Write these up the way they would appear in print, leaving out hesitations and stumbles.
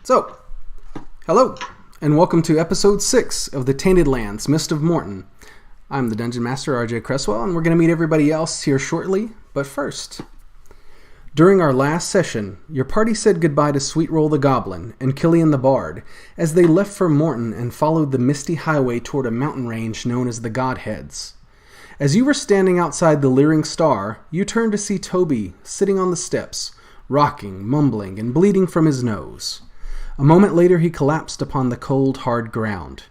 So, hello, and welcome to episode 6 of the Tainted Lands, Mist of Mournton. I'm the Dungeon Master, RJ Cresswell, and we're going to meet everybody else here shortly, but first. During our last session, your party said goodbye to Sweetroll the Goblin and Killian the Bard as they left for Mournton and followed the misty highway toward a mountain range known as the Godheads. As you were standing outside the Leering Star, you turned to see Toby sitting on the steps, rocking, mumbling, and bleeding from his nose. A moment later, he collapsed upon the cold, hard ground.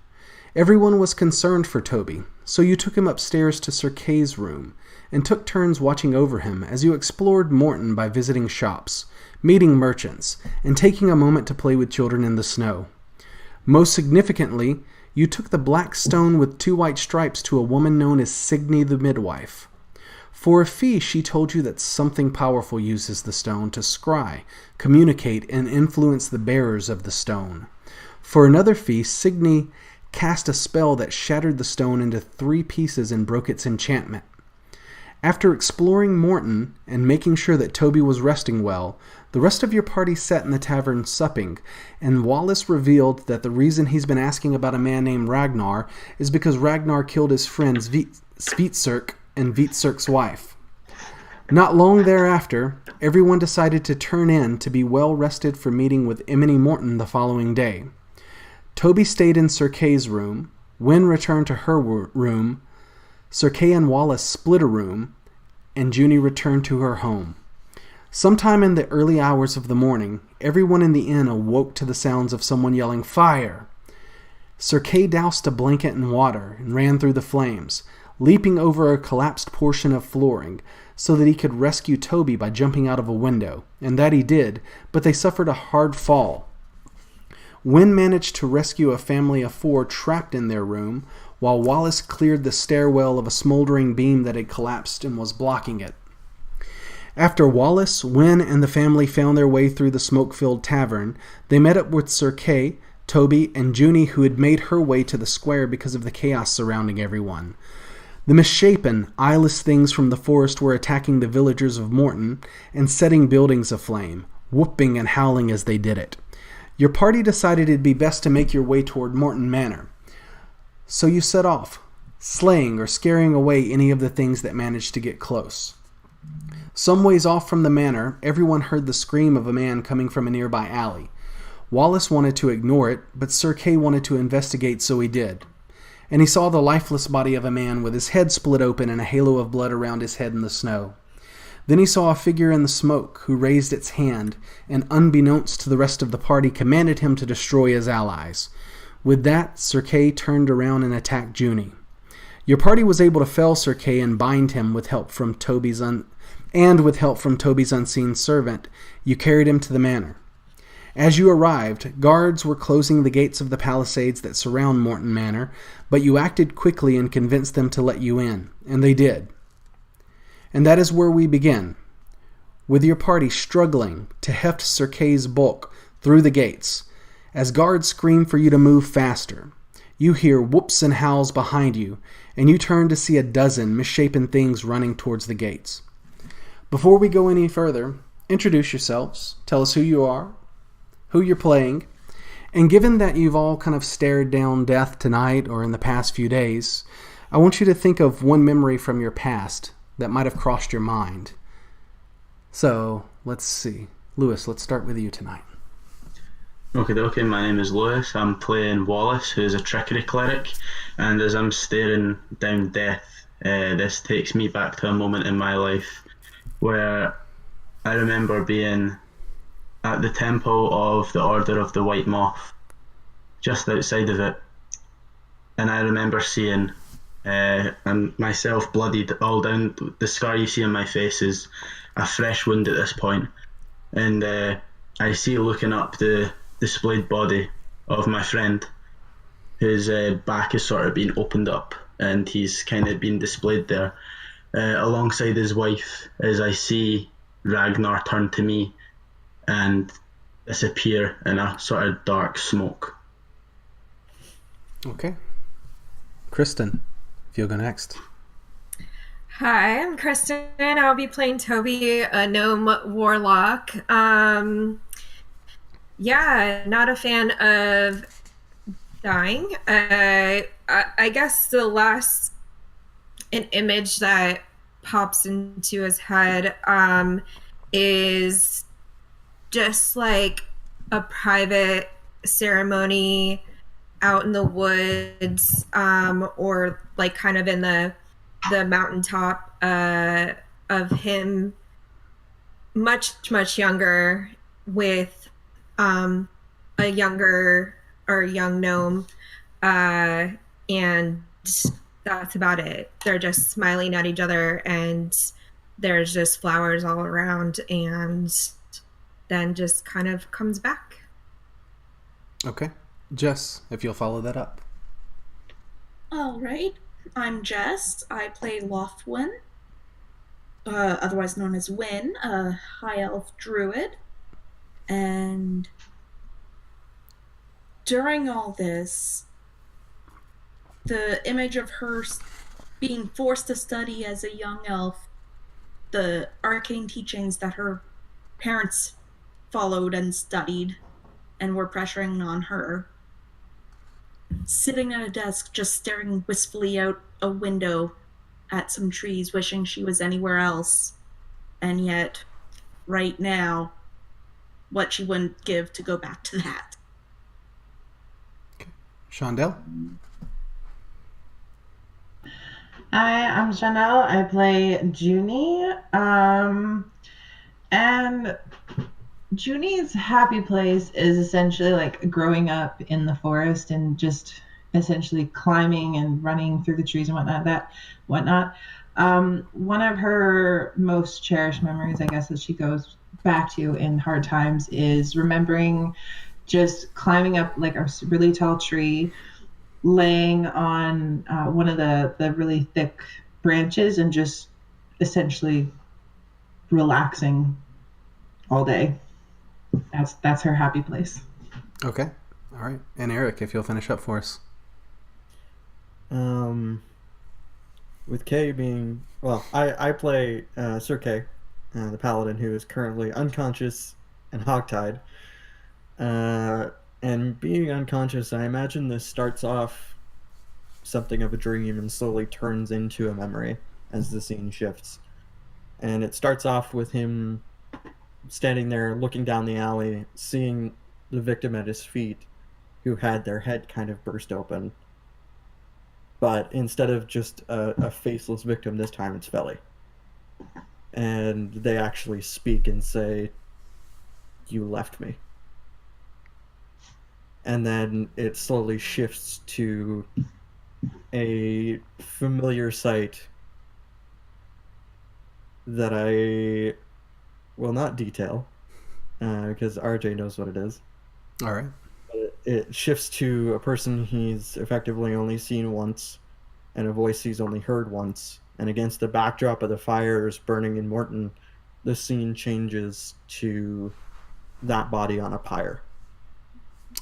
Everyone was concerned for Toby, so you took him upstairs to Sir Kay's room and took turns watching over him as you explored Mournton by visiting shops, meeting merchants, and taking a moment to play with children in the snow. Most significantly, you took the black stone with 2 white stripes to a woman known as Signy the Midwife. For a fee, she told you that something powerful uses the stone to scry, communicate, and influence the bearers of the stone. For another fee, Signy cast a spell that shattered the stone into 3 pieces and broke its enchantment. After exploring Mournton and making sure that Toby was resting well, the rest of your party sat in the tavern supping, and Wallace revealed that the reason he's been asking about a man named Ragnar is because Ragnar killed his friends Svitserk and Vitsirk's wife. Not long thereafter, everyone decided to turn in to be well rested for meeting with Emily Mournton the following day. Toby stayed in Sir Kay's room, Wynne returned to her room, Sir Kay and Wallace split a room, and Junie returned to her home. Sometime in the early hours of the morning, everyone in the inn awoke to the sounds of someone yelling, "Fire!" Sir Kay doused a blanket in water and ran through the flames, leaping over a collapsed portion of flooring so that he could rescue Toby by jumping out of a window, and that he did, but they suffered a hard fall. Wynne managed to rescue a family of 4 trapped in their room, while Wallace cleared the stairwell of a smoldering beam that had collapsed and was blocking it. After Wallace, Wynne, and the family found their way through the smoke-filled tavern, they met up with Sir Kay, Toby, and Junie, who had made her way to the square because of the chaos surrounding everyone. The misshapen, eyeless things from the forest were attacking the villagers of Mournton and setting buildings aflame, whooping and howling as they did it. Your party decided it'd be best to make your way toward Mournton Manor. So you set off, slaying or scaring away any of the things that managed to get close. Some ways off from the manor, everyone heard the scream of a man coming from a nearby alley. Wallace wanted to ignore it, but Sir Kay wanted to investigate, so he did. And he saw the lifeless body of a man with his head split open and a halo of blood around his head in the snow. Then he saw a figure in the smoke who raised its hand and, unbeknownst to the rest of the party, commanded him to destroy his allies. With that, Sir Kay turned around and attacked Junie. Your party was able to fell Sir Kay and bind him with help from Toby's unseen servant. You carried him to the manor. As you arrived, guards were closing the gates of the palisades that surround Mournton Manor, but you acted quickly and convinced them to let you in, and they did. And that is where we begin, with your party struggling to heft Sir Kay's bulk through the gates. As guards scream for you to move faster, you hear whoops and howls behind you, and you turn to see a dozen misshapen things running towards the gates. Before we go any further, introduce yourselves, tell us who you are, who you're playing, and given that you've all kind of stared down death tonight or in the past few days, I want you to think of one memory from your past that might have crossed your mind. So, let's see. Lewis, let's start with you tonight. Okay, my name is Lewis. I'm playing Wallace, who's a trickery cleric, and as I'm staring down death, this takes me back to a moment in my life where I remember being at the temple of the Order of the White Moth, just outside of it, and I remember seeing myself bloodied all down. The scar you see on my face is a fresh wound at this point, and I see looking up the displayed body of my friend, whose back is sort of being opened up, and he's kind of been displayed there alongside his wife, as I see Ragnar turn to me and disappear in a sort of dark smoke. Okay. Kristen, if you'll go next. Hi, I'm Kristen. I'll be playing Toby, a gnome warlock. Yeah, not a fan of dying. I guess the last an image that pops into his head is just like a private ceremony out in the woods, or like kind of in the mountaintop, of him much younger with um, a younger or young gnome, uh, and that's about it. They're just smiling at each other, and there's just flowers all around, and then just kind of comes back. Okay. Jess, if you'll follow that up. All right. I'm Jess. I play Loftwin, otherwise known as Win, a high elf druid. And during all this, the image of her being forced to study as a young elf the arcane teachings that her parents followed and studied and were pressuring on her, sitting at a desk just staring wistfully out a window at some trees, wishing she was anywhere else, and yet right now what she wouldn't give to go back to that. Shondell? Hi, I'm Chanel. I play Junie. And Junie's happy place is essentially like growing up in the forest and just essentially climbing and running through the trees and whatnot. One of her most cherished memories, I guess, that she goes back to in hard times is remembering just climbing up like a really tall tree, laying on one of the really thick branches and just essentially relaxing all day. That's her happy place. Okay. All right. And Eric, if you'll finish up for us. With Kay being... Well, I play Sir Kay, the paladin who is currently unconscious and hogtied. And being unconscious, I imagine this starts off something of a dream and slowly turns into a memory as the scene shifts. And it starts off with him standing there looking down the alley, seeing the victim at his feet who had their head kind of burst open. But instead of just a faceless victim, this time it's Feli. And they actually speak and say, "You left me." And then it slowly shifts to a familiar sight that I will not detail because RJ knows what it is. All right. But it shifts to a person he's effectively only seen once and a voice he's only heard once. And against the backdrop of the fires burning in Mournton, the scene changes to that body on a pyre.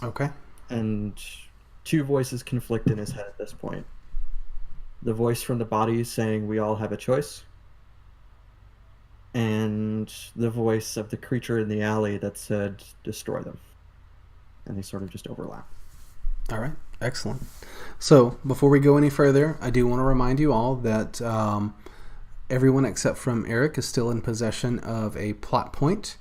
Okay. And two voices conflict in his head at this point. The voice from the body saying we all have a choice, and the voice of the creature in the alley that said destroy them. And they sort of just overlap. All right. Excellent. So before we go any further, I do want to remind you all that everyone except from Eric is still in possession of a plot point.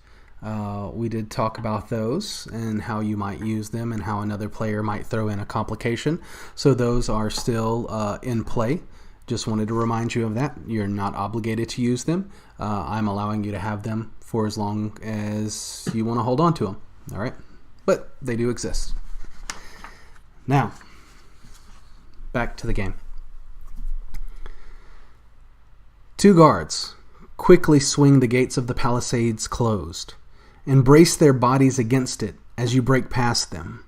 We did talk about those and how you might use them and how another player might throw in a complication. So those are still in play. Just wanted to remind you of that. You're not obligated to use them. I'm allowing you to have them for as long as you want to hold on to them. All right? But they do exist. Now, back to the game. Two guards quickly swing the gates of the palisades closed and brace their bodies against it as you break past them.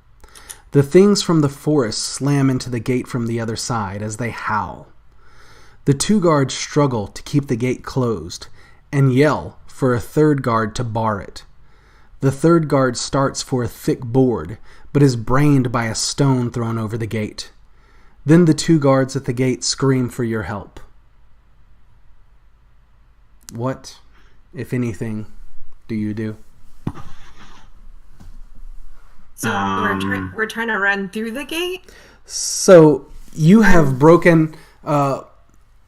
The things from the forest slam into the gate from the other side as they howl. The two guards struggle to keep the gate closed and yell for a third guard to bar it. The third guard starts for a thick board, but is brained by a stone thrown over the gate. Then the two guards at the gate scream for your help. What, if anything, do you do? So we're trying to run through the gate. So you have broken.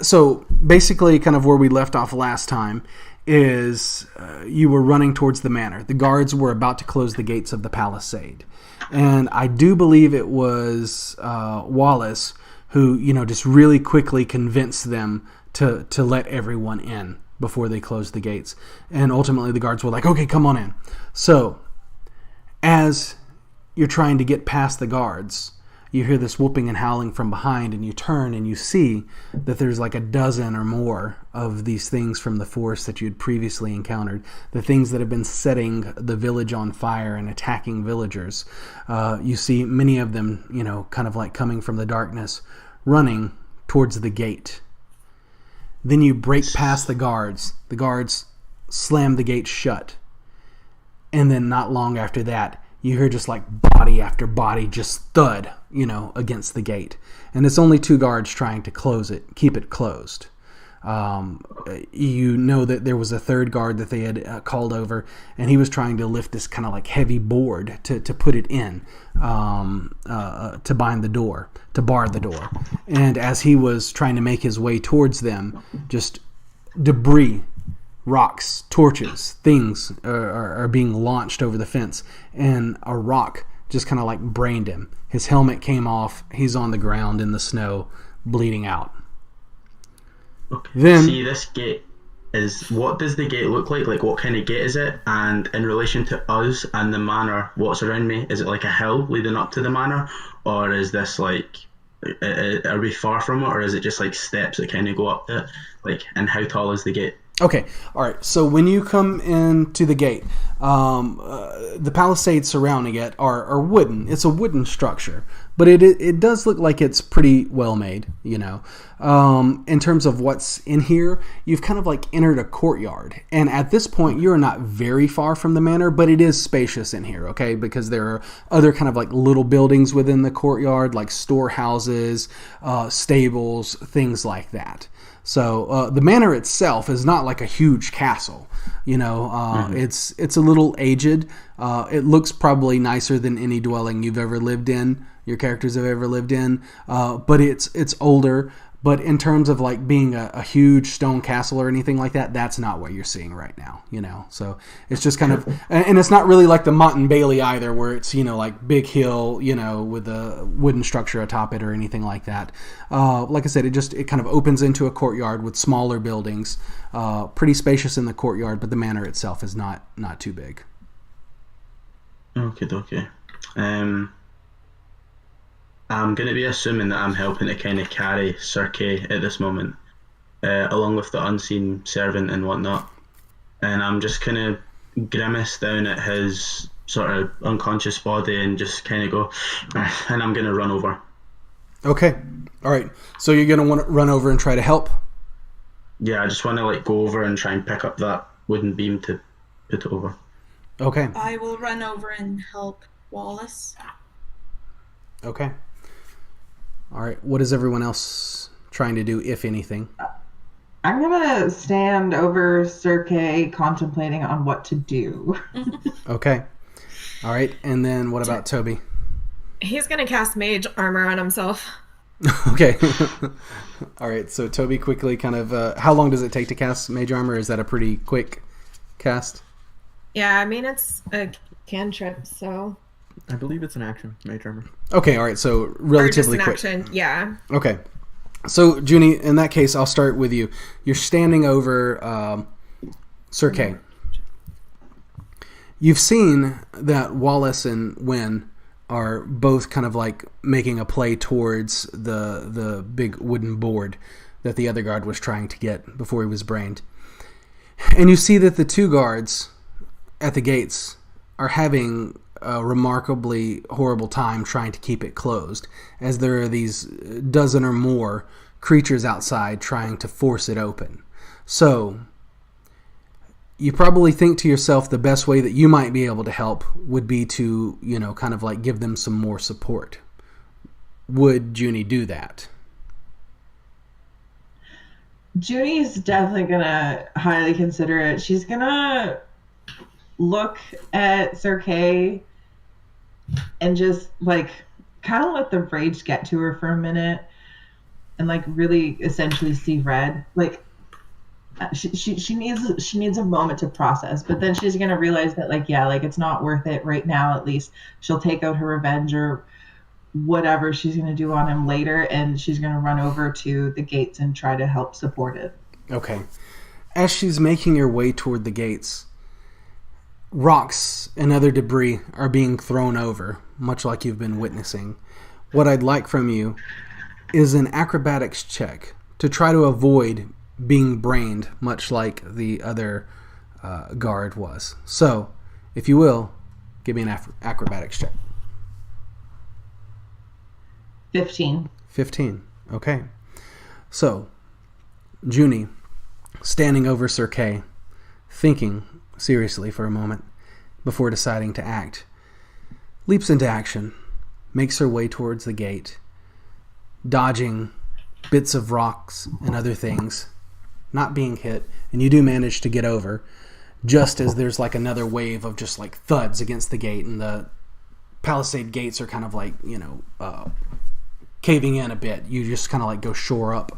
So basically, kind of where we left off last time is you were running towards the manor. The guards were about to close the gates of the palisade, and I do believe it was Wallace who, just really quickly convinced them to let everyone in before they closed the gates. And ultimately the guards were like, okay, come on in. So as you're trying to get past the guards, you hear this whooping and howling from behind, and you turn and you see that there's like a dozen or more of these things from the forest that you'd previously encountered, the things that have been setting the village on fire and attacking villagers. You see many of them, kind of like coming from the darkness, running towards the gate. Then you break past the guards. The guards slam the gate shut. And then not long after that, you hear just like body after body just thud, against the gate. And it's only two guards trying to keep it closed. You know that there was a third guard that they had called over, and he was trying to lift this kind of like heavy board to put it in, to bind the door, to bar the door. And as he was trying to make his way towards them, just debris, rocks, torches, things are being launched over the fence, and a rock just kind of like brained him. His helmet came off. He's on the ground in the snow, bleeding out. Okay. Then, see, this gate is, what does the gate look like? Like, what kind of gate is it? And in relation to us and the manor, what's around me? Is it like a hill leading up to the manor, or is this like, are we far from it, or is it just like steps that kind of go up it? Like, and how tall is the gate? Okay, all right. So when you come into the gate, the palisades surrounding it are wooden. It's a wooden structure, but it does look like it's pretty well made. In terms of what's in here, you've kind of like entered a courtyard, and at this point, you're not very far from the manor, but it is spacious in here. Okay, because there are other kind of like little buildings within the courtyard, like storehouses, stables, things like that. So the manor itself is not like a huge castle, It's a little aged. It looks probably nicer than any dwelling you've ever lived in, your characters have ever lived in, but it's older. But in terms of like being a huge stone castle or anything like that, that's not what you're seeing right now, So it's just kind of, and it's not really like the Mountain Bailey either, where it's, like big hill, with a wooden structure atop it or anything like that. Like I said, it kind of opens into a courtyard with smaller buildings, pretty spacious in the courtyard, but the manor itself is not too big. Okay. I'm going to be assuming that I'm helping to kind of carry Sir Kay at this moment, along with the unseen servant and whatnot. And I'm just kind of grimace down at his sort of unconscious body and just kind of go, and I'm going to run over. Okay. All right. So you're going to want to run over and try to help? Yeah, I just want to like go over and try and pick up that wooden beam to put it over. Okay. I will run over and help Wallace. Okay. All right. What is everyone else trying to do, if anything? I'm going to stand over Sir Kay contemplating on what to do. Okay. All right. And then what about Toby? He's going to cast mage armor on himself. Okay. All right. So Toby quickly kind of... how long does it take to cast mage armor? Is that a pretty quick cast? Yeah, I mean, it's a cantrip, so... I believe it's an action, mage armor. Okay, all right, so relatively quick. Action, yeah. Okay. So, Junie, in that case, I'll start with you. You're standing over Sir Kay. You've seen that Wallace and Wynn are both kind of like making a play towards the big wooden board that the other guard was trying to get before he was brained. And you see that the two guards at the gates are having a remarkably horrible time trying to keep it closed, as there are these dozen or more creatures outside trying to force it open. So you probably think to yourself the best way that you might be able to help would be to, kind of like give them some more support. Would Junie do that? Junie's definitely going to highly consider it. She's going to look at Sir Kay and just like kind of let the rage get to her for a minute and like really essentially see red. Like she needs a moment to process, but then she's gonna realize that like it's not worth it right now. At least she'll take out her revenge or whatever she's gonna do on him later, and she's gonna run over to the gates and try to help support it. Okay. As she's making her way toward the gates, rocks and other debris are being thrown over, much like you've been witnessing. What I'd like from you is an acrobatics check to try to avoid being brained, much like the other guard was. So, if you will, give me an acrobatics check. 15. 15. Okay. So, Junie, standing over Sir Kay, thinking seriously for a moment before deciding to act, leaps into action, makes her way towards the gate, dodging bits of rocks and other things, not being hit, and you do manage to get over, just as there's like another wave of just like thuds against the gate, and the palisade gates are kind of like, caving in a bit. You just kind of like go shore up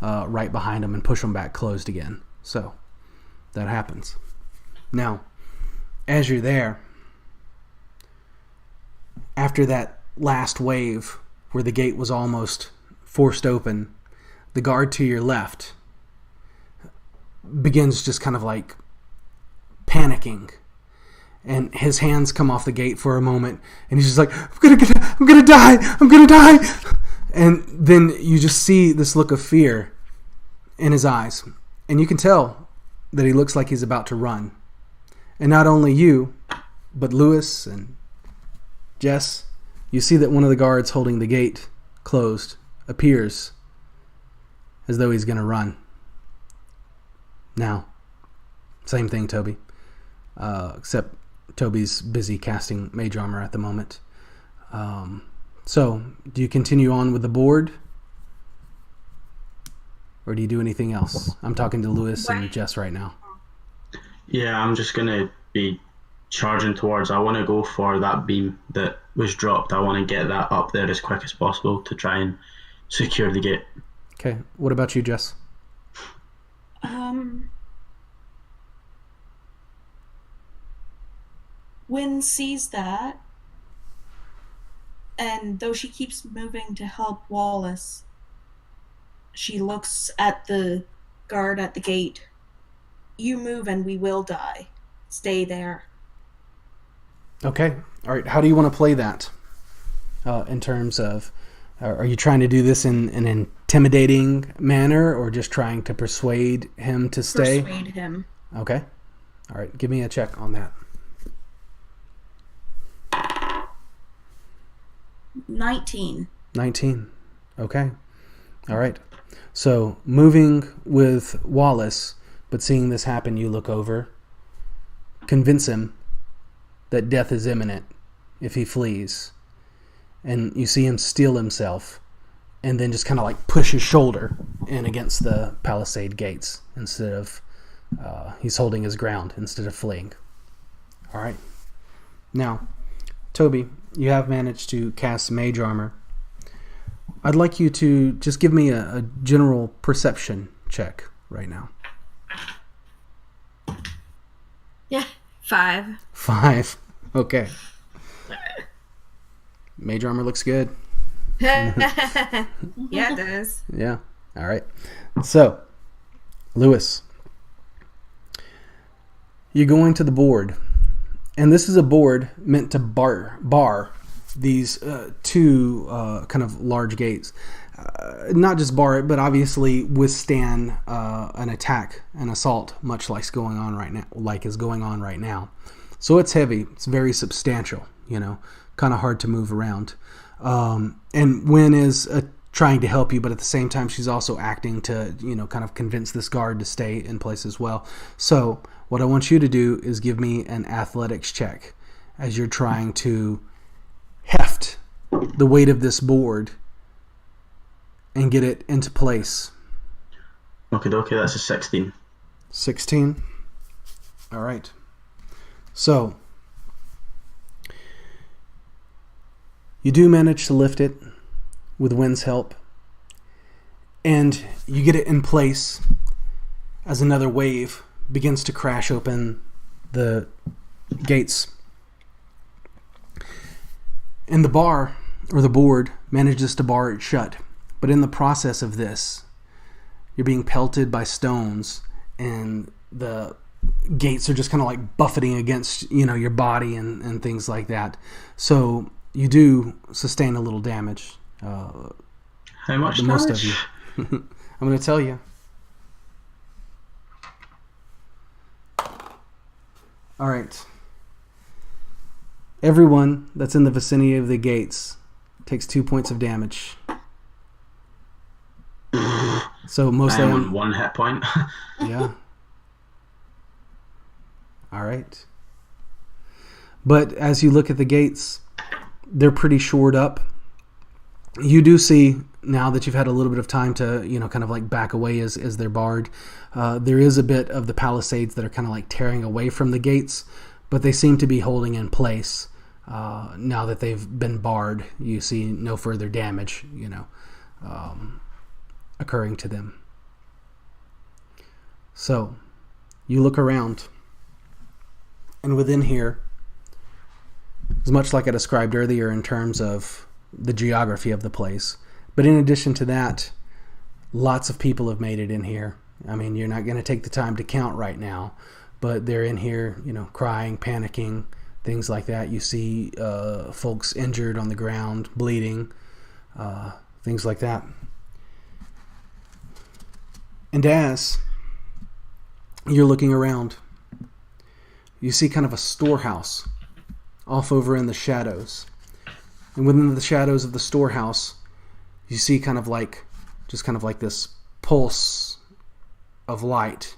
right behind them and push them back closed again. So that happens. Now, as you're there, after that last wave where the gate was almost forced open, the guard to your left begins just kind of like panicking, and his hands come off the gate for a moment, and he's just like, I'm gonna die. And then you just see this look of fear in his eyes, and you can tell that he looks like he's about to run. And not only you, but Lewis and Jess, you see that one of the guards holding the gate closed appears as though he's going to run. Now, same thing, Toby. Except Toby's busy casting mage armor at the moment. So, do you continue on with the board? Or do you do anything else? I'm talking to Lewis and Jess right now. Yeah, I'm just going to be charging towards. I want to go for that beam that was dropped. I want to get that up there as quick as possible to try and secure the gate. Okay. What about you, Jess? Wynn sees that, and though she keeps moving to help Wallace, she looks at the guard at the gate. You move and we will die. Stay there. Okay. All right. How do you want to play that? In terms of, are you trying to do this in an intimidating manner, or just trying to persuade him to stay? Persuade him. Okay. All right. Give me a check on that. 19. 19. Okay. All right. So, moving with Wallace, but seeing this happen, you look over, convince him that death is imminent if he flees, and you see him steel himself, and then just kind of like push his shoulder in against the palisade gates instead of, he's holding his ground instead of fleeing. All right. Now, Toby, you have managed to cast mage armor. I'd like you to just give me a general perception check right now. Yeah, 5. 5. Okay. Mage armor looks good. Yeah, it does. Yeah. All right. So, Lewis, you're going to the board. And this is a board meant to bar these two kind of large gates. Not just bar it, but obviously withstand an attack, an assault, much like is going on right now. So it's heavy. It's very substantial, kind of hard to move around. And Wynn is trying to help you, but at the same time, she's also acting to, kind of convince this guard to stay in place as well. So what I want you to do is give me an athletics check as you're trying to heft the weight of this board and get it into place. Okay, that's a 16. 16? All right. So, You do manage to lift it with Wind's help, and you get it in place as another wave begins to crash open the gates. And the bar, or the board, manages to bar it shut. But in the process of this, you're being pelted by stones, and the gates are just kind of like buffeting against, your body and things like that. So you do sustain a little damage. How much Most damage? of you. I'm going to tell you. All right. Everyone that's in the vicinity of the gates takes 2 points of damage. So mostly I am on 1 hit point. Yeah. All right. But as you look at the gates, they're pretty shored up. You do see, now that you've had a little bit of time to, kind of like back away as they're barred, there is a bit of the palisades that are kind of like tearing away from the gates, but they seem to be holding in place. Now that they've been barred, you see no further damage, occurring to them. So, you look around, and within here is much like I described earlier in terms of the geography of the place. But in addition to that, lots of people have made it in here. I mean, you're not going to take the time to count right now, but they're in here, crying, panicking, things like that. You see folks injured on the ground, bleeding, things like that. And as you're looking around, you see kind of a storehouse off over in the shadows. And within the shadows of the storehouse, you see kind of like this pulse of light.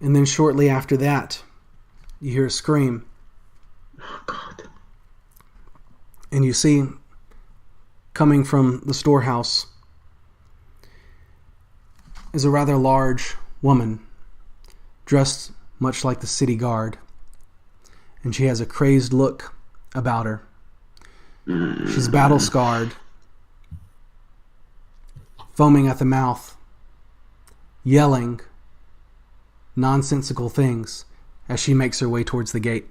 And then shortly after that, you hear a scream. Oh, God. And you see, coming from the storehouse, is a rather large woman, dressed much like the city guard. And she has a crazed look about her. She's battle-scarred, foaming at the mouth, yelling nonsensical things as she makes her way towards the gate.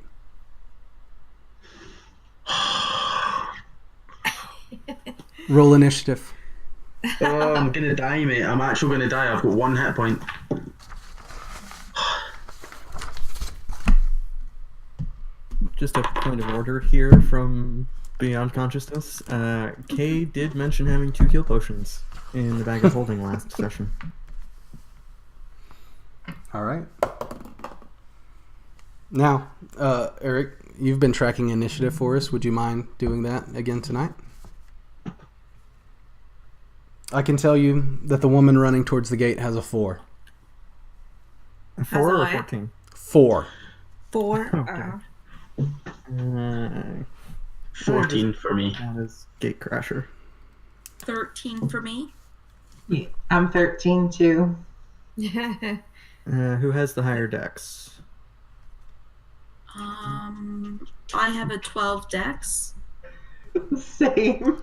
Roll initiative. Oh, I'm gonna die, mate. I'm actually gonna die. I've got 1 hit point. Just a point of order here from Beyond Consciousness. Kay did mention having 2 heal potions in the bag of holding last session. All right. Now, Eric, you've been tracking initiative for us. Would you mind doing that again tonight? I can tell you that the woman running towards the gate has a 4. A 4 or what? 14? 4. 4. Okay. 14 for me. That is Gate Crasher. 13 for me. Yeah, I'm 13 too. Who has the higher dex? I have a 12 dex. Same.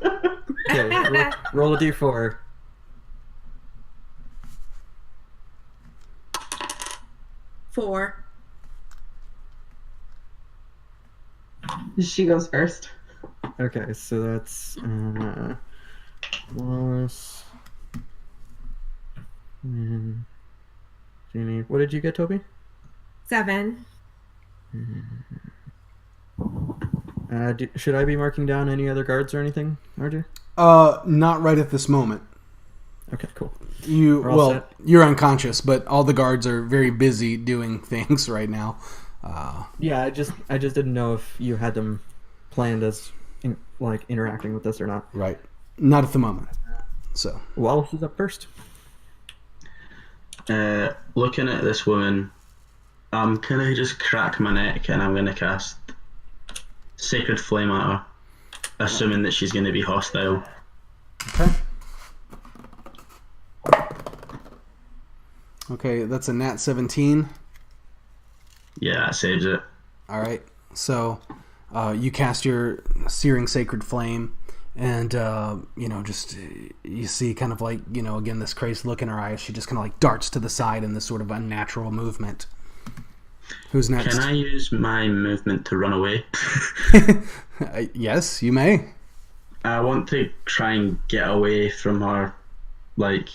Okay, roll a d4. 4. She goes first. Okay, so that's Wallace. Jeannie. What did you get, Toby? 7. Should I be marking down any other guards or anything, RJ? Not right at this moment. Okay, cool. You We're all well, set. you're unconscious, but all the guards are very busy doing things right now. Yeah, I just didn't know if you had them planned as interacting with us or not. Right. Not at the moment. So, Wallace is up first. Looking at this woman, I'm gonna just crack my neck and I'm gonna cast Sacred Flame at her, assuming that she's gonna be hostile. okay. Okay, that's a nat 17. Yeah, that saves it. All right. So, You cast your Searing Sacred Flame, and just you see kind of like, again, this crazed look in her eyes. She just kind of like darts to the side in this sort of unnatural movement. Who's next? Can I use my movement to run away? Yes, you may. I want to try and get away from her, like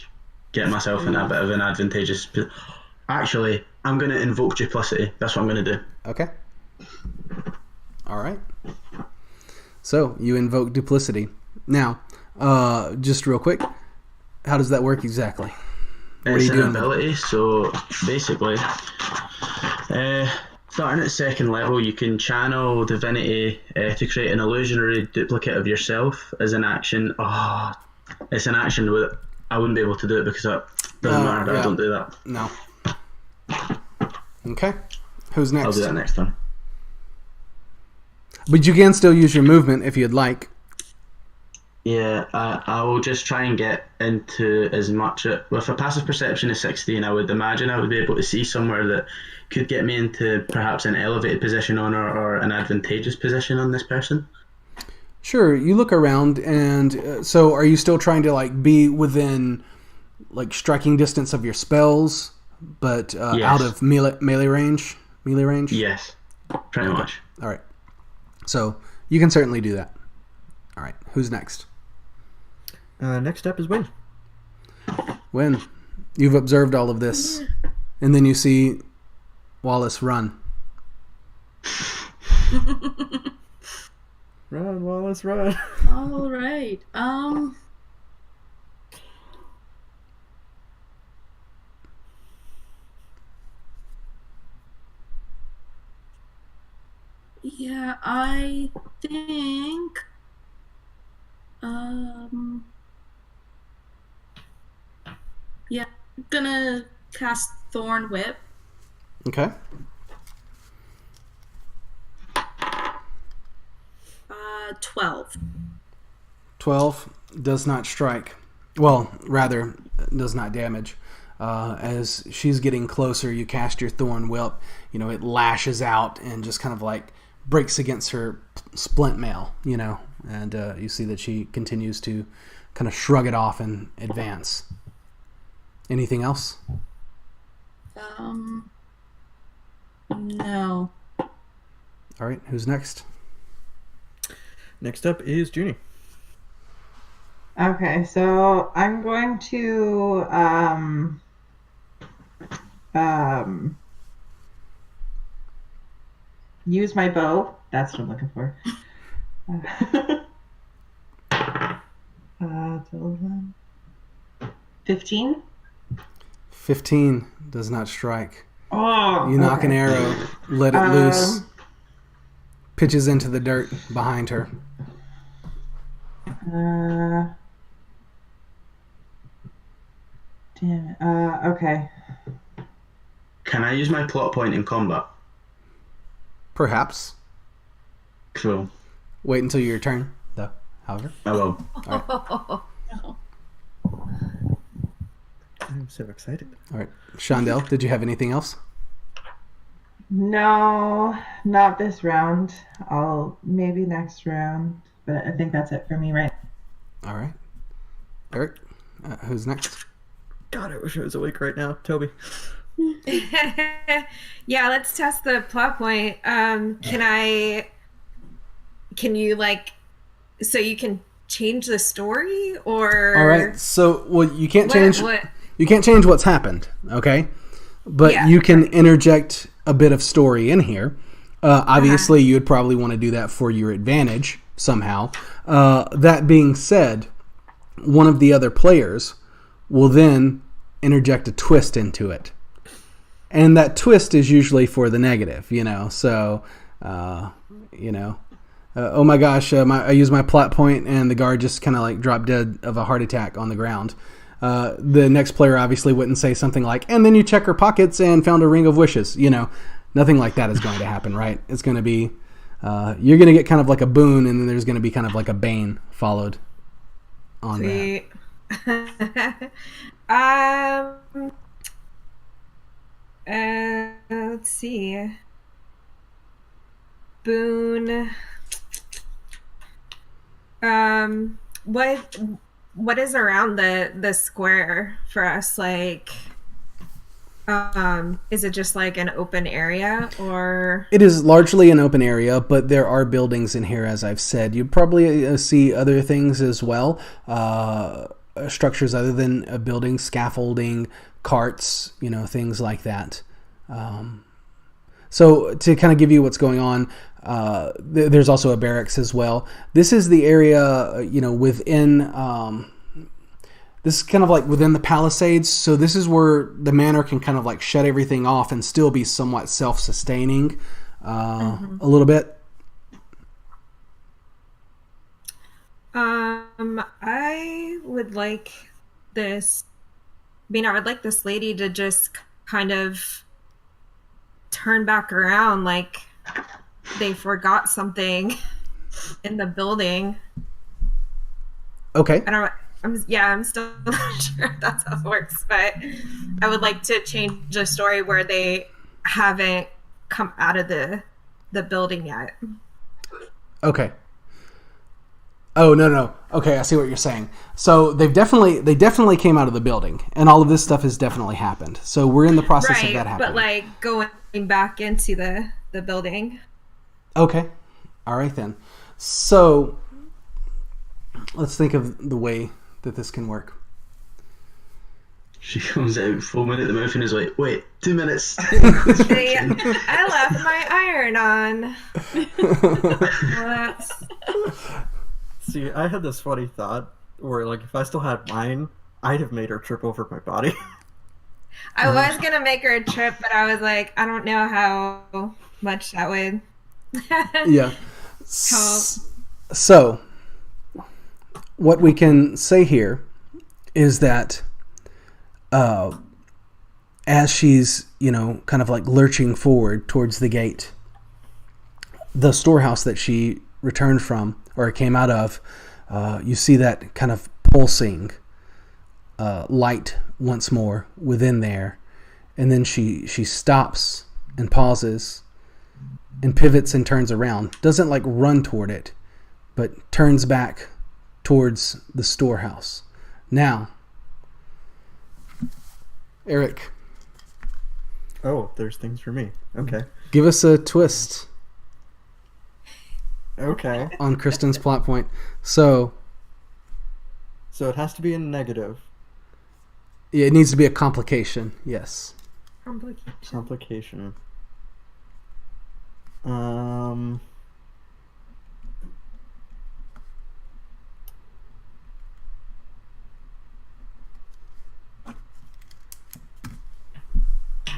get myself in a bit of an advantageous. Actually, I'm going to invoke duplicity. That's what I'm going to do. Okay. All right. So you invoke duplicity. Now, just real quick, how does that work exactly? What It's are you an doing? ability, so basically, starting at second level, you can channel divinity to create an illusionary duplicate of yourself as an action. Oh, it's an action with I wouldn't be able to do it because it doesn't matter that yeah. I don't do that. No. Okay. Who's next? I'll do that next time. But you can still use your movement if you'd like. Yeah, I will just try and get into as much. With a passive perception of 16, I would imagine I would be able to see somewhere that could get me into perhaps an elevated position on or an advantageous position on this person. Sure. You look around, and so are you still trying to like be within like striking distance of your spells, but Yes. out of melee range? Melee range? Yes, pretty much. All right. So you can certainly do that. All right. Who's next? Next up is Win. When you've observed all of this, and then you see Wallace run. Run, Wallace, run. All right. Yeah, I think yeah, I'm gonna cast Thorn Whip. Okay. 12. 12 does not strike. Well, rather, does not damage. As she's getting closer, you cast your Thorn Whip. It lashes out and just kind of like breaks against her splint mail, and you see that she continues to kind of shrug it off and advance. Anything else? No. All right, who's next? Next up is Junie. Okay, so I'm going to use my bow. That's what I'm looking for. 15. 15 does not strike. Oh, You knock okay. an arrow, let it loose, pitches into the dirt behind her. Damn it. Okay. Can I use my plot point in combat? Perhaps. Cool. Wait until your turn, though, however. I will. I'm so excited. All right. Shondell, did you have anything else? No, not this round. Maybe next round, but I think that's it for me, right? All right. Eric, who's next? God, I wish I was awake right now. Toby. Yeah, let's test the plot point. Can you so you can change the story, or? All right. So, well, you can't What- change. what- You can't change what's happened, okay? But Yeah, you can interject a bit of story in here. Obviously, you would probably want to do that for your advantage somehow. That being said, one of the other players will then interject a twist into it. And that twist is usually for the negative, So, oh my gosh, I used my plot point and the guard just kind of like dropped dead of a heart attack on the ground. The next player obviously wouldn't say something like, and then you check her pockets and found a ring of wishes. Nothing like that is going to happen, right? It's going to be, you're going to get kind of like a boon, and then there's going to be kind of like a bane followed on that. Let's see. Boone. What is around the square for us? Like, is it just like an open area, or? It is largely an open area, but there are buildings in here, as I've said. You probably see other things as well, structures other than a building, scaffolding, carts, things like that. So to kind of give you what's going on, there's also a barracks as well. This is the area, within... this is kind of like within the Palisades, so this is where the manor can kind of like shut everything off and still be somewhat self-sustaining a little bit. I would like this... I would like this lady to just kind of turn back around like they forgot something in the building. Okay. I'm still not sure if that's how it works, but I would like to change the story where they haven't come out of the building yet. Okay. Oh, no. Okay, I see what you're saying. So they definitely came out of the building, and all of this stuff has definitely happened. So we're in the process of that happening. But like going back into the building. Okay. All right then. So let's think of the way that this can work. She comes out foaming at the mouth and is like, wait, 2 minutes. I left my iron on. Well, See, I had this funny thought where, like, if I still had mine, I'd have made her trip over my body. I was going to make her a trip, but I was like, I don't know how much that would Yeah. help. So, what we can say here is that as she's, kind of like lurching forward towards the gate, the storehouse that she returned from or came out of, you see that kind of pulsing light once more within there. And then she stops and pauses and pivots and turns around. Doesn't like run toward it, but turns back towards the storehouse. Now, Eric. Oh, there's things for me. Okay. Give us a twist Okay. on Kristen's plot point. So So it has to be a negative. it needs to be a complication. Yes. Complication.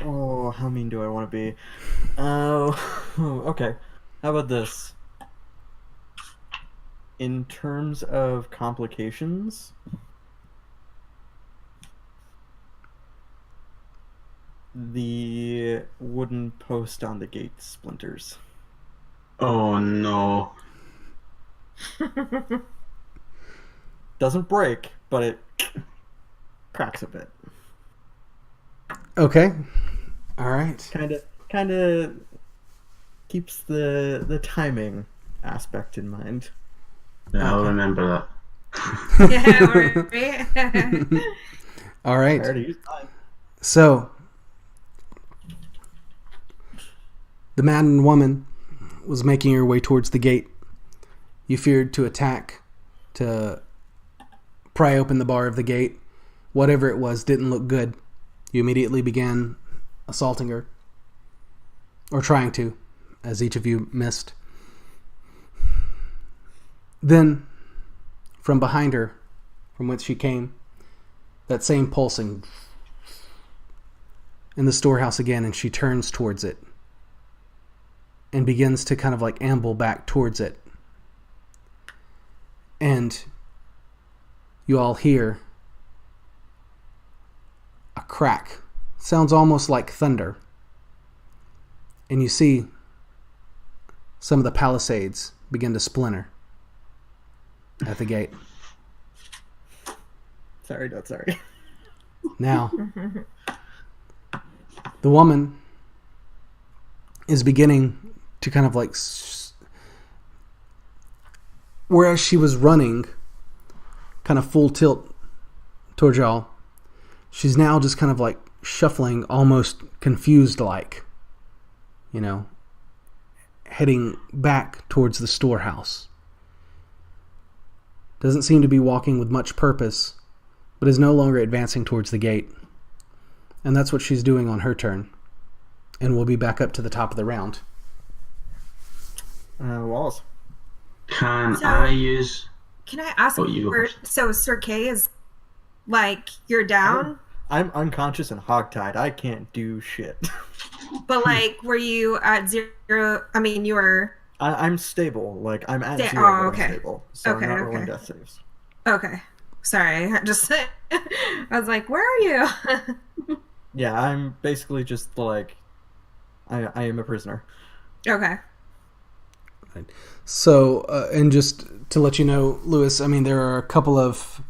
Oh, how mean do I want to be? Oh, okay. How about this? In terms of complications, the wooden post on the gate splinters. Oh no. Doesn't break, but it cracks a bit. Okay. All right. Kind of keeps the timing aspect in mind. Yeah, I'll Okay. remember that. Yeah, right. All right. I already used mine. So the maddened woman was making her way towards the gate. You feared to attack, to pry open the bar of the gate. Whatever it was didn't look good. You immediately began assaulting her. Or trying to, as each of you missed. Then, from behind her, from whence she came, that same pulsing in the storehouse again, and she turns towards it and begins to kind of like amble back towards it. And you all hear a crack. Sounds almost like thunder. And you see some of the palisades begin to splinter at the gate. Sorry, not sorry. Now, the woman is beginning to kind of like whereas she was running kind of full tilt towards y'all, she's now just kind of like shuffling, almost confused like, heading back towards the storehouse. Doesn't seem to be walking with much purpose, but is no longer advancing towards the gate. And that's what she's doing on her turn. And we'll be back up to the top of the round. Wallace. Can I ask so Sir K is like, you're down? I'm unconscious and hogtied. I can't do shit. But like, were you at 0? I mean, you were... I'm stable. Like, I'm at 0, oh, okay. I'm stable. So I'm not rolling death saves. Okay. Sorry. I was like, where are you? Yeah, I'm basically just like... I am a prisoner. Okay. So, and just to let you know, Lewis, I mean, there are a couple of...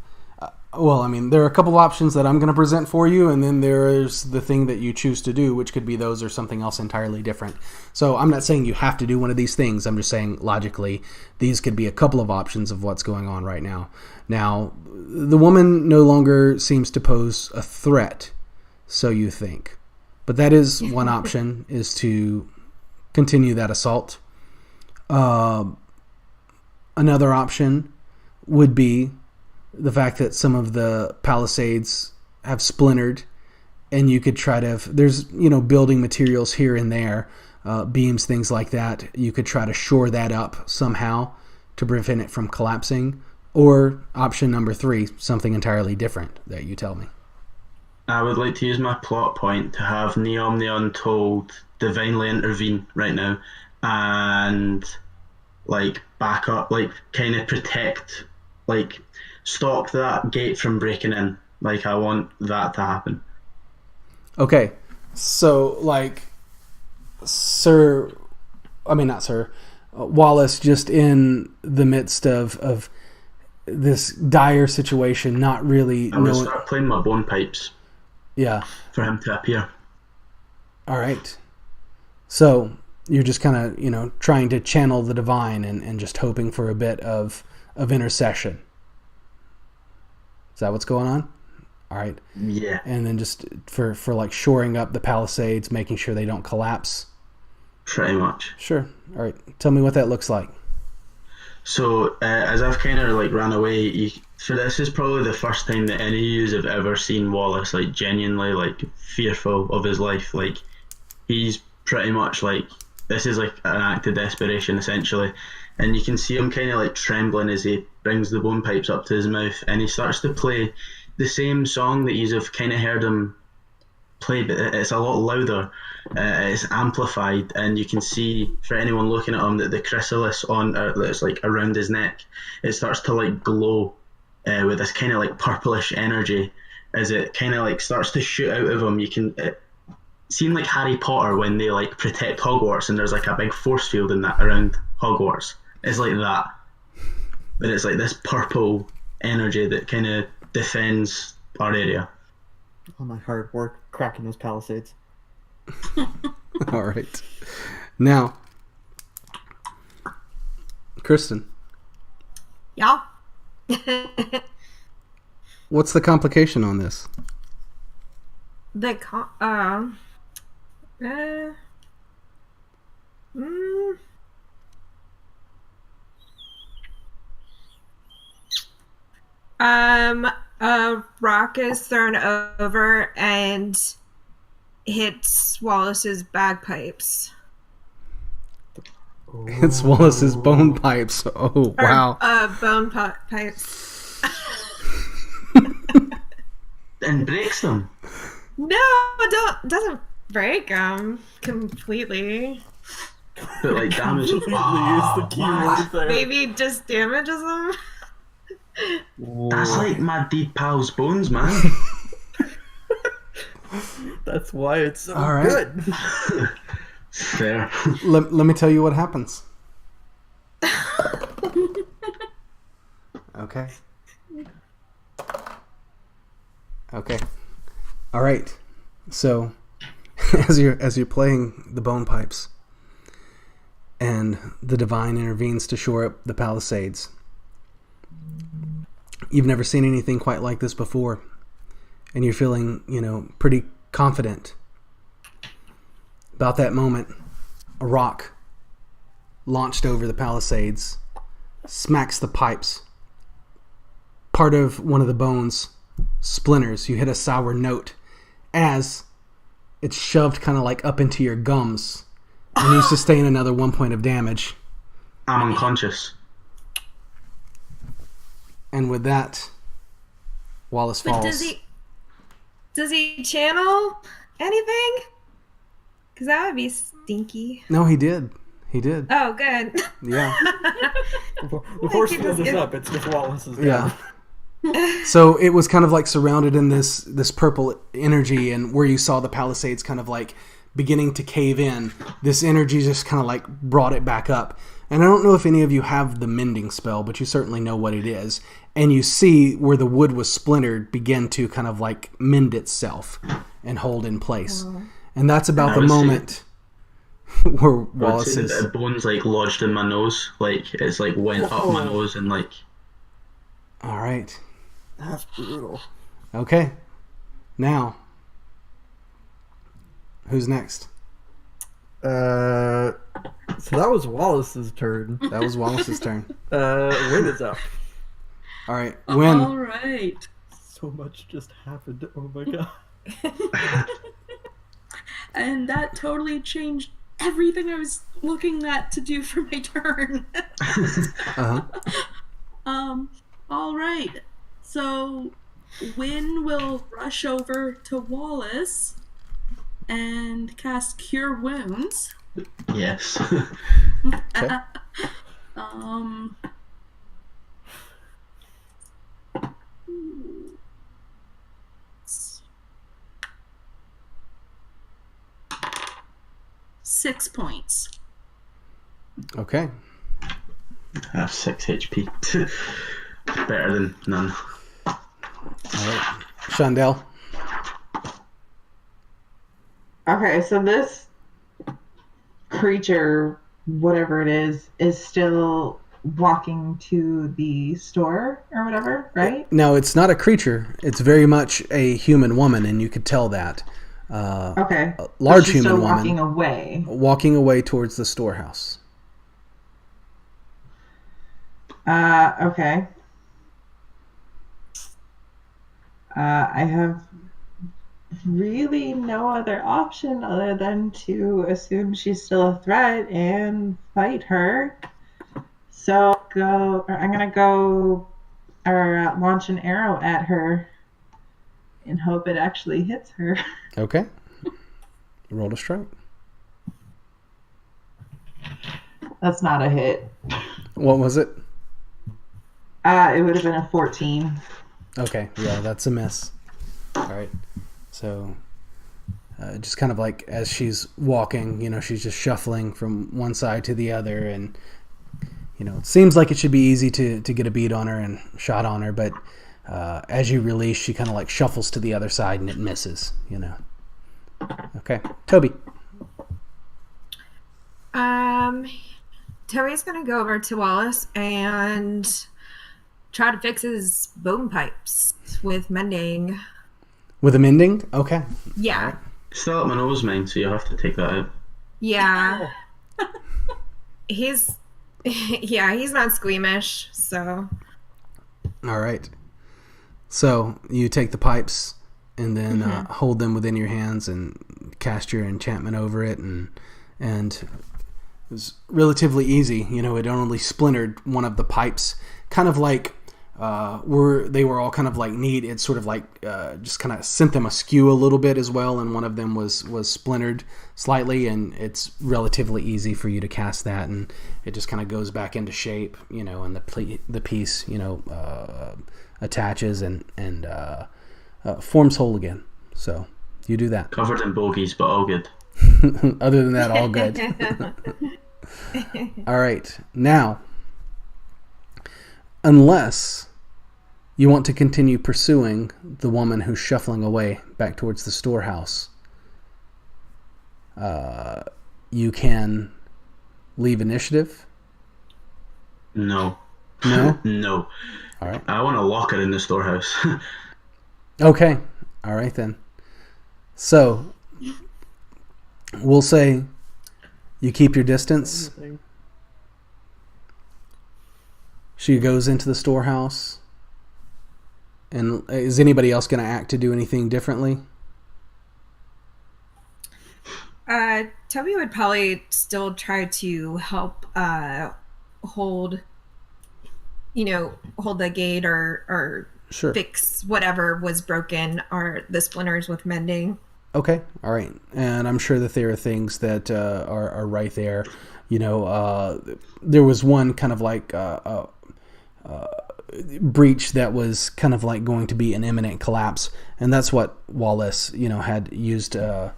there are a couple options that I'm going to present for you, and then there's the thing that you choose to do, which could be those or something else entirely different. So I'm not saying you have to do one of these things. I'm just saying, logically, these could be a couple of options of what's going on right now. Now, the woman no longer seems to pose a threat, so you think. But that is one option, is to continue that assault. Another option would be the fact that some of the palisades have splintered, and you could try to, there's, building materials here and there, beams, things like that. You could try to shore that up somehow to prevent it from collapsing. Or option number 3, something entirely different that you tell me. I would like to use my plot point to have Neom the Untold divinely intervene right now and back up, kind of protect, stop that gate from breaking in. I want that to happen. Okay, so Wallace, just in the midst of this dire situation, not really I would start playing my bone pipes. Yeah. For him to appear. All right. So you're just kind of, trying to channel the divine and just hoping for a bit of intercession. Is that what's going on? All right. Yeah. And then just for shoring up the palisades, making sure they don't collapse. Pretty much. Sure. All right. Tell me what that looks like. So as I've kind of ran away, this is probably the first time that any of you have ever seen Wallace genuinely fearful of his life. He's pretty much this is an act of desperation essentially, and you can see him kind of trembling as he brings the bone pipes up to his mouth, and he starts to play the same song that you have kind of heard him play, but it's a lot louder. It's amplified, and you can see, for anyone looking at him, that the chrysalis that's around his neck, it starts to glow with this kind of purplish energy as it kind of starts to shoot out of him. You can seem like Harry Potter when they protect Hogwarts, and there's a big force field in that around Hogwarts. It's like that, but it's this purple energy that kind of defends our area. All my hard work cracking those palisades. All right. Now, Kristen. Yeah. What's the complication on this? A rock is thrown over and hits Wallace's bagpipes. It's Wallace's bone pipes. Oh, wow. Bone pipes. And breaks them. No, doesn't break them completely. But damage. Maybe just damages them. That's my dead pal's bones, man. That's why it's so all right. Good. Fair. Let me tell you what happens. Okay. All right. So, as you're playing the bone pipes, and the divine intervenes to shore up the palisades, You've never seen anything quite like this before, and you're feeling, pretty confident. About that moment, a rock launched over the palisades, smacks the pipes. Part of one of the bones splinters. You hit a sour note as it's shoved kind of like up into your gums, and you sustain another 1 point of damage. I'm unconscious. And with that, Wallace But falls. does he channel anything? Because that would be stinky. No, he did. He did. Oh, good. Yeah. Before Like, she it was this good. up, it's just Wallace's down. Yeah. So it was kind of like surrounded in this purple energy, and where you saw the palisades kind of like beginning to cave in, this energy just kind of like brought it back up. And I don't know if any of you have the mending spell, but you certainly know what it is. And you see where the wood was splintered begin to kind of like mend itself and hold in place. And that's about the moment where Wallace is... The bones like lodged in my nose, like it's like went up my nose and like... All right. That's brutal. Okay. Now, who's next? So that was Wallace's turn. That was Wallace's turn. Win is up. All right. Win. All right. So much just happened. Oh my god. And that totally changed everything I was looking at to do for my turn. Uh-huh. All right. So Win will rush over to Wallace and cast Cure Wounds. Yes. Okay. 6 points. Okay. I have 6 HP. Better than none. All right. Shondell. Okay, so this creature, whatever it is still walking to the store or whatever, right? No, it's not a creature. It's very much a human woman, and you could tell that. Okay. A large She's human still woman. walking away. Walking away towards the storehouse. Okay. I have really no other option other than to assume she's still a threat and fight her. So I'm gonna go or launch an arrow at her and hope it actually hits her. Okay. Roll to strike. That's not a hit. What was it? It would have been a 14. Okay, yeah, that's a miss. All right. So, just kind of like as she's walking, she's just shuffling from one side to the other, and it seems like it should be easy to get a bead on her and shot on her, but as you release, she kind of like shuffles to the other side and it misses. Okay, Toby. Toby's gonna go over to Wallace and try to fix his bone pipes with mending. With a mending? Okay. Yeah. Still up my nose, mine, so you have to take that out. Yeah. He's not squeamish, so. All right. So you take the pipes and then hold them within your hands and cast your enchantment over it, and it was relatively easy. It only splintered one of the pipes, kind of like they were all kind of like neat. It sort of like just kind of sent them askew a little bit as well, and one of them was splintered slightly, and it's relatively easy for you to cast that, and it just kind of goes back into shape, and the piece attaches and forms whole again. So you do that. Covered in bogeys, but all good. Other than that, all good. All right. Now, unless you want to continue pursuing the woman who's shuffling away back towards the storehouse, you can leave initiative. No. No? No. All right. I want to lock her in the storehouse. Okay. All right then. So, we'll say you keep your distance. She goes into the storehouse. And is anybody else going to act to do anything differently? Toby would probably still try to help hold the gate or Sure. fix whatever was broken or the splinters with mending. Okay, all right. And I'm sure that there are things that are right there. There was one kind of like breach that was kind of like going to be an imminent collapse, and that's what Wallace, had used that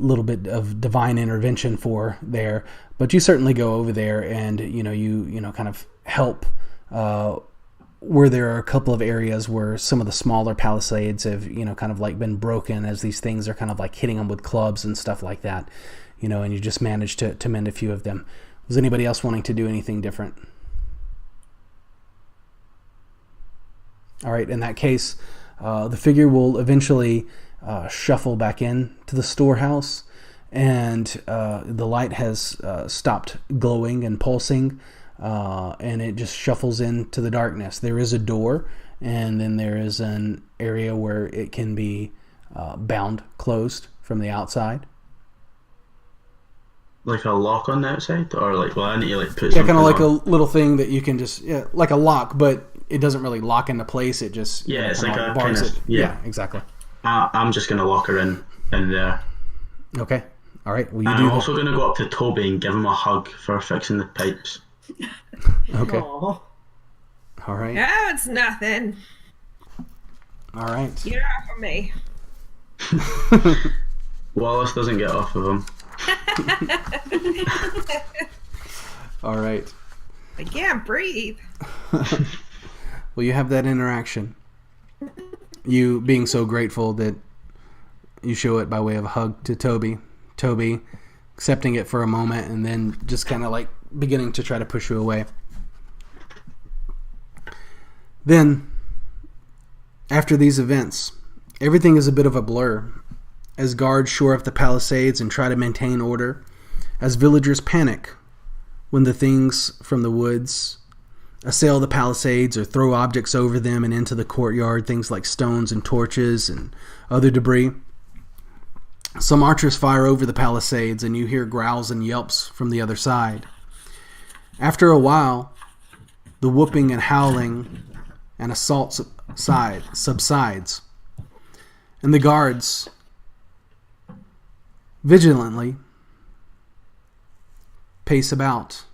little bit of divine intervention for there. But you certainly go over there, and you kind of help. Where there are a couple of areas where some of the smaller palisades have, kind of like been broken as these things are kind of like hitting them with clubs and stuff like that, and you just managed to mend a few of them. Was anybody else wanting to do anything different? All right, in that case, the figure will eventually shuffle back in to the storehouse, and the light has stopped glowing and pulsing, and it just shuffles into the darkness. There is a door, and then there is an area where it can be bound closed from the outside. Like a lock on the outside? Or like, well, I need to like put Yeah, something kind of like on. a little thing that you can just, like a lock, but it doesn't really lock into place. It just, Yeah, it's kinda like a bars kind of- it. yeah. Exactly. I'm just going to lock her in there. Okay. All right. Well, you And do I'm that. also going to go up to Toby and give him a hug for fixing the pipes. Okay. Aw. All right. Oh, it's nothing. All right. Get off of me. Wallace doesn't get off of him. All right. I can't breathe. Well, you have that interaction. You being so grateful that you show it by way of a hug to Toby. Toby accepting it for a moment and then just kind of like beginning to try to push you away. Then, after these events, everything is a bit of a blur as guards shore up the palisades and try to maintain order, as villagers panic when the things from the woods assail the palisades or throw objects over them and into the courtyard, things like stones and torches and other debris. Some archers fire over the palisades and you hear growls and yelps from the other side. After a while, the whooping and howling and assault subsides, and the guards vigilantly pace about,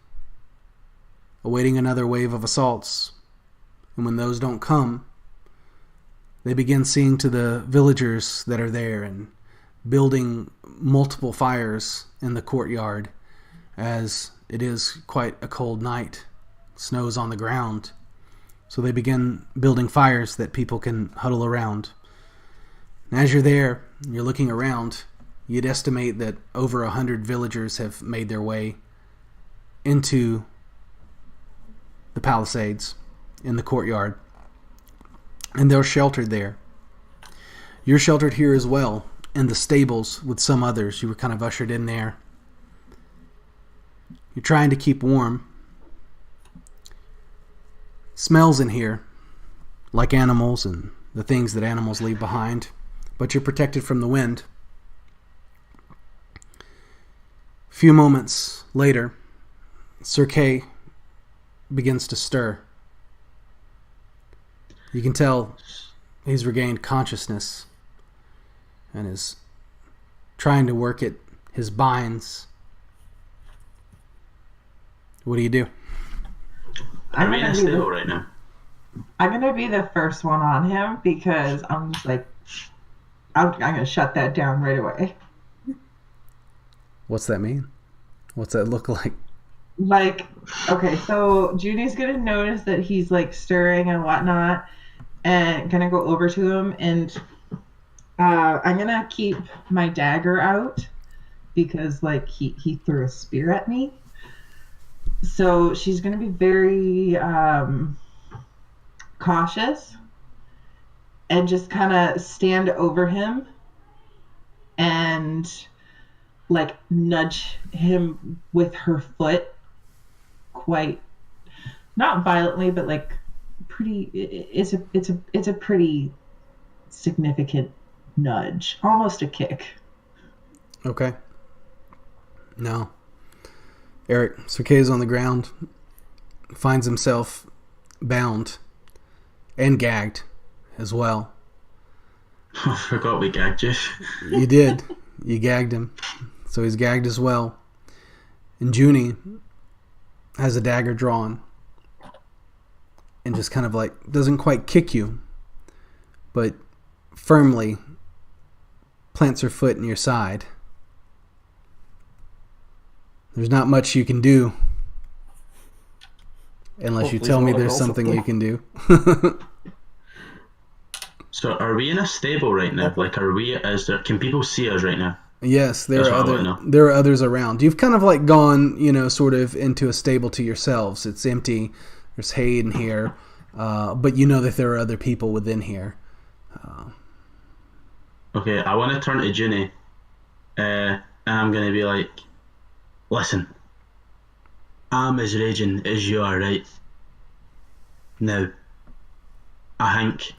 awaiting another wave of assaults. And when those don't come, they begin seeing to the villagers that are there and building multiple fires in the courtyard, as it is quite a cold night. Snow's on the ground. So they begin building fires that people can huddle around. And as you're there, you're looking around, you'd estimate that over 100 villagers have made their way into the palisades in the courtyard, and they're sheltered there. You're sheltered here as well in the stables with some others. You were kind of ushered in there. You're trying to keep warm. Smells in here like animals and the things that animals leave behind, but you're protected from the wind. A few moments later, Sir Kay begins to stir. You can tell he's regained consciousness and is trying to work at his binds. What do you do? Are we in gonna a be stable the- right now? I'm gonna be the first one on him because I'm just like, I'm gonna shut that down right away. What's that mean? What's that look like? Like, okay, so Judy's gonna notice that he's like stirring and whatnot, and gonna go over to him, and I'm gonna keep my dagger out because like he threw a spear at me. So she's going to be very cautious and just kind of stand over him and like nudge him with her foot quite not violently, but like pretty. It's a pretty significant nudge, almost a kick. Okay. No. Eric Cirque's on the ground, finds himself bound and gagged as well. I forgot we gagged you. You did. You gagged him. So he's gagged as well. And Junie has a dagger drawn and just kind of like doesn't quite kick you, but firmly plants her foot in your side. There's not much you can do unless you Hopefully tell me not there's something you aggressively. can do. So are we in a stable right now? Like, can people see us right now? Yes, there That's are what I wanna know. there are others around. You've kind of like gone, sort of into a stable to yourselves. It's empty. There's hay in here, but you know that there are other people within here. Okay, I want to turn to Junie, and I'm going to be like, listen, I'm as raging as you are, right? Now, I think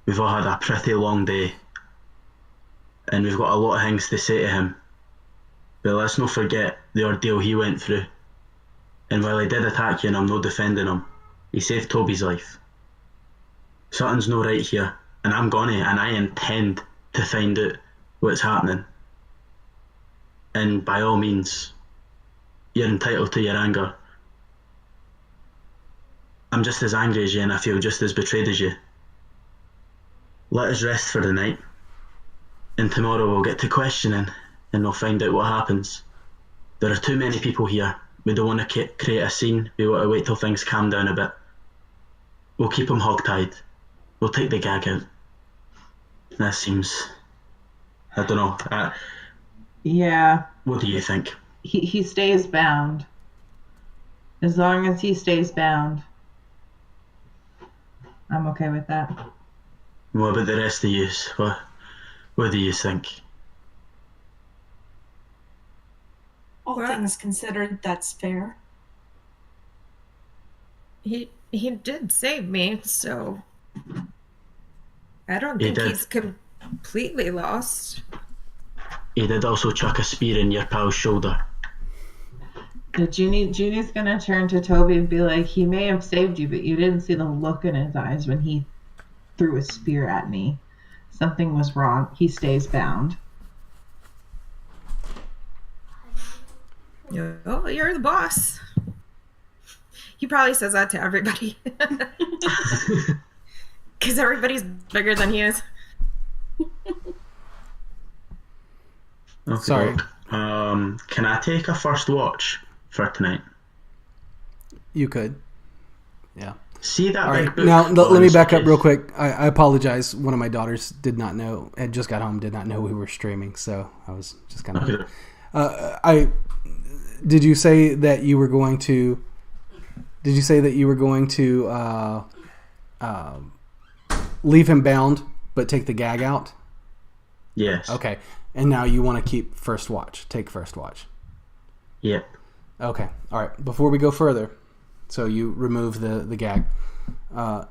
we've all had a pretty long day, and we've got a lot of things to say to him. But let's not forget the ordeal he went through. And while he did attack you and I'm not defending him, he saved Toby's life. Something's no right here, and I'm gonna, and I intend to find out what's happening. And by all means, you're entitled to your anger. I'm just as angry as you, and I feel just as betrayed as you. Let us rest for the night, and tomorrow we'll get to questioning, and we'll find out what happens. There are too many people here. We don't want to create a scene. We want to wait till things calm down a bit. We'll keep him hogtied. We'll take the gag out. That seems... I don't know. Yeah, What do you think? he stays bound. As long as he stays bound, I'm okay with that. What about the rest of you? What do you think? All Well- things considered, that's fair. He did save me, so I don't He think did. he's completely lost. He did also chuck a spear in your pal's shoulder. Junie's gonna turn to Toby and be like, he may have saved you, but you didn't see the look in his eyes when he threw a spear at me. Something was wrong. He stays bound. Oh, you're the boss. He probably says that to everybody. Because everybody's bigger than he is. Okay, Sorry. Can I take a first watch for tonight? You could. Yeah. See that All big right. book? Now, let me on back up his real case? quick. I apologize. One of my daughters did not know, had just got home, did not know we were streaming, so I was just kind of... Okay. Did you say that you were going to... leave him bound, but take the gag out? Yes. Okay. And now you want to keep first watch. Take first watch. Yep. Okay. All right. Before we go further, so you remove the gag.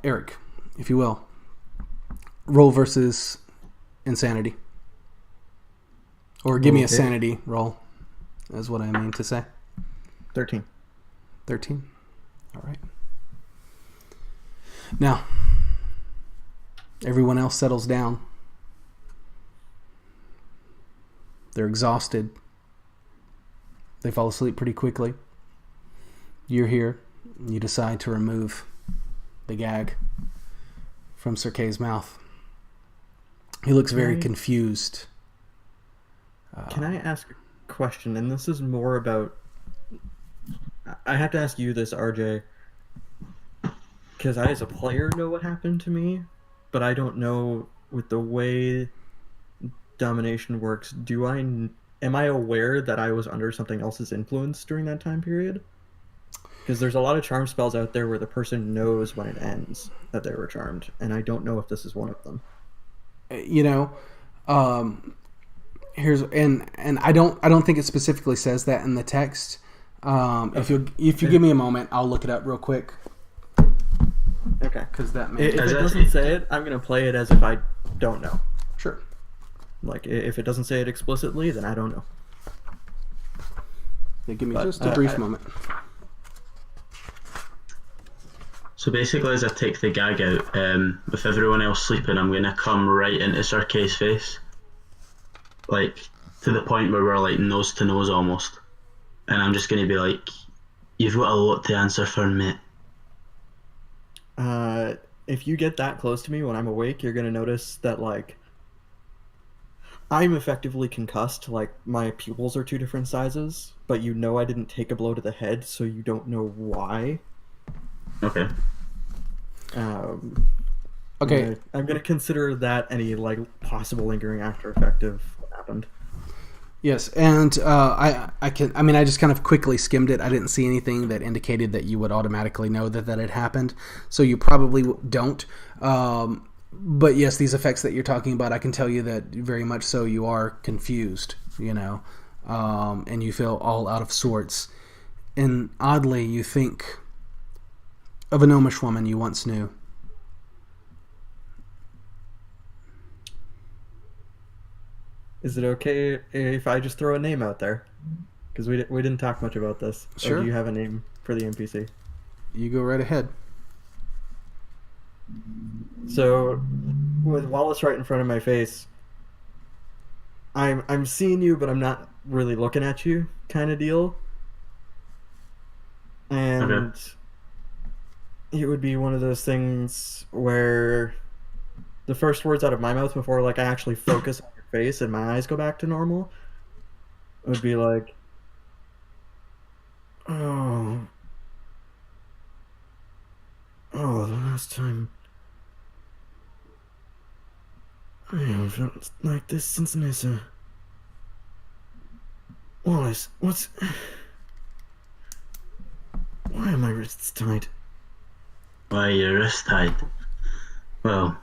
Eric, if you will, roll versus insanity. Or give me a Okay. sanity roll, is what I mean to say. 13. 13. All right. Now, everyone else settles down. They're exhausted. They fall asleep pretty quickly. You're here. You decide to remove the gag from Cirque's mouth. He looks very Right. confused. Can I ask a question? And this is more about... I have to ask you this, RJ. Because I, as a player, know what happened to me. But I don't know, with the way domination works, am I aware that I was under something else's influence during that time period? Because there's a lot of charm spells out there where the person knows when it ends that they were charmed, and I don't know if this is one of them. You know, here's and I don't think it specifically says that in the text. If you give me a moment, I'll look it up real quick. Okay. Because that may If it doesn't say it, I'm gonna play it as if I don't know. sure. Like, if it doesn't say it explicitly, then I don't know. Yeah, give me But, just a brief moment. So basically, as I take the gag out, with everyone else sleeping, I'm going to come right into Sarkay's face. Like, to the point where we're like nose to nose almost. And I'm just going to be like, you've got a lot to answer for, mate. If you get that close to me when I'm awake, you're gonna notice that, like, I'm effectively concussed. Like, my pupils are 2 different sizes, but you know I didn't take a blow to the head, so you don't know why. Okay. Okay. I'm gonna consider that any, like, possible lingering after effect of what happened. Yes, and I just kind of quickly skimmed it. I didn't see anything that indicated that you would automatically know that had happened, so you probably don't. But yes, these effects that you're talking about, I can tell you that very much so you are confused, you know, and you feel all out of sorts. And oddly, you think of a gnomish woman you once knew. Is it okay if I just throw a name out there? Because we didn't talk much about this. Sure. Or do you have a name for the NPC? You go right ahead. So, with Wallace right in front of my face, I'm seeing you, but I'm not really looking at you, kind of deal. And Okay. it would be one of those things where the first words out of my mouth before, like, I actually focus on your face and my eyes go back to normal would be like, oh, the last time I haven't felt like this since Nissa. Wallace, why are my wrists tied? Why are your wrist tied? Well,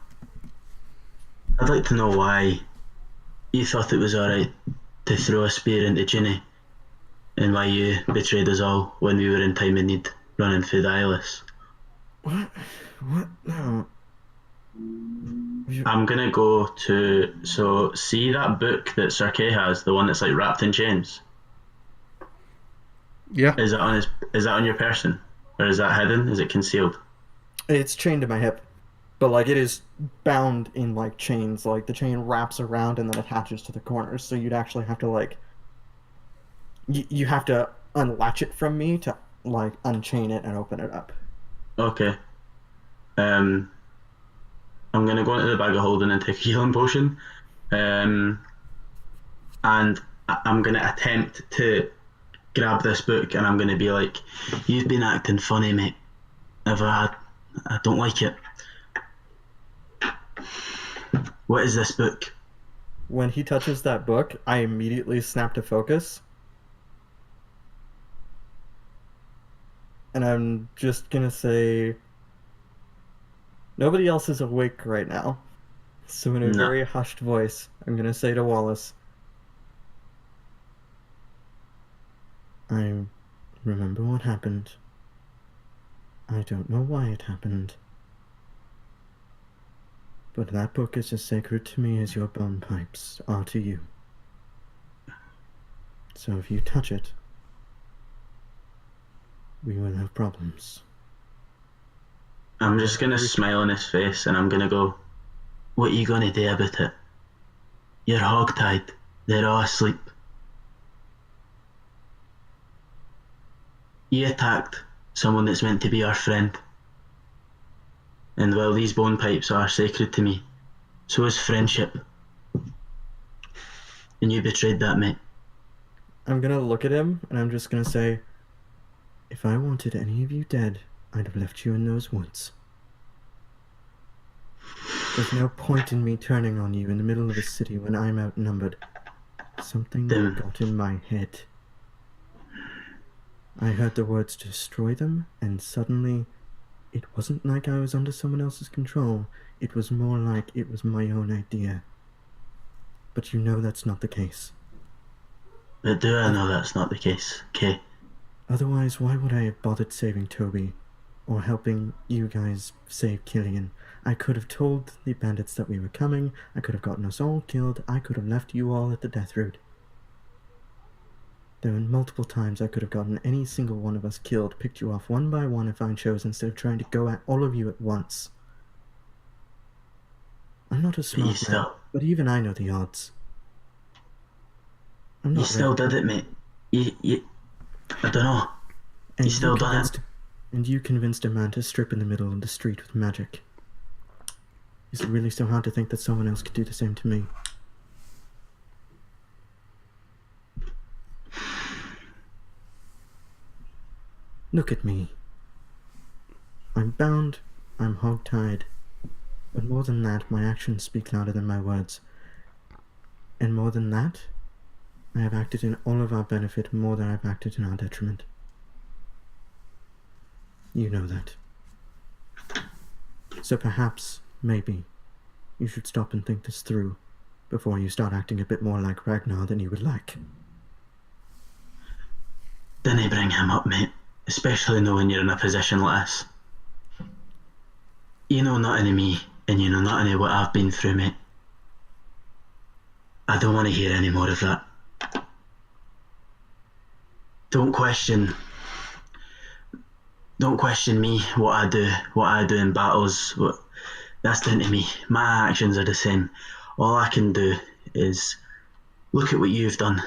I'd like to know why you thought it was alright to throw a spear into Ginny, and why you betrayed us all when we were in time of need, running through the Eyeless. What? No. I'm gonna go to, so see that book that Sarkay has, the one that's like wrapped in chains? Yeah. Is that on your person? Or is that hidden? Is it concealed? It's chained to my hip, but, like, it is bound in, like, chains. Like, the chain wraps around and then attaches to the corners, so you'd actually have to, like, you have to unlatch it from me to, like, unchain it and open it up. Okay. I'm gonna go into the bag of holding and take a healing potion. And I'm gonna attempt to grab this book, and I'm gonna be like, you've been acting funny, mate. I don't like it. What is this book? When he touches that book, I immediately snap to focus. And I'm just gonna say, nobody else is awake right now. So in a No. very hushed voice, I'm gonna say to Wallace, I remember what happened. I don't know why it happened. But that book is as sacred to me as your bone pipes are to you. So if you touch it, we will have problems. I'm just gonna smile on his face, and I'm gonna go, what are you gonna do about it? You're hog-tied. They're all asleep. You attacked someone that's meant to be our friend. And while these bone pipes are sacred to me, so is friendship. And you betrayed that, mate. I'm gonna look at him, and I'm just gonna say, if I wanted any of you dead, I'd have left you in those woods. There's no point in me turning on you in the middle of a city when I'm outnumbered. Something Then- got in my head. I heard the words destroy them, and suddenly it wasn't like I was under someone else's control. It was more like it was my own idea. But you know that's not the case. But do I know that's not the case? Okay. Otherwise, why would I have bothered saving Toby? Or helping you guys save Killian? I could have told the bandits that we were coming. I could have gotten us all killed. I could have left you all at the death road. There were multiple times I could have gotten any single one of us killed, picked you off one by one if I chose, instead of trying to go at all of you at once. I'm not a smart man, but even I know the odds. You still did it, mate. You I don't know. And you still done it. And you convinced a man to strip in the middle of the street with magic. Is it really so hard to think that someone else could do the same to me? Look at me. I'm bound, I'm hog-tied. But more than that, my actions speak louder than my words. And more than that, I have acted in all of our benefit more than I've acted in our detriment. You know that. So perhaps, maybe, you should stop and think this through before you start acting a bit more like Ragnar than you would like. Dinna bring him up, mate. Especially knowing you're in a position like this. You know nothing of me, and you know nothing of what I've been through, mate. I don't want to hear any more of that. Don't question me, what I do in battles. That's down to me. My actions are the same. All I can do is look at what you've done.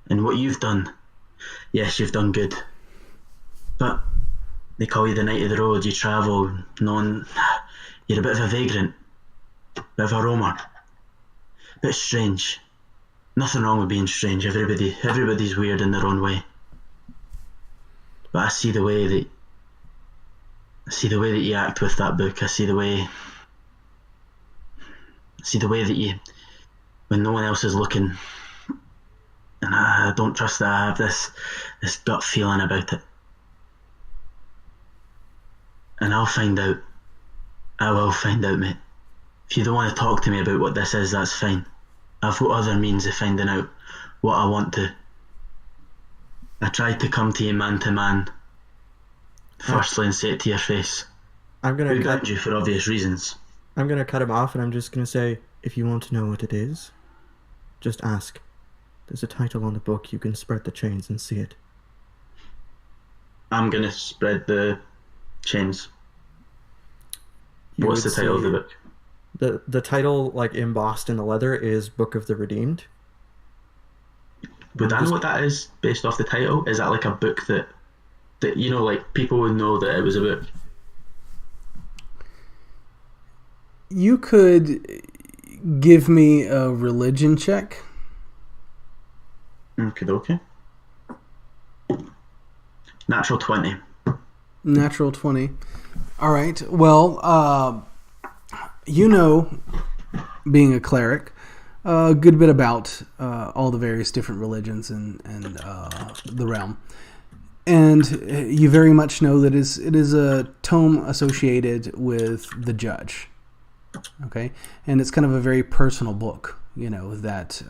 And what you've done, yes, you've done good. But they call you the Knight of the Road. You travel knowing you're a bit of a vagrant, a bit of a roamer, a bit strange. Nothing wrong with being strange. Everybody's weird in their own way. But I see the way that you act with that book. I see the way that you, when no one else is looking, and I don't trust that. I have this gut feeling about it. And I'll find out. I will find out, mate. If you don't want to talk to me about what this is, that's fine. I've got other means of finding out what I want to. I tried to come to you man to man, firstly, and say it to your face. I'm gonna cut you for obvious reasons. I'm gonna cut him off, and I'm just gonna say, if you want to know what it is, just ask. There's a title on the book. You can spread the chains and see it. I'm gonna spread the chains. What's the title of the book? The title, like embossed in the leather, is Book of the Redeemed. Would I know what that is based off the title? Is that like a book that you know, like people would know that it was a book? You could give me a religion check. Okay. Natural 20. Natural 20. All right. Well, being a cleric, a good bit about all the various different religions and the realm. And you very much know that it is a tome associated with the judge. Okay? And it's kind of a very personal book, that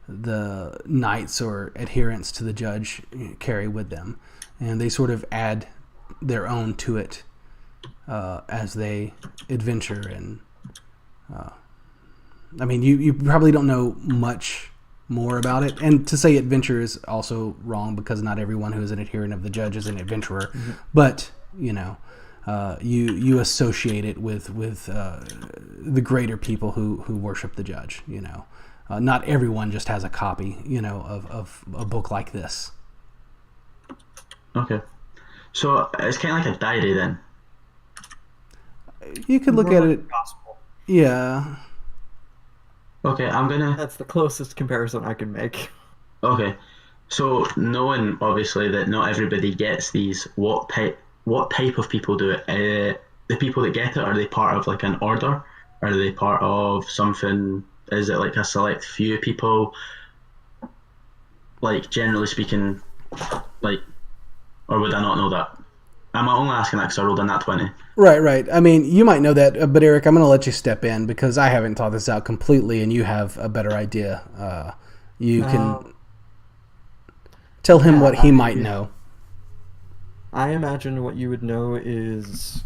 the knights or adherents to the judge carry with them. And they sort of add their own to it as they adventure. And you probably don't know much more about it. And to say adventure is also wrong, because not everyone who is an adherent of the judge is an adventurer. Mm-hmm. But you associate it with the greater people who worship the judge. Not everyone just has a copy of a book like this. Okay, so it's kind of like a diary then. You could look at it. Gospel. Yeah. Okay, That's the closest comparison I can make. Okay, so knowing obviously that not everybody gets these, what type of people do it? The people that get it, are they part of like an order? Are they part of something? Is it like a select few people? Like generally speaking, like Or would I not know that? I'm only asking that because I rolled a nat 20. Right. I mean, you might know that, but Eric, I'm going to let you step in because I haven't thought this out completely, and you have a better idea. You can tell him what he might know. I imagine what you would know is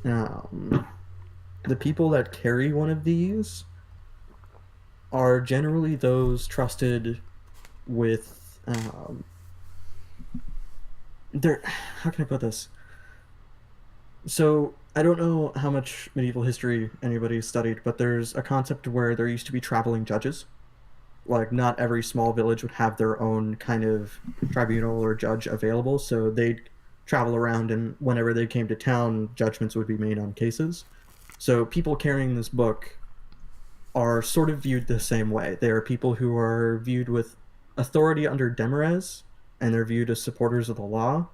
the people that carry one of these are generally those trusted with how can I put this? So I don't know how much medieval history anybody's studied, but there's a concept where there used to be traveling judges. Like, not every small village would have their own kind of tribunal or judge available, so they'd travel around, and whenever they came to town, judgments would be made on cases. So people carrying this book are sort of viewed the same way. They are people who are viewed with authority under Demarez, and they're viewed as supporters of the law.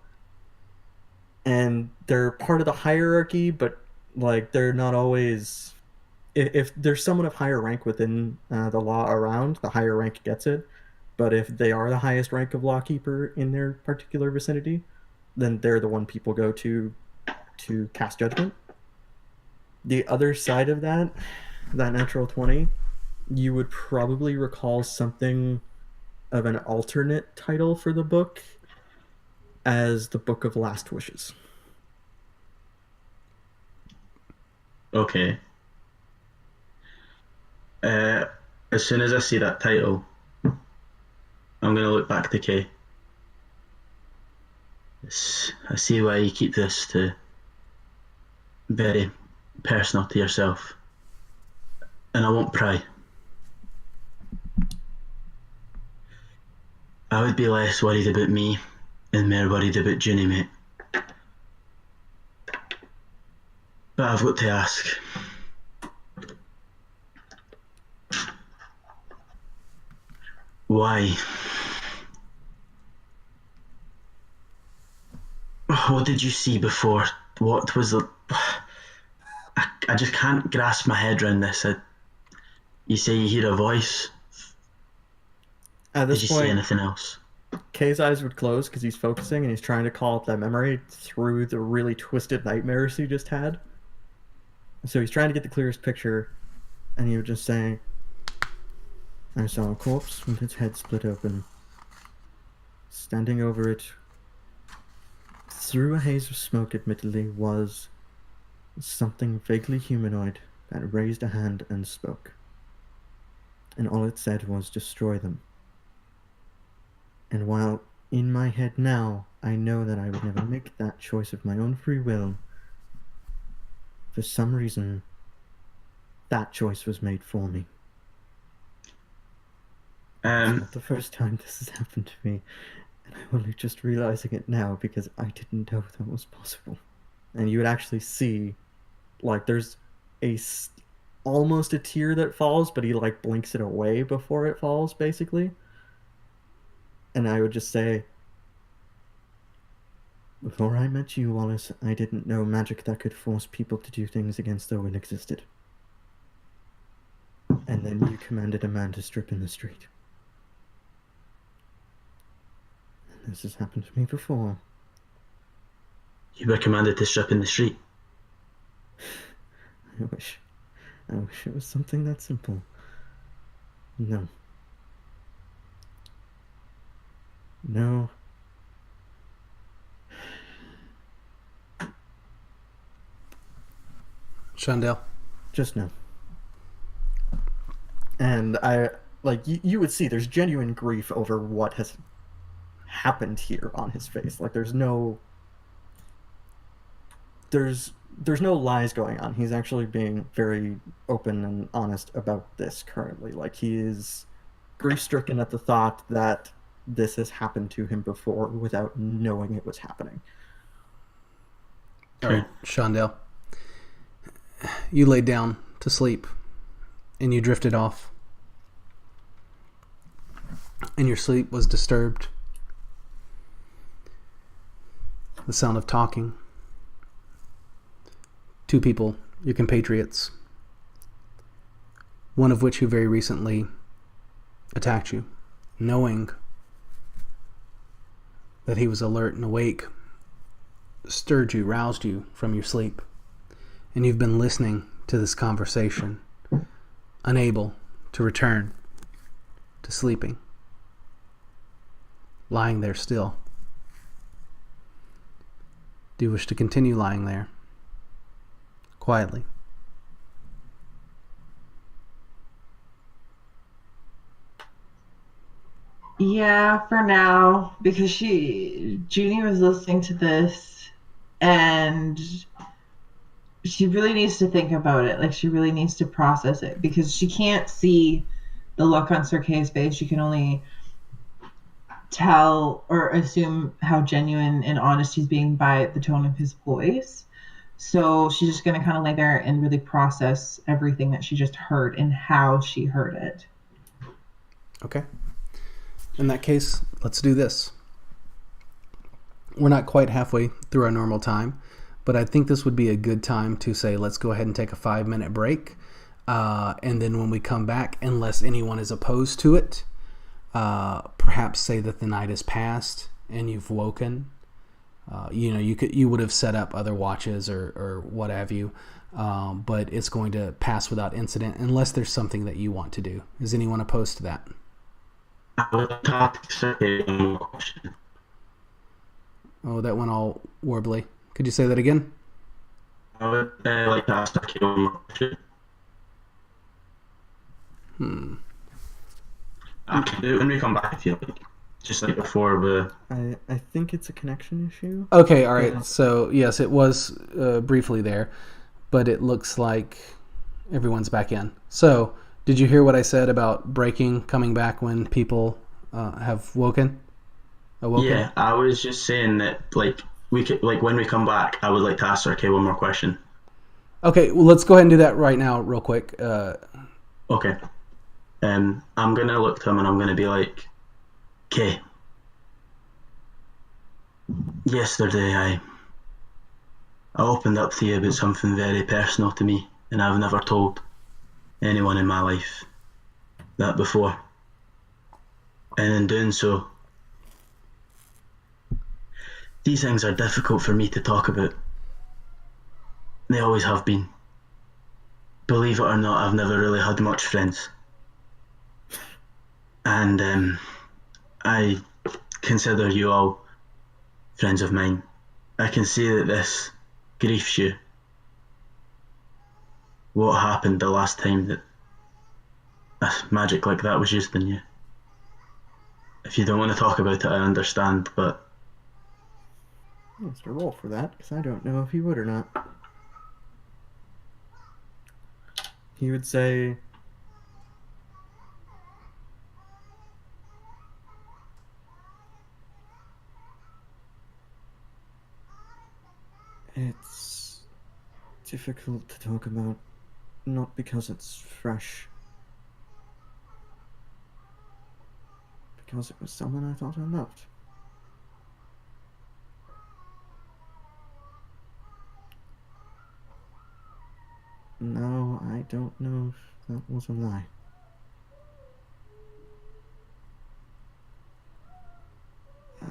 And they're part of the hierarchy, but like they're not always. If there's someone of higher rank within the law around, the higher rank gets it. But if they are the highest rank of lawkeeper in their particular vicinity, then they're the one people go to cast judgment. The other side of that natural 20, you would probably recall something of an alternate title for the book as the Book of Last Wishes. Okay. As soon as I see that title, I'm going to look back to Kay. I see why you keep this to very personal to yourself. And I won't pry. I would be less worried about me and more worried about Junie, mate. But I've got to ask. Why? What did you see before? What was the... I just can't grasp my head around this. You say you hear a voice. At this did you point, see anything else? Kay's eyes would close because he's focusing and he's trying to call up that memory through the really twisted nightmares he just had. So he's trying to get the clearest picture, and he would just say, I saw a corpse with its head split open. Standing over it, through a haze of smoke admittedly, was something vaguely humanoid that raised a hand and spoke. And all it said was, destroy them. And while in my head now, I know that I would never make that choice of my own free will, for some reason, that choice was made for me. It's not the first time this has happened to me, and I'm only just realizing it now because I didn't know that was possible. And you would actually see, like, there's almost a tear that falls, but he, like, blinks it away before it falls, basically. And I would just say, before I met you, Wallace, I didn't know magic that could force people to do things against their will existed. And then you commanded a man to strip in the street. And this has happened to me before. You were commanded to strip in the street? I wish it was something that simple. No. No. Shondell. Just no. And I, like, you would see there's genuine grief over what has happened here on his face. Like, there's no lies going on. He's actually being very open and honest about this currently. Like, he is grief-stricken at the thought that this has happened to him before without knowing it was happening. All right, Shondell. You laid down to sleep, and you drifted off. And your sleep was disturbed. The sound of talking. Two people, your compatriots. One of which who very recently attacked you, knowing that he was alert and awake, stirred you, roused you from your sleep. And you've been listening to this conversation, unable to return to sleeping, lying there still. Do you wish to continue lying there quietly? Yeah, for now, because Junie was listening to this, and she really needs to think about it. Like, she really needs to process it, because she can't see the look on Sir Kay's face. She can only tell or assume how genuine and honest he's being by the tone of his voice. So she's just going to kind of lay there and really process everything that she just heard and how she heard it. Okay. In that case, let's do this. We're not quite halfway through our normal time, but I think this would be a good time to say, let's go ahead and take a 5-minute break. And then when we come back, unless anyone is opposed to it, perhaps say that the night has passed and you've woken. You would have set up other watches or what have you, but it's going to pass without incident unless there's something that you want to do. Is anyone opposed to that? I would talk to Sir one more question. Oh, that went all warbly. Could you say that again? I would like to ask Sir one more question. I can do it when we come back if you like. Just like before the... I think it's a connection issue. Okay, all right. So, yes, it was briefly there, but it looks like everyone's back in. So, did you hear what I said about breaking, coming back when people have awoken? Yeah, I was just saying that, like, we could, like, when we come back, I would like to ask Sir Kay one more question. Okay, well, let's go ahead and do that right now, real quick. Okay. I'm going to look to him and I'm going to be like, Kay, yesterday I opened up to you about something very personal to me, and I've never told anyone in my life that before. And in doing so, these things are difficult for me to talk about. They always have been. Believe it or not, I've never really had much friends. And I consider you all friends of mine. I can see that this griefs you. What happened the last time that a magic like that was used on you? If you don't want to talk about it, I understand, but... Let's roll for that, because I don't know if he would or not. He would say... It's difficult to talk about, not because it's fresh, because it was someone I thought I loved. No, I don't know if that was a lie.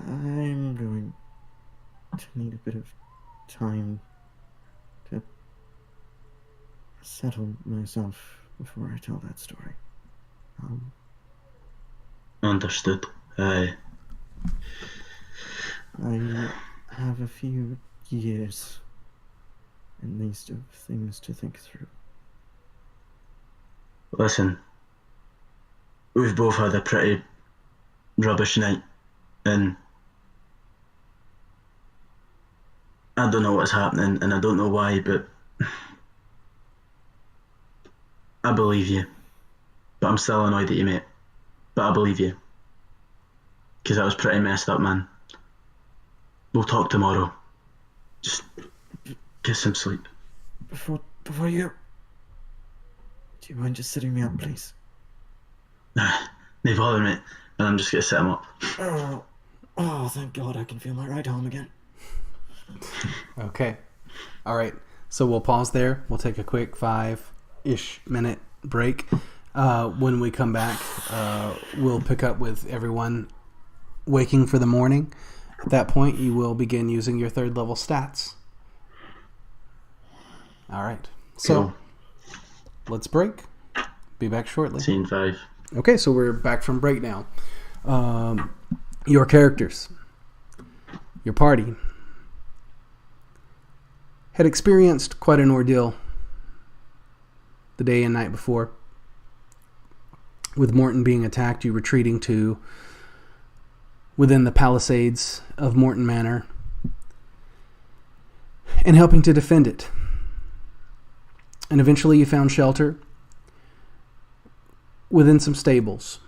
I'm going to need a bit of time to settle myself before I tell that story. Understood. I have a few years at least of things to think through. Listen, we've both had a pretty rubbish night, and I don't know what's happening, and I don't know why, but I believe you. But I'm still annoyed at you, mate. But I believe you. Because that was pretty messed up, man. We'll talk tomorrow. Just get some sleep. Before you... Do you mind just sitting me up, please? No bother, mate. And I'm just going to set him up. Oh, thank God I can feel my right arm again. Okay. All right. So we'll pause there. We'll take a quick 5-ish minute break. When we come back, we'll pick up with everyone waking for the morning. At that point, you will begin using your 3rd level stats. All right. So, Cool. let's break. Be back shortly. Scene 5. Okay, so we're back from break now. Your characters, your party, had experienced quite an ordeal the day and night before. With Mournton being attacked, you retreating to within the palisades of Mournton Manor and helping to defend it. And eventually you found shelter within some stables.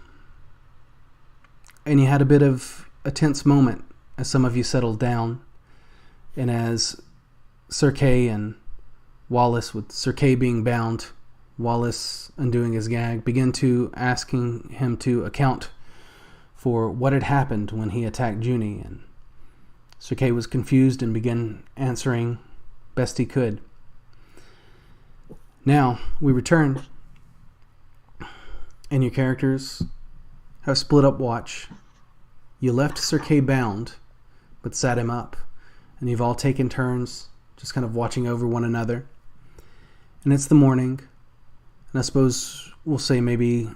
And you had a bit of a tense moment as some of you settled down, and as Sir Kay and Wallace, with Sir Kay being bound, Wallace undoing his gag, began to asking him to account for what had happened when he attacked Junie, and Sir Kay was confused and began answering best he could. Now we return, and your characters have split up watch. You left Sir Kay bound, but sat him up, and you've all taken turns just kind of watching over one another. And it's the morning, and I suppose we'll say maybe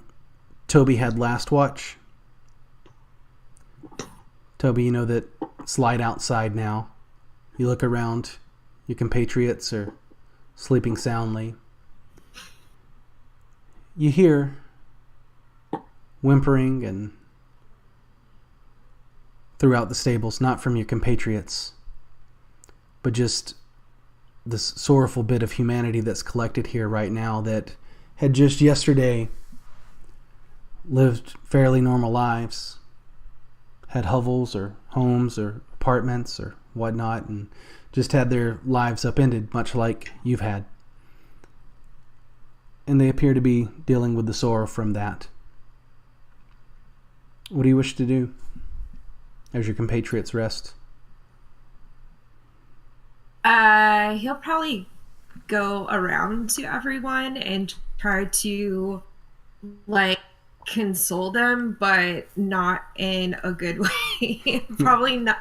Toby had last watch. Toby, you know that it's light outside now. You look around, your compatriots are sleeping soundly. You hear whimpering and throughout the stables, not from your compatriots, but just this sorrowful bit of humanity that's collected here right now that had just yesterday lived fairly normal lives, had hovels or homes or apartments or whatnot, and just had their lives upended, much like you've had. And they appear to be dealing with the sorrow from that. What do you wish to do as your compatriots rest? He'll probably go around to everyone and try to, like, console them, but not in a good way. Probably not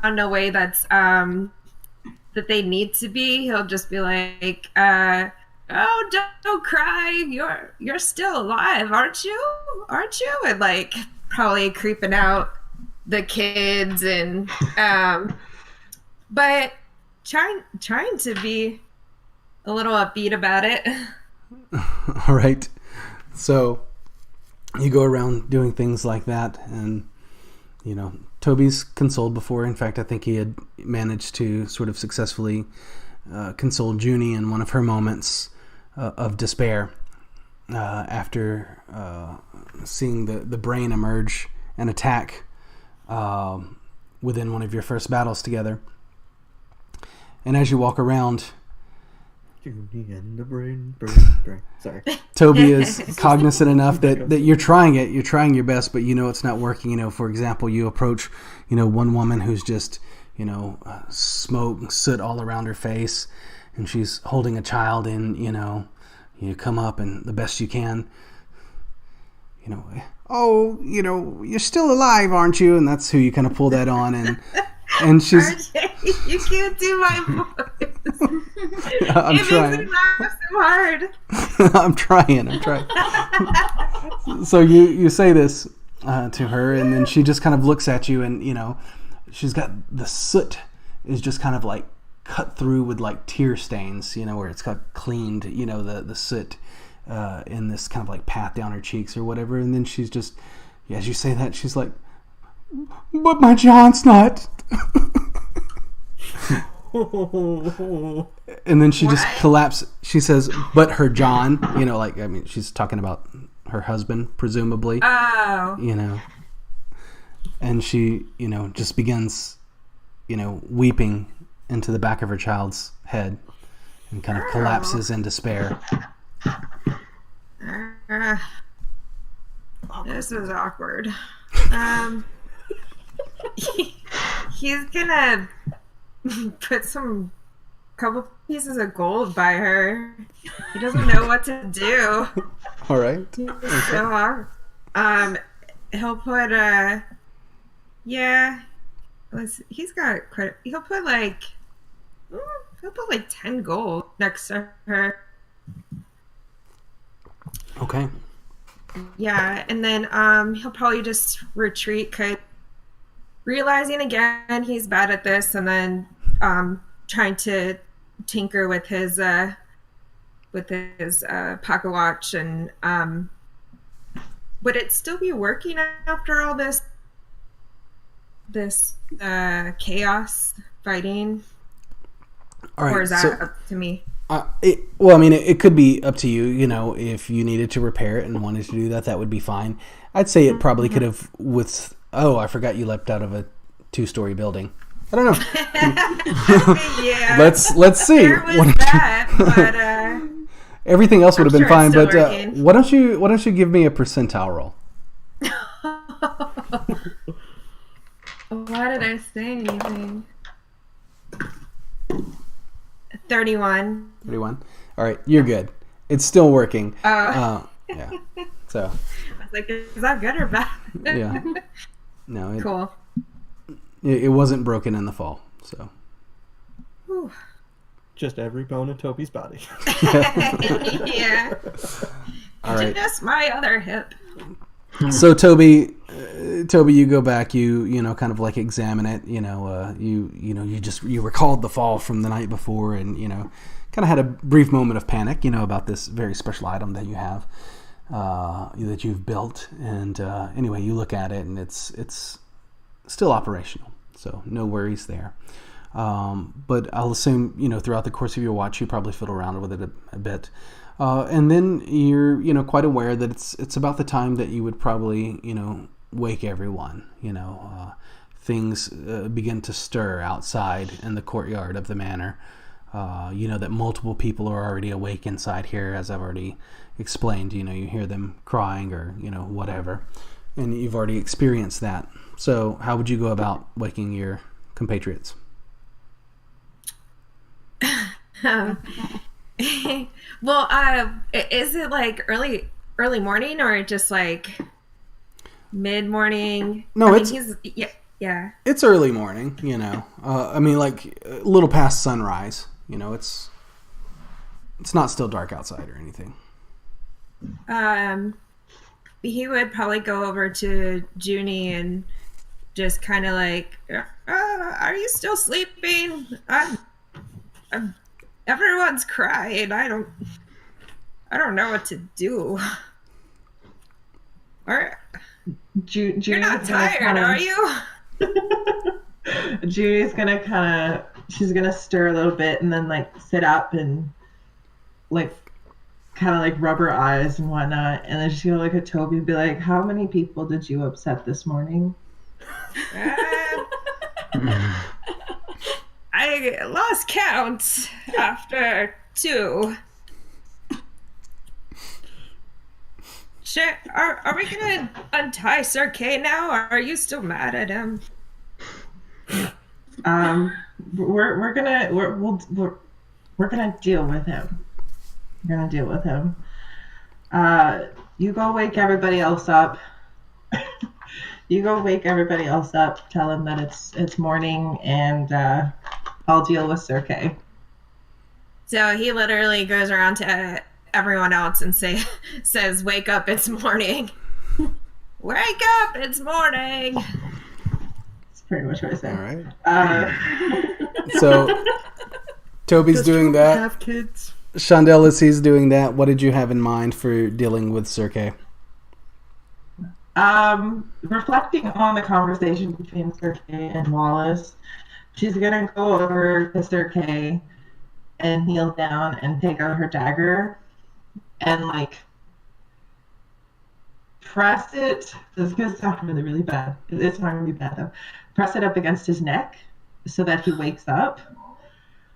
in a way that's that they need to be. He'll just be like, "Oh, don't cry. You're still alive, aren't you? Aren't you?" And like probably creeping out the kids and but trying to be a little upbeat about it. All right. So you go around doing things like that, and you know, Toby's consoled before. In fact, I think he had managed to sort of successfully console Junie in one of her moments of despair after seeing the brain emerge and attack within one of your first battles together. And as you walk around, Junie and the brain. Sorry. Toby is cognizant enough that you're trying it. You're trying your best, but you know it's not working. You know, for example, you approach, you know, one woman who's just, you know, smoke and soot all around her face, and she's holding a child, and, you know, you come up and the best you can, you know, "Oh, you know, you're still alive, aren't you?" And that's who you kind of pull that on, and she's... RJ, you can't do my voice. I'm it trying. makes me laugh so hard. I'm trying. So you say this to her, and then she just kind of looks at you, and, you know, she's got the soot is just kind of like cut through with like tear stains, you know, where it's got cleaned, you know, the soot in this kind of like path down her cheeks or whatever. And then she's just, as you say that, she's like, "But my John's not." And then she just collapses. She says, "But her John," you know, like, I mean, she's talking about her husband, presumably. Oh. You know. And she, you know, just begins, you know, weeping into the back of her child's head and kind of collapses in despair. This is awkward. He's gonna put some couple pieces of gold by her. He doesn't know what to do. All right. So he'll put he's got credit. He'll put like 10 gold next to her. Okay. Yeah, and then he'll probably just retreat, cause realizing again he's bad at this, and then trying to tinker with his pocket watch, and would it still be working after all this chaos fighting? All right. Or is that up to me? Well, I mean, it could be up to you. You know, if you needed to repair it and wanted to do that, that would be fine. I'd say it probably could have Oh, I forgot you leapt out of a 2-story building. I don't know. Yeah. Let's see. There was that, but everything else would have been sure fine. it's But still working. why don't you give me a percentile roll? Why did I say anything? 31. 31. All right, you're good. It's still working. Oh. Yeah. So. I was like, is that good or bad? Yeah. No. Cool. It wasn't broken in the fall. So. Whew. Just every bone in Toby's body. Yeah. All right. Just my other hip. So Toby, you go back. You know, kind of like examine it. You recalled the fall from the night before, and kind of had a brief moment of panic. About this very special item that you have, that you've built. And anyway, you look at it, and it's still operational. So no worries there. But I'll assume throughout the course of your watch, you probably fiddle around with it a bit. And then you're, quite aware that it's about the time that you would probably, wake everyone. Things begin to stir outside in the courtyard of the manor. That multiple people are already awake inside here, as I've already explained. You hear them crying or, whatever. And you've already experienced that. So how would you go about waking your compatriots? Well, is it like early morning or just like mid morning? No, yeah. It's early morning. I mean, like a little past sunrise. It's not still dark outside or anything. He would probably go over to Junie and just kind of like, are you still sleeping? Everyone's crying. I don't know what to do. You're not tired, are you? Judy's gonna she's gonna stir a little bit and then like sit up and kind of rub her eyes and whatnot, and then she's gonna look at Toby and be like, "How many people did you upset this morning?" I lost count after 2. Sure. Are we gonna untie Sir Kay now, or are you still mad at him? We're gonna deal with him. We're gonna deal with him. You go wake everybody else up. Tell them that it's morning, and I'll deal with Sir Kay. So he literally goes around to everyone else and says, "Wake up! It's morning. Wake up! It's morning." That's pretty much what I said. All right. So Toby's doing that. Have kids? Chandel, as he's doing that, what did you have in mind for dealing with Sir Kay? Reflecting on the conversation between Sir Kay and Wallace, she's gonna go over to Sir Kay and kneel down and take out her dagger and press it. This is gonna sound really, really bad. It's not gonna be bad though. Press it up against his neck so that he wakes up.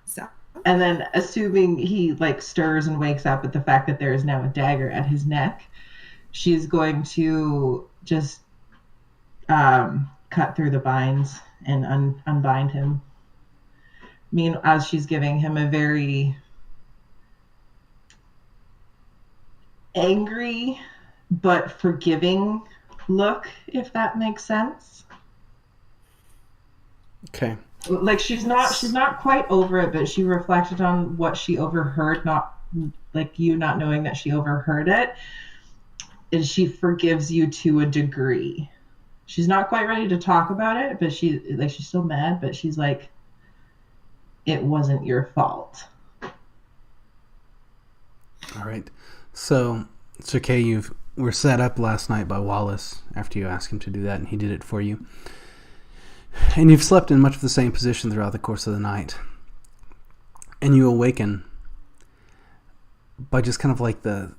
So And then, assuming he stirs and wakes up at the fact that there is now a dagger at his neck, she's going to just cut through the binds and unbind him. As she's giving him a very angry but forgiving look, if that makes sense. Okay. Like she's not quite over it, but she reflected on what she overheard, not like you not knowing that she overheard it, and she forgives you to a degree. She's not quite ready to talk about it, but she's still mad, but she's like, it wasn't your fault. All right. So, it's okay. You were set up last night by Wallace after you asked him to do that, and he did it for you. And you've slept in much of the same position throughout the course of the night. And you awaken by just kind of like the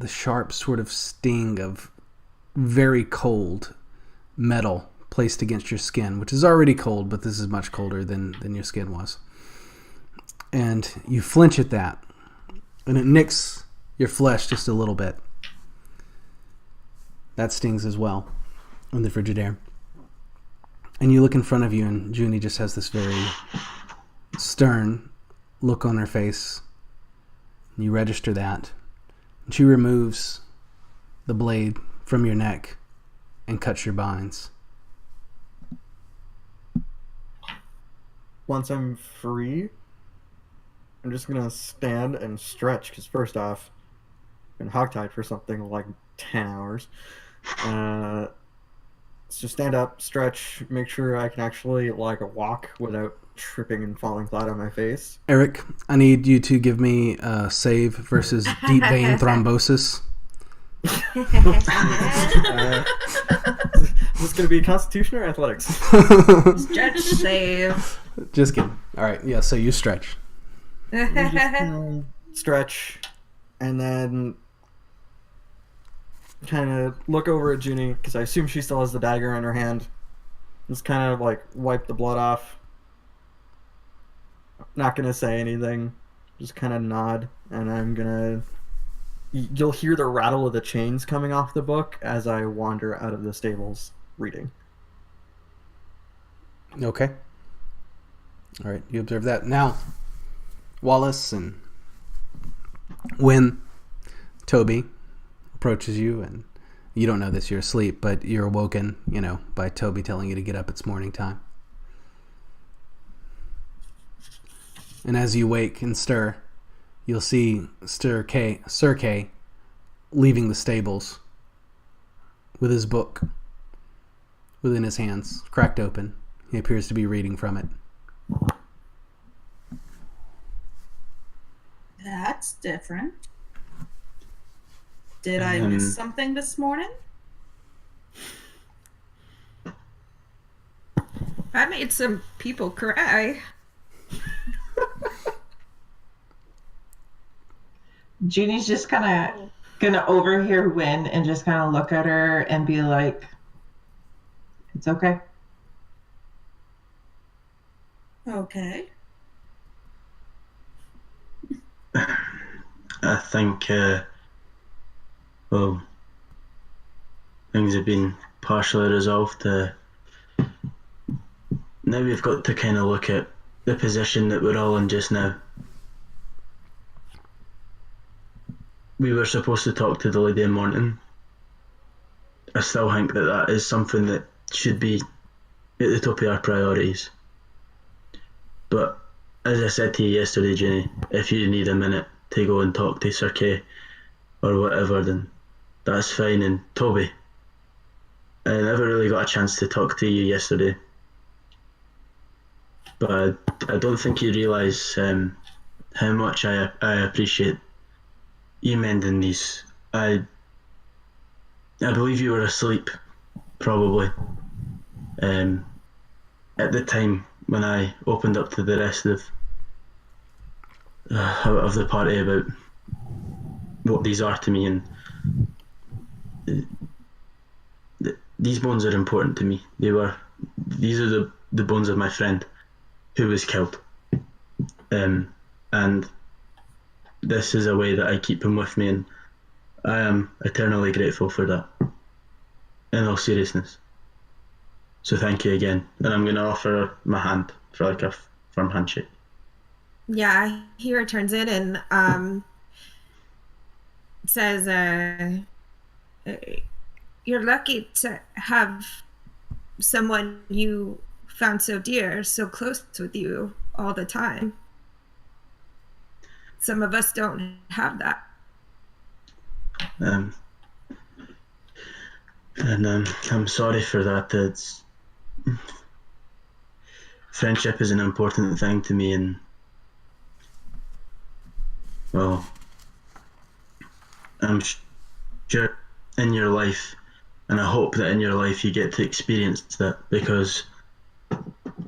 sharp sort of sting of very cold metal placed against your skin, which is already cold, but this is much colder than your skin was. And you flinch at that, and it nicks your flesh just a little bit. That stings as well in the Frigidaire. And you look in front of you, and Junie just has this very stern look on her face. You register that. And she removes the blade from your neck and cuts your binds. Once I'm free, I'm just gonna stand and stretch, because first off, I've been hogtied for something like 10 hours. So stand up, stretch, make sure I can actually like walk without tripping and falling flat on my face. Eric, I need you to give me a save versus deep vein thrombosis. Is this going to be Constitution or Athletics? Stretch save. Just kidding. All right, yeah, so you stretch. Stretch, and then kind of look over at Junie, because I assume she still has the dagger in her hand. Just kind of like wipe the blood off. Not going to say anything. Just kind of nod, and I'm going to... You'll hear the rattle of the chains coming off the book as I wander out of the stables reading. Okay. All right, you observe that. Now, Wallace, and when Toby approaches you, and you don't know this, you're asleep, but you're awoken, by Toby telling you to get up, it's morning time. And as you wake and stir, you'll see Sir Kay leaving the stables with his book within his hands, cracked open. He appears to be reading from it. That's different. Did I miss something this morning? I made some people cry. Junie's just kind of gonna overhear Wynn and just kind of look at her and be like, it's okay. Okay. I think, things have been partially resolved. Now we've got to kind of look at the position that we're all in just now. We were supposed to talk to the lady in Mournton. I still think that is something that should be at the top of our priorities. But as I said to you yesterday, Jenny, if you need a minute to go and talk to Sir Kay or whatever, then that's fine. And Toby, I never really got a chance to talk to you yesterday, but I don't think you realise how much I appreciate you mending these. I believe you were asleep, probably, at the time when I opened up to the rest of the party about what these are to me, and these bones are important to me. These are the bones of my friend who was killed, and this is a way that I keep him with me, and I am eternally grateful for that, in all seriousness. So thank you again, and I'm going to offer my hand for like a firm handshake. Yeah, he returns it and says, you're lucky to have someone you found so dear, so close with you all the time. Some of us don't have that. I'm sorry for that. Friendship is an important thing to me, and well, I'm sure in your life, and I hope that in your life you get to experience that, because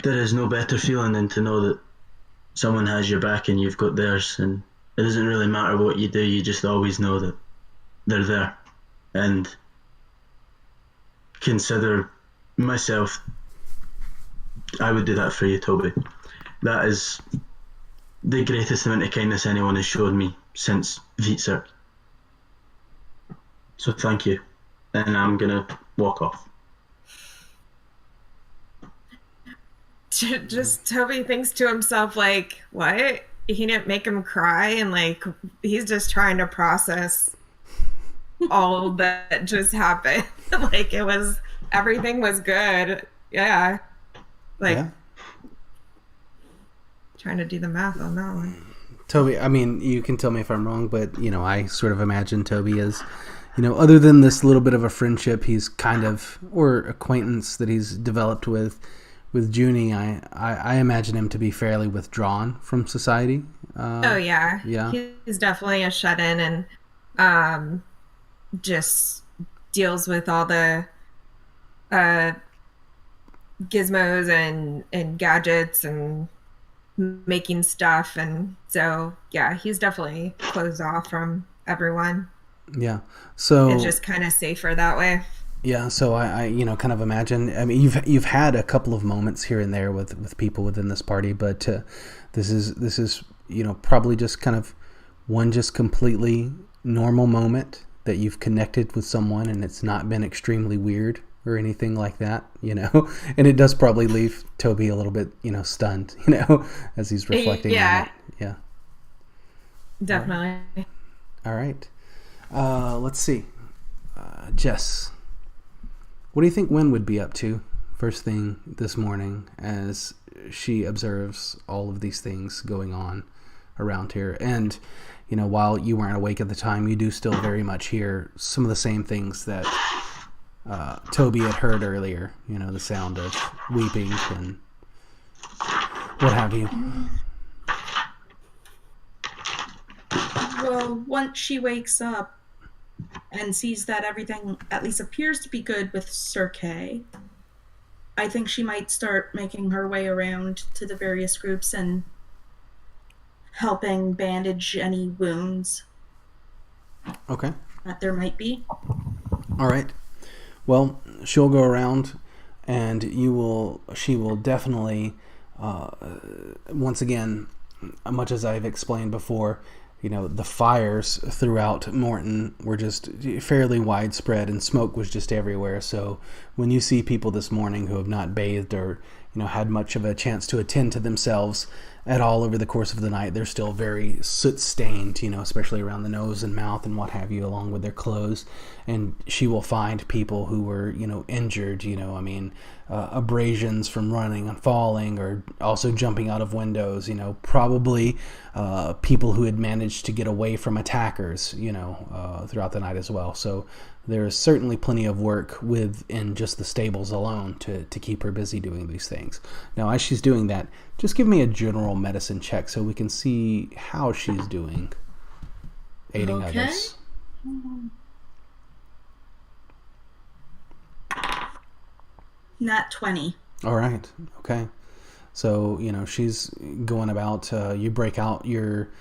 there is no better feeling than to know that someone has your back and you've got theirs, and it doesn't really matter what you do, you just always know that they're there. And consider myself, I would do that for you, Toby. That is the greatest amount of kindness anyone has showed me since Vitsert. So thank you. And I'm gonna walk off. Just Toby thinks to himself, like, what? He didn't make him cry, and like he's just trying to process all that just happened. Like everything was good. Yeah. Like trying to do the math on that one. Toby, I mean, you can tell me if I'm wrong, but I sort of imagine Toby as, other than this little bit of a friendship he's kind of, or acquaintance that he's developed with Junie, I imagine him to be fairly withdrawn from society. Oh yeah. Yeah. He's definitely a shut-in, and just deals with all the gizmos and gadgets and making stuff, and so yeah, he's definitely closed off from everyone. Yeah, so it's just kind of safer that way. Yeah, so I kind of imagine. I mean, you've had a couple of moments here and there with people within this party, but this is probably just kind of one just completely normal moment that you've connected with someone, and it's not been extremely weird or anything like that, and it does probably leave Toby a little bit, stunned, as he's reflecting on it. Yeah. Definitely. All right. Let's see. Jess, what do you think Wynn would be up to first thing this morning as she observes all of these things going on around here? And, while you weren't awake at the time, you do still very much hear some of the same things that Toby had heard earlier, the sound of weeping and what have you. Well, once she wakes up and sees that everything at least appears to be good with Sir Kay, I think she might start making her way around to the various groups and helping bandage any wounds. Okay. That there might be. All right. Well, she'll go around, and she will definitely, once again, much as I've explained before, the fires throughout Mournton were just fairly widespread, and smoke was just everywhere. So when you see people this morning who have not bathed or had much of a chance to attend to themselves at all over the course of the night, they're still very soot stained, especially around the nose and mouth and what have you, along with their clothes. And she will find people who were, injured, abrasions from running and falling, or also jumping out of windows, probably people who had managed to get away from attackers, throughout the night as well. So there is certainly plenty of work within just the stables alone to keep her busy doing these things. Now, as she's doing that, just give me a general medicine check so we can see how she's doing aiding others. Nat 20. All right. Okay. So, she's going about, you break out your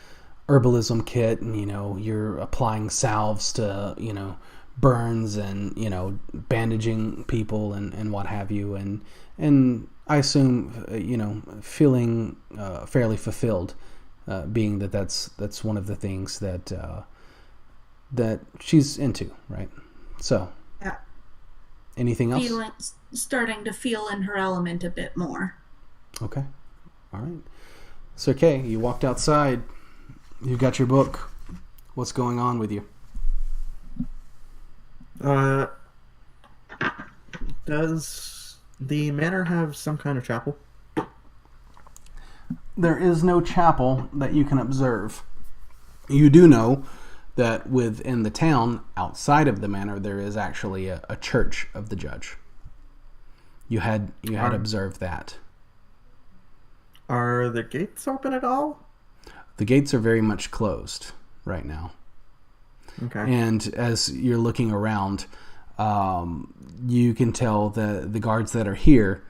herbalism kit, and, you're applying salves to, burns and, bandaging people and what have you. And I assume, feeling fairly fulfilled, being that's one of the things that she's into, right? So, yeah. Anything else? Starting to feel in her element a bit more. Okay. All right. Sir Kay, you walked outside. You got your book. What's going on with you? Does The manor have some kind of chapel? There is no chapel that you can observe. You do know that within the town, outside of the manor, there is actually a church of the judge. You had observed that. Are the gates open at all? The gates are very much closed right now. Okay. And as you're looking around, you can tell the guards that are here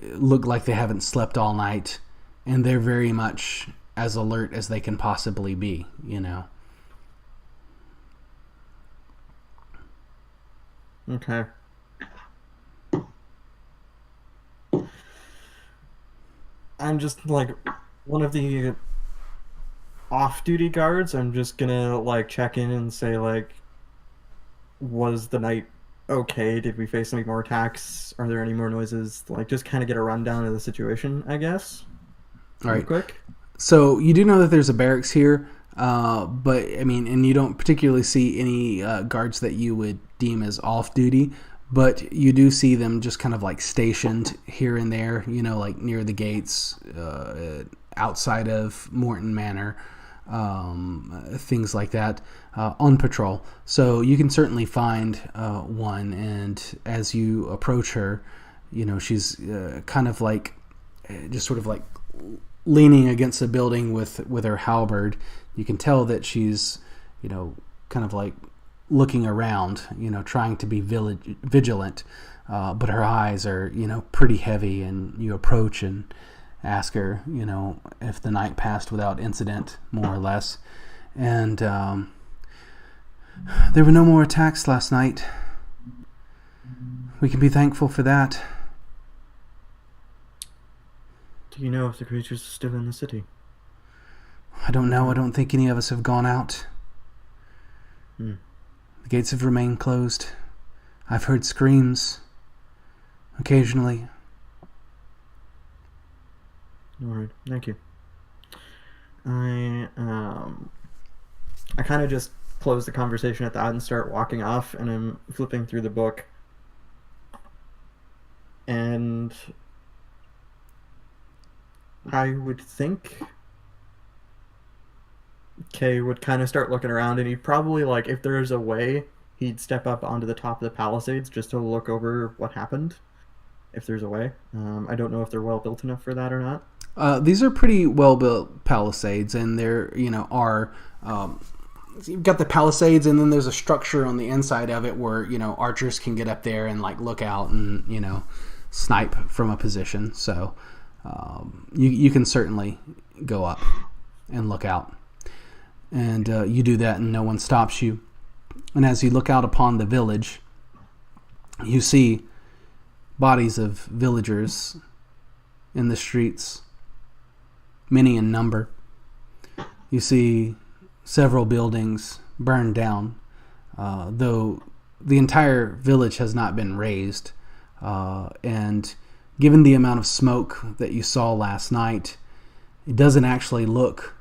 look like they haven't slept all night, and they're very much as alert as they can possibly be, you know. Okay. I'm just like one of the off-duty guards. I'm just gonna like check in and say like, was the night okay? Did we face any more attacks? Are there any more noises? Like, just kind of get a rundown of the situation, I guess. All right. Real quick. So you do know that there's a barracks here, but I mean, and you don't particularly see any guards that you would deem as off-duty, but you do see them just kind of like stationed here and there, you know, like near the gates, outside of Mournton Manor, things like that, on patrol. So you can certainly find one, and as you approach her, you know, she's kind of like just sort of like leaning against a building with her halberd. You can tell that she's, you know, kind of like looking around, you know, trying to be vigilant, but her eyes are, you know, pretty heavy. And you approach and ask her, you know, if the night passed without incident, more or less. And there were no more attacks last night. We can be thankful for that. Do you know if the creatures are still in the city? I don't know. I don't think any of us have gone out. The gates have remained closed. I've heard screams occasionally. All right, thank you. I kind of just close the conversation at that and start walking off, and I'm flipping through the book, and I would think Kay would kind of start looking around, and he'd probably, like, if there's a way, he'd step up onto the top of the palisades just to look over what happened, if there's a way. I don't know if they're well built enough for that or not. These are pretty well built palisades, and there, you know, are you've got the palisades, and then there's a structure on the inside of it where, you know, archers can get up there and like look out and, you know, snipe from a position. So you can certainly go up and look out, and you do that, and no one stops you. And as you look out upon the village, you see bodies of villagers in the streets, many in number. You see several buildings burned down, though the entire village has not been razed. And given the amount of smoke that you saw last night, it doesn't actually look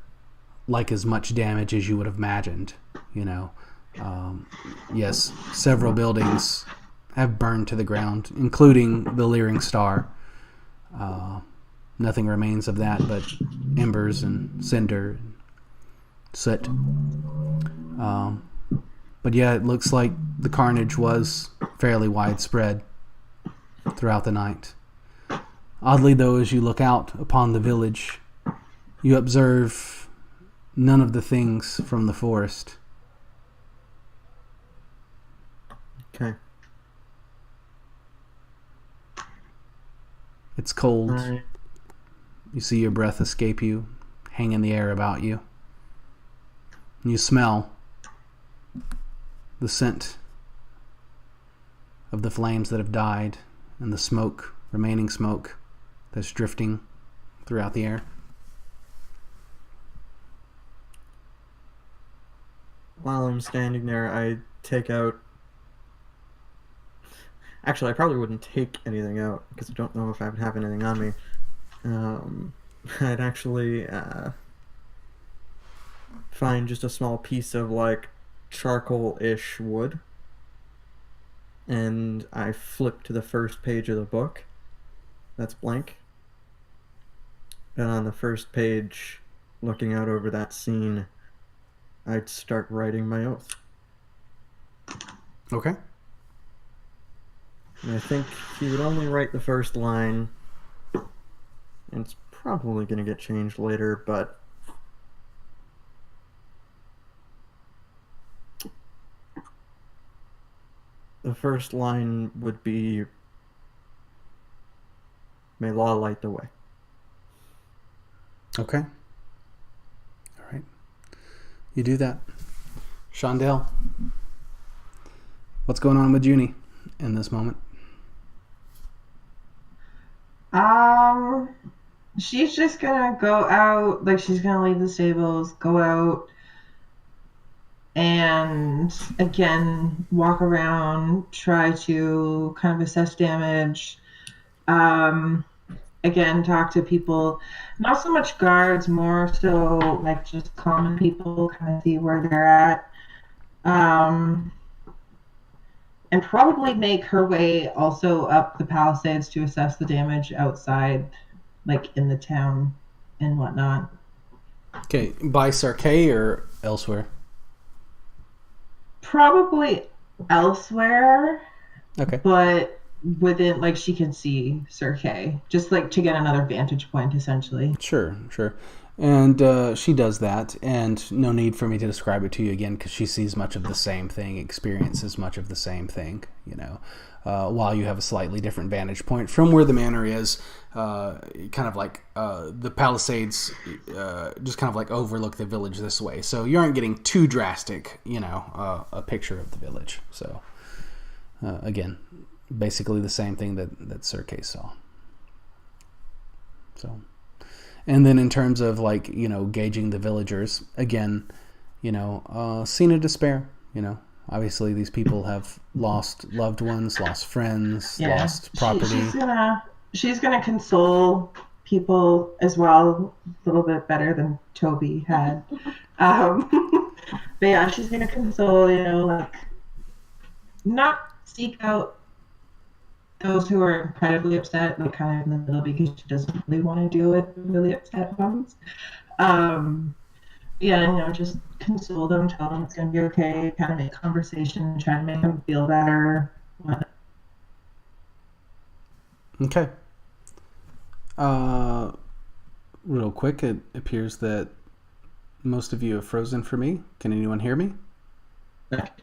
like as much damage as you would have imagined. You know, yes, several buildings have burned to the ground, including the Leering Star. Nothing remains of that but embers and cinder and soot. But yeah, it looks like the carnage was fairly widespread throughout the night. Oddly, though, as you look out upon the village, you observe none of the things from the forest. Okay. It's cold. Alright. You see your breath escape you, hang in the air about you. And you smell the scent of the flames that have died and the smoke, remaining smoke, that's drifting throughout the air. While I'm standing there, I take out... Actually, I probably wouldn't take anything out, because I don't know if I would have anything on me. I'd actually find just a small piece of, like, charcoal-ish wood. and I flip to the first page of the book. That's blank. And on the first page, looking out over that scene, I'd start writing my oath. Okay. And I think he would only write the first line, and it's probably going to get changed later, but the first line would be, "May law light the way." Okay. All right. You do that. Shondell, what's going on with Junie in this moment? She's just gonna go out, like she's gonna leave the stables, go out, and again walk around, try to kind of assess damage. Again, talk to people, not so much guards, more so like just common people, kind of see where they're at. And probably make her way also up the palisades to assess the damage outside, like in the town and whatnot. Okay, by Sarkay or elsewhere? Probably elsewhere, Okay. but within, like, she can see Sir Kay, just like to get another vantage point, essentially. Sure. And she does that, and no need for me to describe it to you again, because she sees much of the same thing, experiences much of the same thing, while you have a slightly different vantage point from where the manor is. Kind of like the palisades just kind of like overlook the village this way, so you aren't getting too drastic, a picture of the village. So again, basically the same thing that Sir Kay saw. So, and then in terms of like, gauging the villagers, again, scene of despair, obviously these people have lost loved ones, lost friends, lost property. She's gonna console people as well, a little bit better than Toby had. But yeah, she's gonna console, like not seek out those who are incredibly upset, like kind of in the middle, because she doesn't really want to deal with really upset ones. Just console them, tell them it's going to be okay, kind of make conversation, try to make them feel better. Okay. Real quick, it appears that most of you have frozen for me. Can anyone hear me?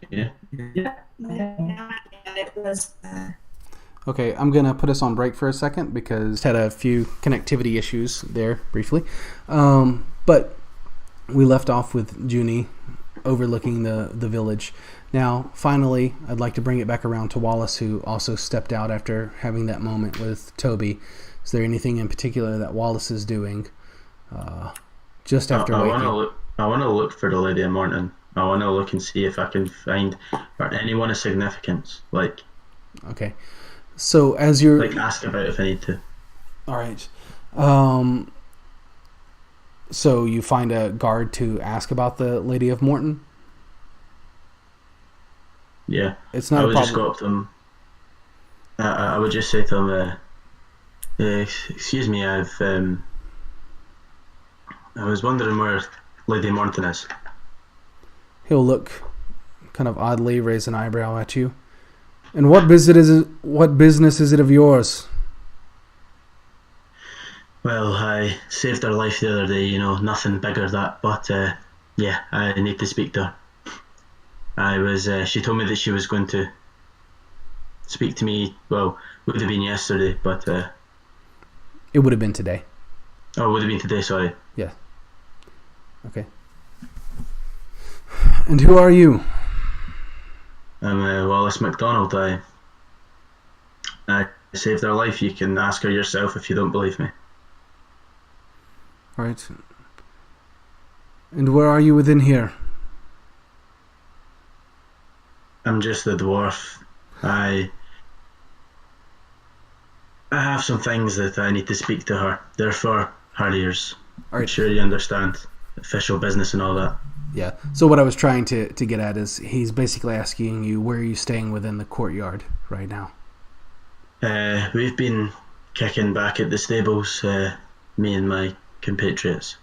Yeah. It was. Okay, I'm going to put us on break for a second because had a few connectivity issues there briefly. But we left off with Junie overlooking the village. Now, finally, I'd like to bring it back around to Wallace, who also stepped out after having that moment with Toby. Is there anything in particular that Wallace is doing just after waking? I want to look for the Lady of Mournton. I want to look and see if I can find anyone of significance. Okay. So as you're ask about if I need to. All right. So you find a guard to ask about the Lady of Mournton? Yeah. It's not I a would problem. just go up to them. I would just say to them, excuse me, I was wondering where Lady Mournton is. He'll look kind of oddly, raise an eyebrow at you. And what business is it of yours? Well, I saved her life the other day, nothing bigger that, but I need to speak to her. She told me that she was going to speak to me, well, would have been yesterday, but... It would have been today. Oh, it would have been today, sorry. Yeah. Okay. And who are you? I'm Wallace MacDonald. I saved her life. You can ask her yourself if you don't believe me. All right. And where are you within here? I'm just the dwarf. I have some things that I need to speak to her. They're for her ears. All right. I'm sure you understand. Official business and all that. Yeah. So what I was trying to get at is he's basically asking you where are you staying within the courtyard right now. We've been kicking back at the stables, me and my compatriots.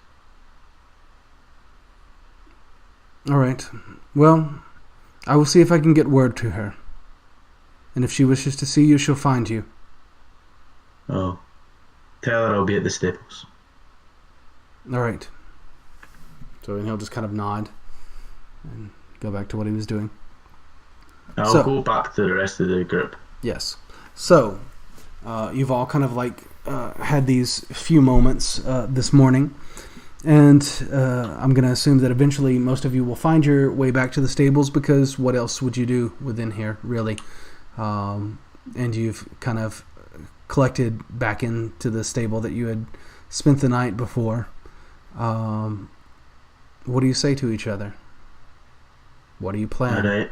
All right. Well, I will see if I can get word to her. And if she wishes to see you, she'll find you. Oh, tell her I'll be at the stables. All right. So and he'll just kind of nod and go back to what he was doing. I'll go back to the rest of the group. Yes. So, you've all kind of had these few moments this morning. And I'm going to assume that eventually most of you will find your way back to the stables because what else would you do within here, really? And you've kind of collected back into the stable that you had spent the night before. What do you say to each other? What do you plan? Alright.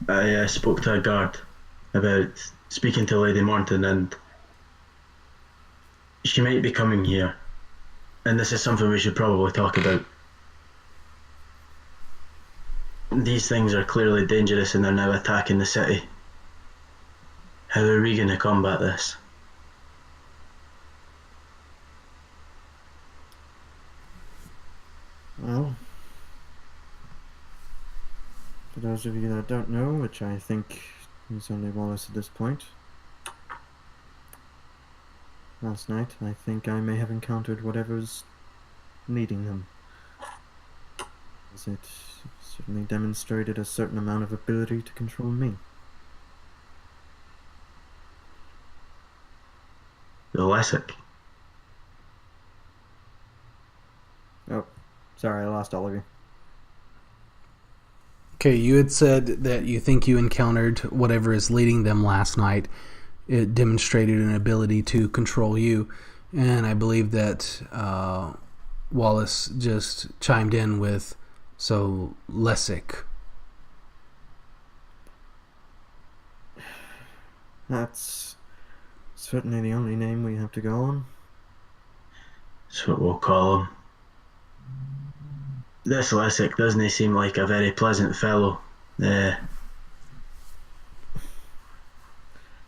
I spoke to a guard about speaking to Lady Mournton, and she might be coming here. And this is something we should probably talk about. These things are clearly dangerous and they're now attacking the city. How are we going to combat this? Well, for those of you that don't know, which I think is only Wallace at this point, last night I think I may have encountered whatever's leading them. As it certainly demonstrated a certain amount of ability to control me. The Lessic. Oh, sorry, I lost all of you. Okay, you had said that you think you encountered whatever is leading them last night. It demonstrated an ability to control you, and I believe that Wallace just chimed in with, so Lessic. That's certainly the only name we have to go on. That's what we'll call him. This Lessic doesn't seem like a very pleasant fellow. No,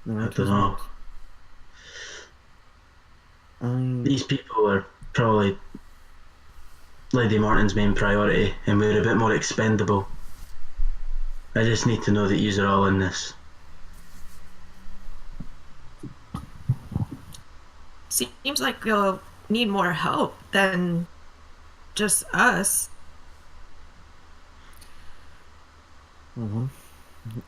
I it don't know. doesn't. These people are probably Lady Mournton's main priority, and we're a bit more expendable. I just need to know that yous are all in this. Seems like you'll need more help than just us.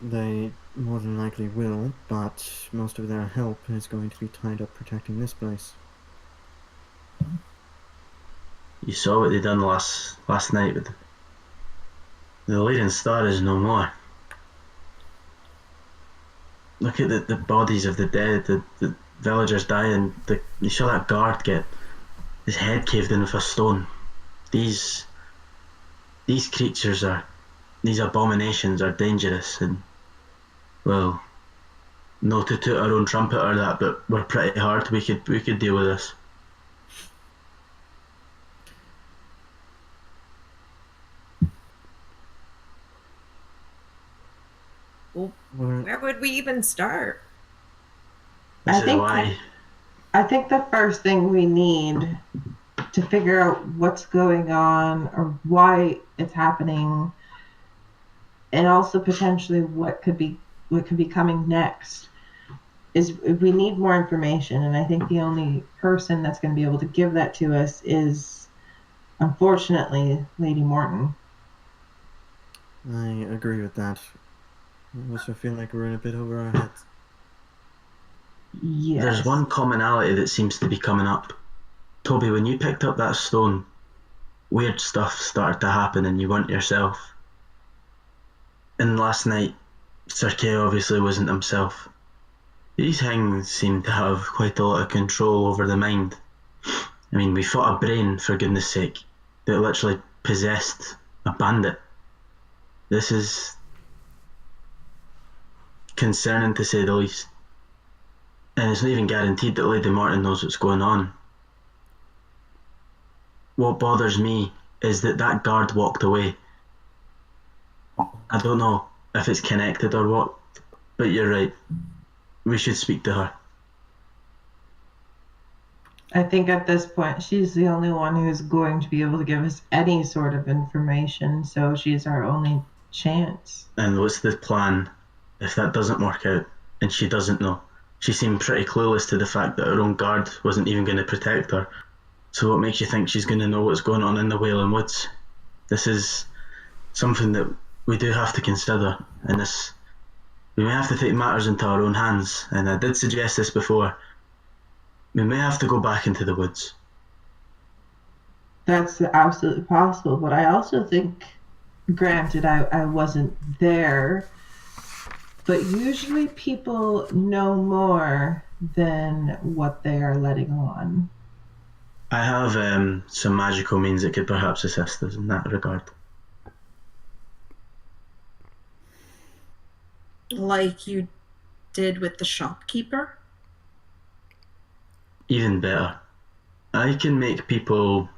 They more than likely will, but most of their help is going to be tied up protecting this place. You saw what they done last night with the leading star is no more. Look at the bodies of the dead, the villagers dying. You saw that guard get his head caved in with a stone. These creatures these abominations are dangerous, and well, no to toot our own trumpet or that, but we're pretty hard. We could deal with this. Well, where would we even start? This I is think- why I think the first thing we need to figure out what's going on or why it's happening, and also potentially what could be coming next, is we need more information. And I think the only person that's going to be able to give that to us is, unfortunately, Lady Mournton. I agree with that. I also feel like we're in a bit over our heads. Yes. there's one commonality that seems to be coming up. Toby, when you picked up that stone, weird stuff started to happen and you weren't yourself. And last night, Sir Kay obviously wasn't himself. These things seem to have quite a lot of control over the mind. I mean, we fought a brain, for goodness sake, that literally possessed a bandit. This is concerning, to say the least. And it's not even guaranteed that Lady Mournton knows what's going on. what bothers me is that guard walked away. I don't know if it's connected or what, but you're right. We should speak to her. I think at this point she's the only one who's going to be able to give us any sort of information, so she's our only chance. And what's the plan if that doesn't work out and she doesn't know? She seemed pretty clueless to the fact that her own guard wasn't even going to protect her. So what makes you think she's going to know what's going on in the Wailing Woods? This is something that we do have to consider, and we may have to take matters into our own hands, and I did suggest this before. We may have to go back into the woods. That's absolutely possible, but I also think, granted, I wasn't there, but usually people know more than what they are letting on. I have some magical means that could perhaps assist us in that regard. Like you did with the shopkeeper? Even better. I can make people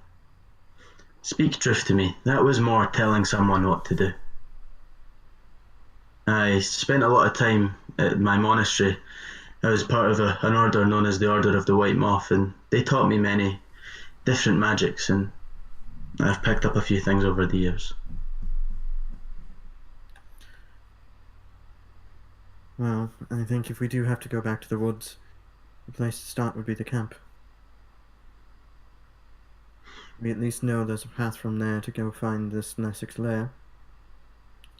speak truth to me. That was more telling someone what to do. I spent a lot of time at my monastery. I was part of an order known as the Order of the White Moth, and they taught me many different magics, and I've picked up a few things over the years. Well, I think if we do have to go back to the woods, the place to start would be the camp. We at least know there's a path from there to go find this Nesic's lair.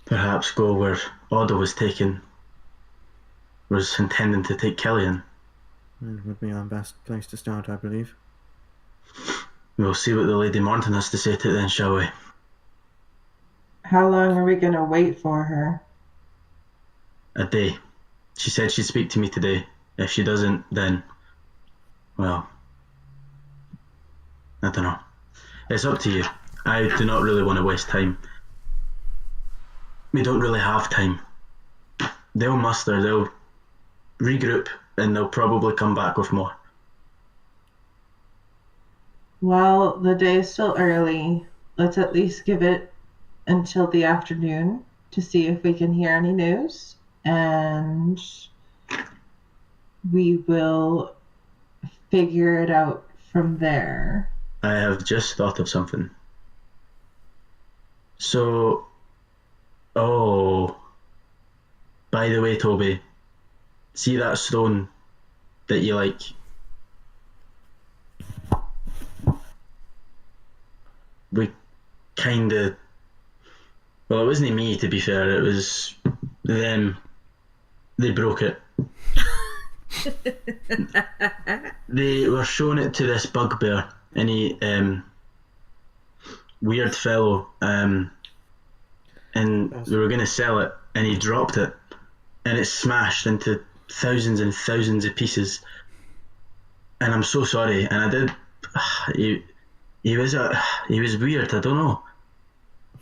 Perhaps go where Oda was intending to take Killian. It would be our best place to start, I believe. We'll see what the Lady Mournton has to say to it then, shall we? How long are we going to wait for her? A day. She said she'd speak to me today. If she doesn't, then, well, I don't know. It's up to you. I do not really want to waste time. We don't really have time. They'll muster, they'll regroup, and they'll probably come back with more. Well, the day is still early. Let's at least give it until the afternoon to see if we can hear any news, and we will figure it out from there. I have just thought of something. So, by the way, Toby, see that stone that you like? We kinda, well, it wasn't me, to be fair, it was them. They broke it. They were showing it to this bugbear, any weird fellow, and we were going to sell it, and he dropped it, and it smashed into thousands and thousands of pieces. And I'm so sorry, and I did. He was weird. I don't know.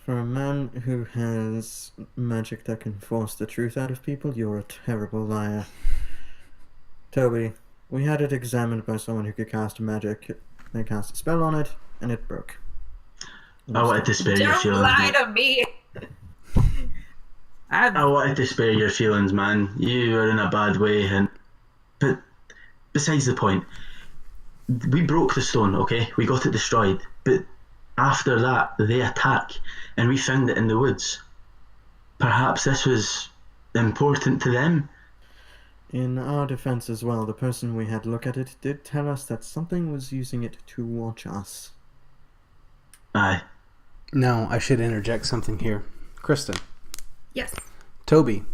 For a man who has magic that can force the truth out of people, you're a terrible liar. Toby, we had it examined by someone who could cast magic. They cast a spell on it, and it broke. I wanted to spare your Don't feelings. lie man. to me. I wanted to spare your feelings, man. You were in a bad way, but besides the point, we broke the stone, okay? We got it destroyed, but after that, they attack, and we found it in the woods. Perhaps this was important to them. In our defense as well, the person we had look at it did tell us that something was using it to watch us. Aye. Now, I should interject something here. Kristen, Yes. Toby,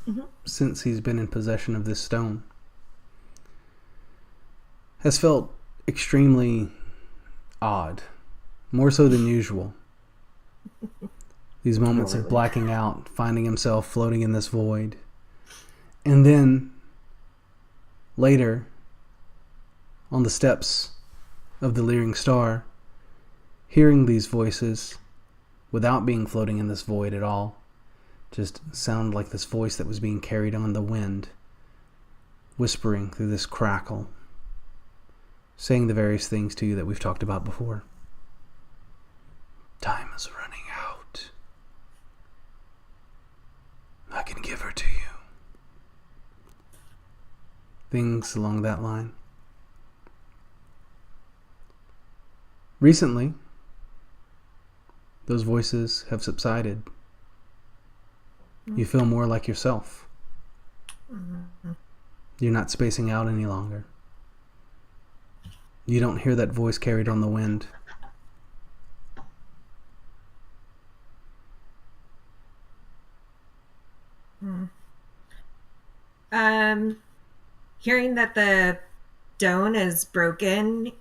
Mhm. since he's been in possession of this stone, has felt extremely odd, more so than usual. These moments of blacking out, finding himself floating in this void. And then, later, on the steps of the Leering Star, hearing these voices without being floating in this void at all, just sound like this voice that was being carried on the wind, whispering through this crackle, saying the various things to you that we've talked about before. things along that line. Recently, those voices have subsided. You feel more like yourself. You're not spacing out any longer. You don't hear that voice carried on the wind. Hearing that the stone is broken,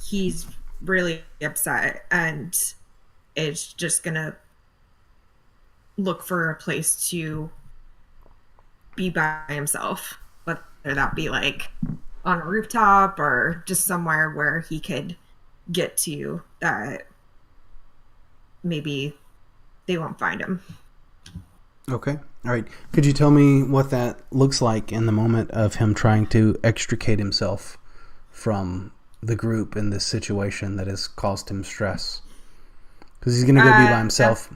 he's really upset and is just gonna look for a place to be by himself, whether that be like on a rooftop or just somewhere where he could get to that maybe they won't find him. Okay. All right. Could you tell me what that looks like in the moment of him trying to extricate himself from the group in this situation that has caused him stress? Because he's going to go be by himself.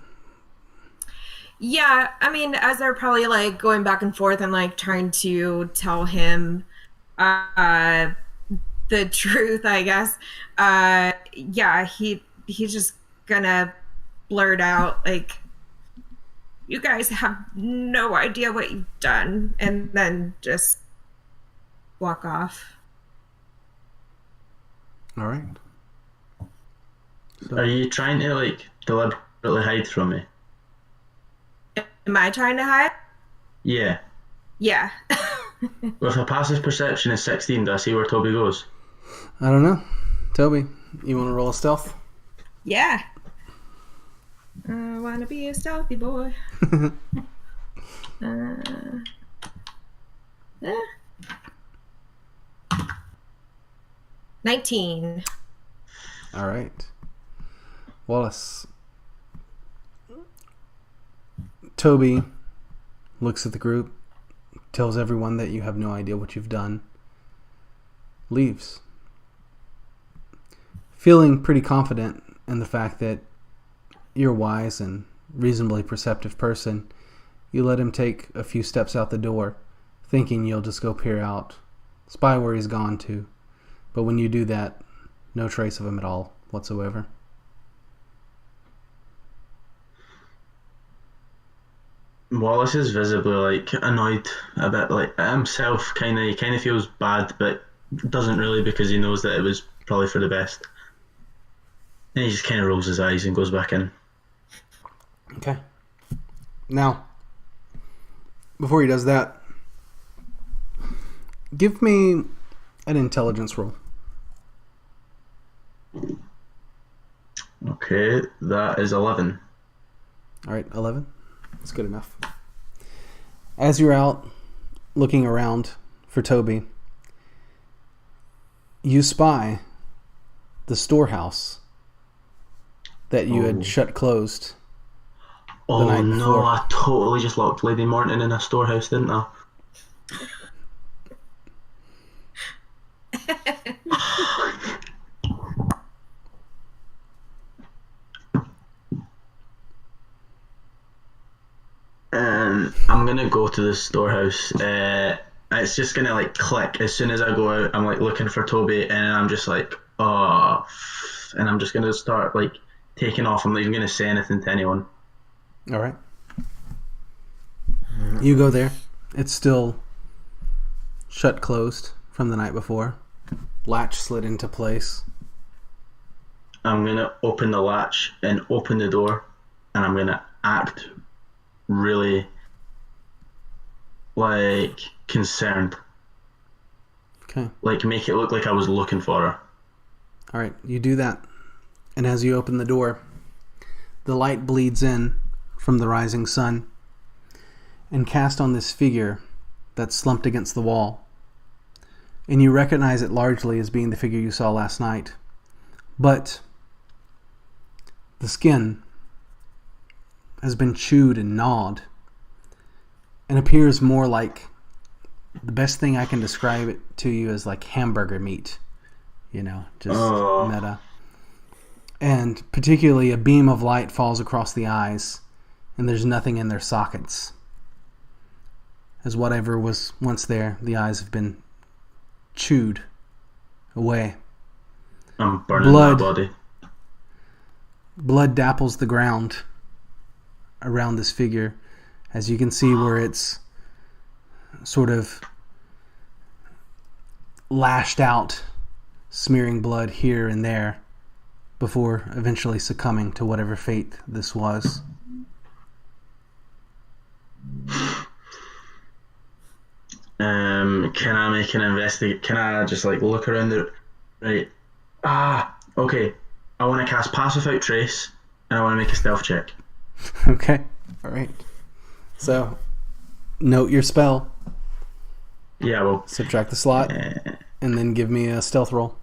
Yeah. I mean, as they're probably like going back and forth and like trying to tell him the truth, I guess. Yeah, he's just gonna blurt out like, "You guys have no idea what you've done," and then just walk off. All right. So, Are you trying to like deliberately hide from me? Am I trying to hide? Yeah. Yeah. With a passive perception of 16, do I see where Toby goes? I don't know. Toby, you want to roll a stealth? Yeah. I wanna be a stealthy boy. 19. All right. Wallace. Toby looks at the group, tells everyone that you have no idea what you've done, leaves. Feeling pretty confident in the fact that you're a wise and reasonably perceptive person, you let him take a few steps out the door, thinking you'll just go peer out, spy where he's gone to. But when you do that, no trace of him at all whatsoever. Wallace is visibly like annoyed a bit, like at himself. He kind of feels bad, but doesn't really, because he knows that it was probably for the best. And he just kind of rolls his eyes and goes back in. Okay. Now, before he does that, give me an intelligence roll. Okay, that is 11. All right, 11. That's good enough. As you're out looking around for Toby, you spy the storehouse that you had shut closed the night no, before. I totally just locked Lady Mournton in a storehouse, didn't I? I'm gonna go to the storehouse. It's just gonna like click as soon as I go out. I'm like looking for Toby, and I'm just like, oh, and I'm just gonna start like taking off. I'm not even gonna say anything to anyone. All right. You go there. It's still shut closed from the night before. Latch slid into place. I'm gonna open the latch and open the door, and I'm gonna act really like concerned. Okay. Like make it look like I was looking for her. All right, you do that. And as you open the door, the light bleeds in from the rising sun and cast on this figure that's slumped against the wall. And you recognize it largely as being the figure you saw last night. But the skin has been chewed and gnawed and appears more like, the best thing I can describe it to you as like hamburger meat, just meta. And particularly a beam of light falls across the eyes and there's nothing in their sockets. as whatever was once there, the eyes have been chewed away. I'm burning Blood. my body. Blood dapples the ground around this figure, as you can see where it's sort of lashed out, smearing blood here and there before eventually succumbing to whatever fate this was. Can I make an investigate? Can I just like look around the right? Okay. I want to cast Pass Without Trace, and I want to make a stealth check. Okay, all right. So, note your spell. Yeah, well, Subtract the slot, and then give me a stealth roll.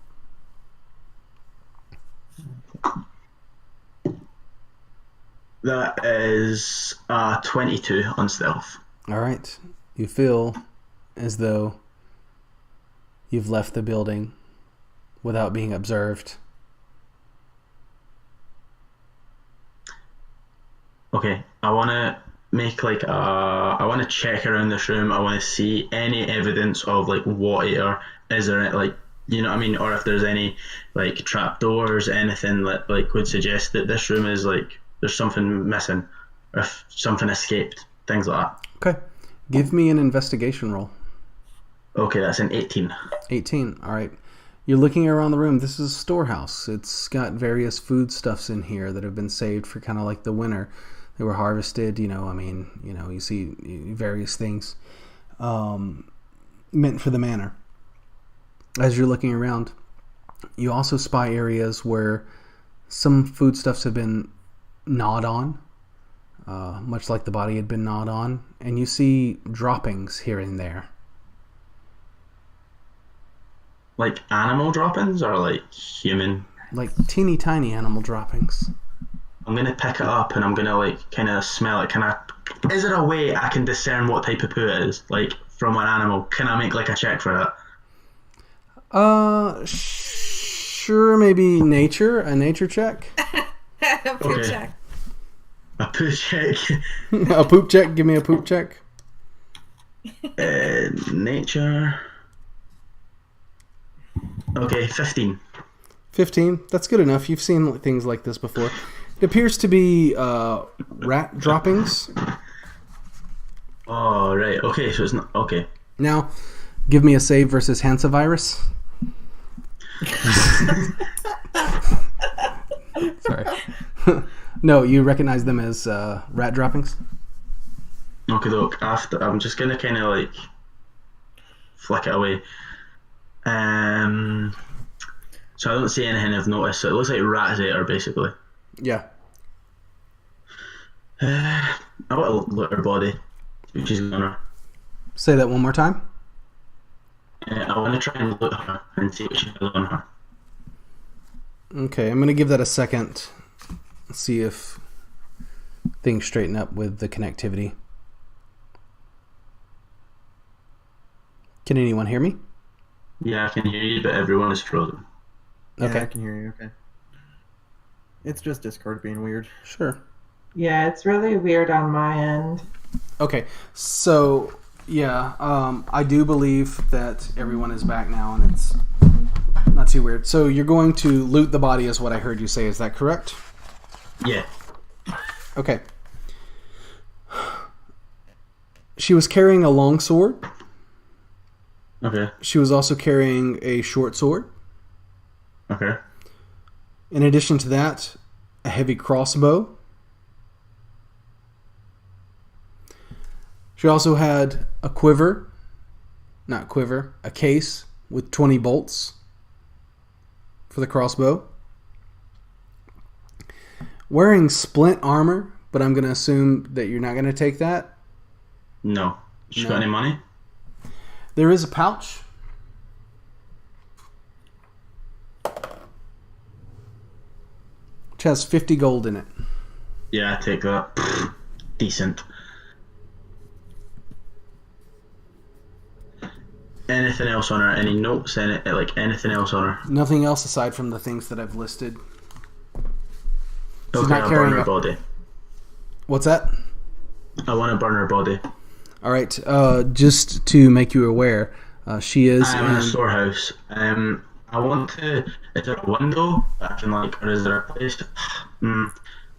that is 22 on stealth. All right. You feel as though you've left the building without being observed. Okay, I want to make like I want to check around this room. I want to see any evidence of like water. Is there like, you know what I mean, or if there's any like trapdoors, anything that like would suggest that this room is like there's something missing, or if something escaped, things like that. Okay. Give me an investigation roll. Okay, that's an 18. 18. All right. You're looking around the room. This is a storehouse. It's got various foodstuffs in here that have been saved for kind of like the winter. They were harvested, you see various things meant for the manor. As you're looking around, you also spy areas where some foodstuffs have been gnawed on, much like the body had been gnawed on, and you see droppings here and there. Like animal droppings or like human? Like teeny tiny animal droppings. I'm gonna pick it up and I'm gonna like kind of smell it. Is there a way I can discern what type of poo it is, like from an animal? Can I make like a check for that? Sure, maybe a nature check. Poop Okay. check. A poo check. A poop check. Give me a poop check. Nature. Okay, 15. 15. That's good enough. You've seen things like this before. It appears to be rat droppings. Oh, right. Okay, so it's not... Okay. Now, give me a save versus Hansavirus. Sorry. No, you recognize them as rat droppings? Okay, look. After I'm just gonna kind of like flick it away. So I don't see anything I've noticed. So it looks like rat zater, basically. Yeah. I want to look at her body. See what she's on her. Say that one more time. I want to try and look at her and see what she has on her. Okay, I'm going to give that a second. See if things straighten up with the connectivity. Can anyone hear me? Yeah, I can hear you, but everyone is frozen. Yeah, Okay. I can hear you. Okay. It's just Discord being weird. Sure. Yeah, it's really weird on my end. Okay, so yeah, I do believe that everyone is back now, and it's not too weird. So you're going to loot the body, is what I heard you say. Is that correct? Yeah. Okay. She was carrying a long sword. Okay. She was also carrying a short sword. Okay. In addition to that, a heavy crossbow. She also had a case with 20 bolts for the crossbow. Wearing splint armor, but I'm going to assume that you're not going to take that. No. She No. got any money? There is a pouch. Which has 50 gold in it. Yeah, I take that. Decent. Anything else on her? Any notes in it? Like anything else on her? Nothing else aside from the things that I've listed. She's Okay, not I'll burn carrying her a... body. What's that? I want to burn her body. All right. Just to make you aware, she is I'm in a storehouse. I want to. Is there a window that I can or is there a place? I'm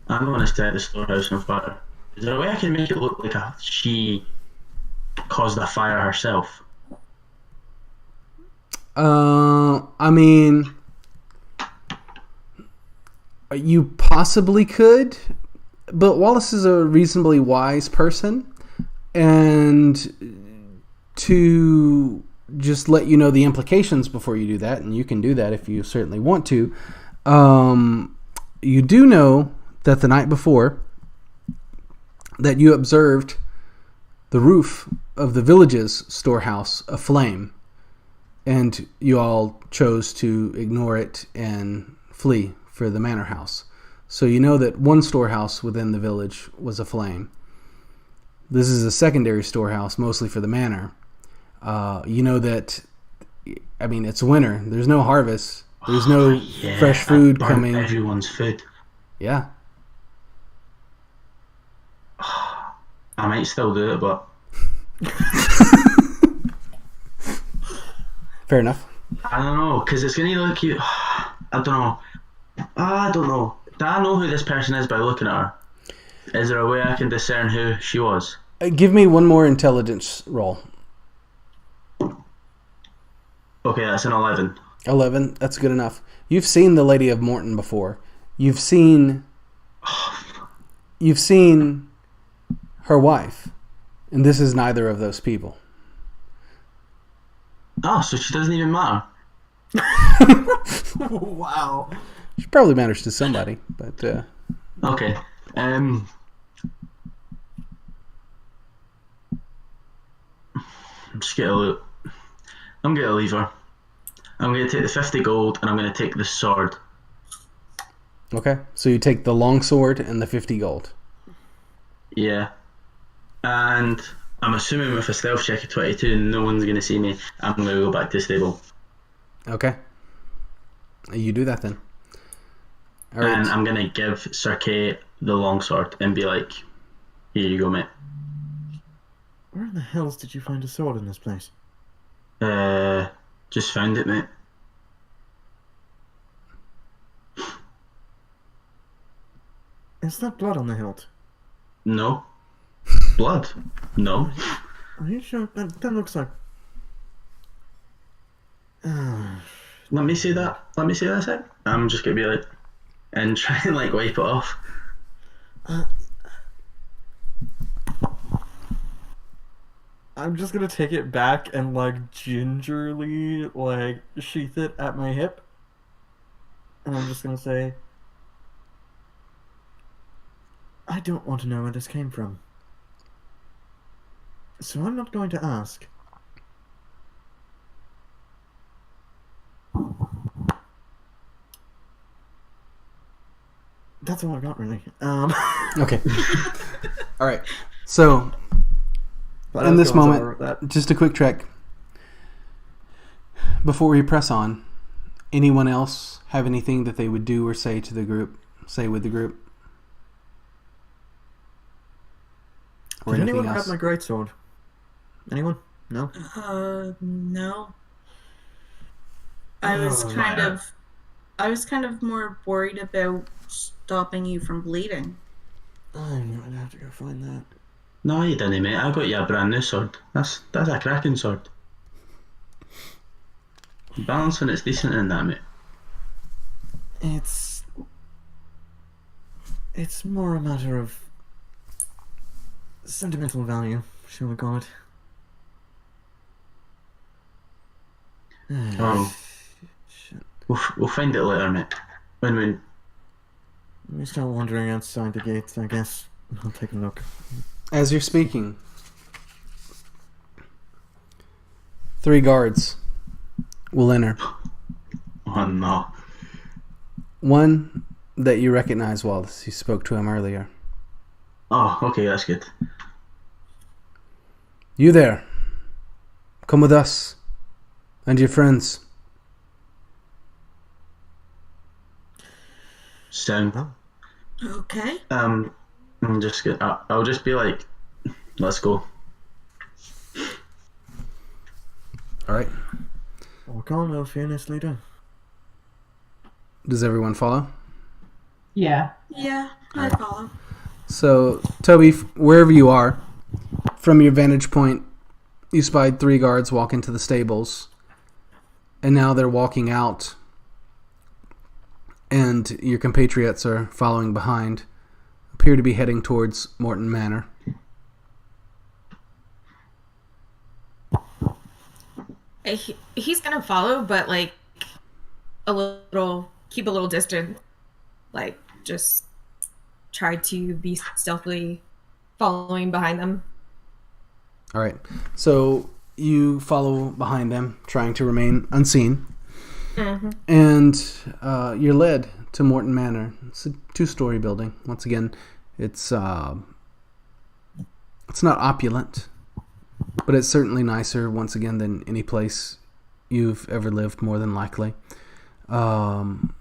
going to set the storehouse on fire. Is there a way I can make it look like she caused the fire herself? I mean, you possibly could, but Wallace is a reasonably wise person, and to just let you know the implications before you do that, and you can do that if you certainly want to, you do know that the night before that you observed the roof of the village's storehouse aflame, and you all chose to ignore it and flee for the manor house. So you know that one storehouse within the village was aflame. This is a secondary storehouse, mostly for the manor. You know that, I mean, it's winter. There's no harvest. There's no fresh food coming. Everyone's food. Yeah. I might still do it, but Fair enough. I don't know, because it's going to look you. I don't know. I don't know. Do I know who this person is by looking at her? Is there a way I can discern who she was? Give me one more intelligence roll. Okay, that's an 11. 11, that's good enough. You've seen the Lady of Mournton before. You've seen her wife, and this is neither of those people. Oh, so she doesn't even matter. Wow. She probably matters to somebody, but Okay. I'm just gonna loot. I'm gonna leave her. I'm gonna take the 50 gold and I'm gonna take the sword. okay. So you take the longsword and the 50 gold. Yeah. And I'm assuming with a stealth check of 22, no one's gonna see me. I'm gonna go back to the stable. Okay. You do that then. All right. And I'm gonna give Sir Kay the longsword and be like, here you go, mate. Where in the hells did you find a sword in this place? Just found it, mate. Is that blood on the hilt? No. Blood? No. Are you sure? That looks like... Let me see that. Let me see that a sec. I'm just gonna be like, and try and wipe it off. I'm just gonna take it back and gingerly sheath it at my hip. And I'm just gonna say, I don't want to know where this came from. So I'm not going to ask. That's all I got, really. Okay. All right. So, in this moment, just a quick check. Before we press on, anyone else have anything that they would do or say to the group? Say with the group? Or Did anything anyone else? grab my greatsword? Anyone? No? No. I was kind of more worried about stopping you from bleeding. I'm gonna have to go find that. No, you didn't, mate. I got you a brand new sword. That's a cracking sword. Balancing it's decent in that, mate. It's more a matter of sentimental value, shall we call it? Shit. We'll find it later, mate. When Let me start wandering outside the gates, I guess. I'll take a look. As you're speaking, 3 guards will enter. Oh no. One that you recognize, Wallace. You spoke to him earlier. Oh, okay, that's good. You there. Come with us. And your friends. Sound. Okay. I'm just gonna. I'll just be like, let's go. All right. Walk on, O fearless leader. Does everyone follow? Yeah. Yeah, I follow. So, Toby, wherever you are, from your vantage point, you spied 3 guards walk into the stables, and now they're walking out, and your compatriots are following behind, appear to be heading towards Mournton Manor. He's gonna follow, but like keep a little distant, like just try to be stealthily following behind them. All right. So you follow behind them, trying to remain unseen. Mm-hmm. And you're led to Mournton Manor. It's a 2-story building. Once again, it's not opulent, but it's certainly nicer, once again, than any place you've ever lived, more than likely. Not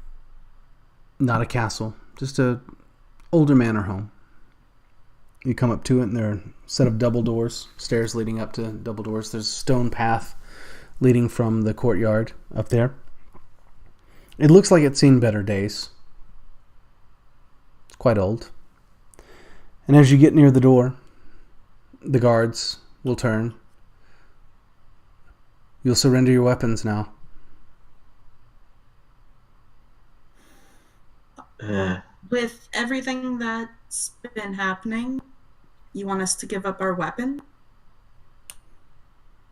a castle, just a older manor home. You come up to it, and there are a set of double doors, stairs leading up to double doors. There's a stone path leading from the courtyard up there. It looks like it's seen better days. It's quite old. And as you get near the door, the guards will turn. You'll surrender your weapons now. With everything that's been happening, you want us to give up our weapon?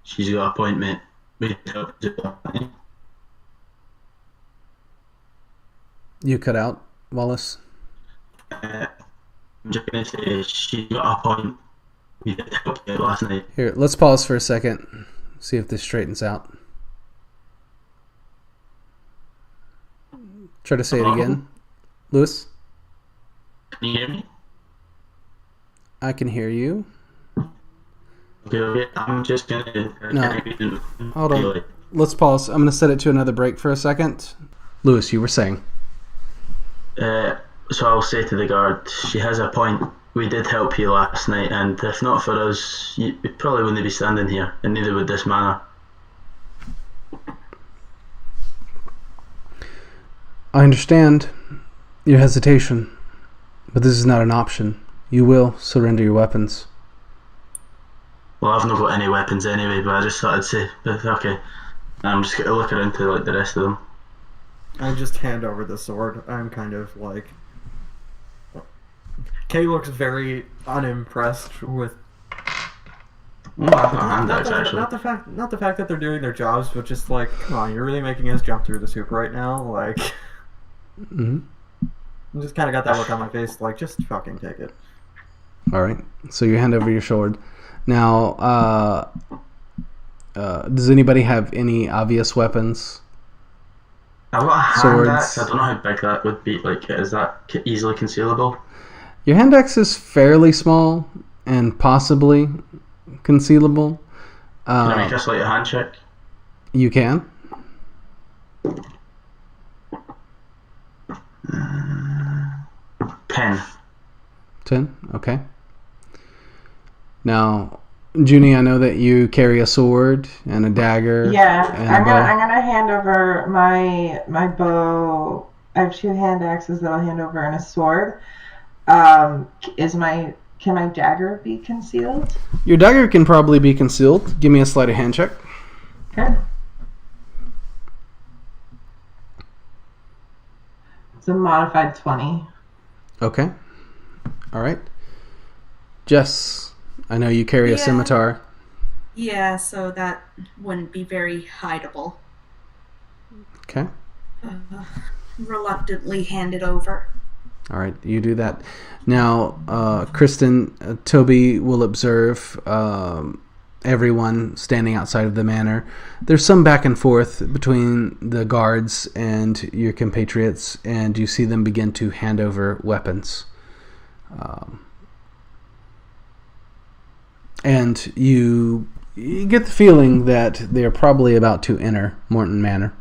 She's got a point, mate. We help do that. You cut out, Wallace. I'm just gonna say she's got a point. We did help you last night. Here, let's pause for a second. See if this straightens out. Try to say it again. Lewis? Can you hear me? I can hear you. Okay, I'm just gonna... No. Hold on. Let's pause. I'm going to set it to another break for a second. Lewis, you were saying? So I'll say to the guard, she has a point. We did help you last night, and if not for us, you probably wouldn't be standing here, and neither would this manor. I understand your hesitation, but this is not an option. You will surrender your weapons. Well, I've not got any weapons anyway, but I just thought I'd say, but okay. I'm just gonna look around to like the rest of them. I just hand over the sword. I'm kind of like... Kay looks very unimpressed with... Not the fact that they're doing their jobs, but just like, come on, you're really making us jump through the soup right now? Like... Mm-hmm. I just kind of got that look on my face, like, just fucking take it. Alright, so you hand over your sword. Now, does anybody have any obvious weapons? I've got a hand Swords. axe. I don't know how big that would be. Like, is that easily concealable? Your hand axe is fairly small and possibly concealable. Can I make us like a hand check? You can. Pen. 10? Okay. Now, Junie, I know that you carry a sword and a dagger. Yeah, and I'm a bow. gonna hand over my bow. I have 2 hand axes that I'll hand over and a sword. Can my dagger be concealed? Your dagger can probably be concealed. Give me a sleight of hand check. Okay. It's a modified 20. Okay. All right. Jess, I know you carry a Yeah. scimitar. Yeah, so that wouldn't be very hideable. Okay. Reluctantly hand it over. All right, you do that. Now, Kristen, Toby will observe everyone standing outside of the manor. There's some back and forth between the guards and your compatriots, and you see them begin to hand over weapons. And you get the feeling that they're probably about to enter Mournton Manor.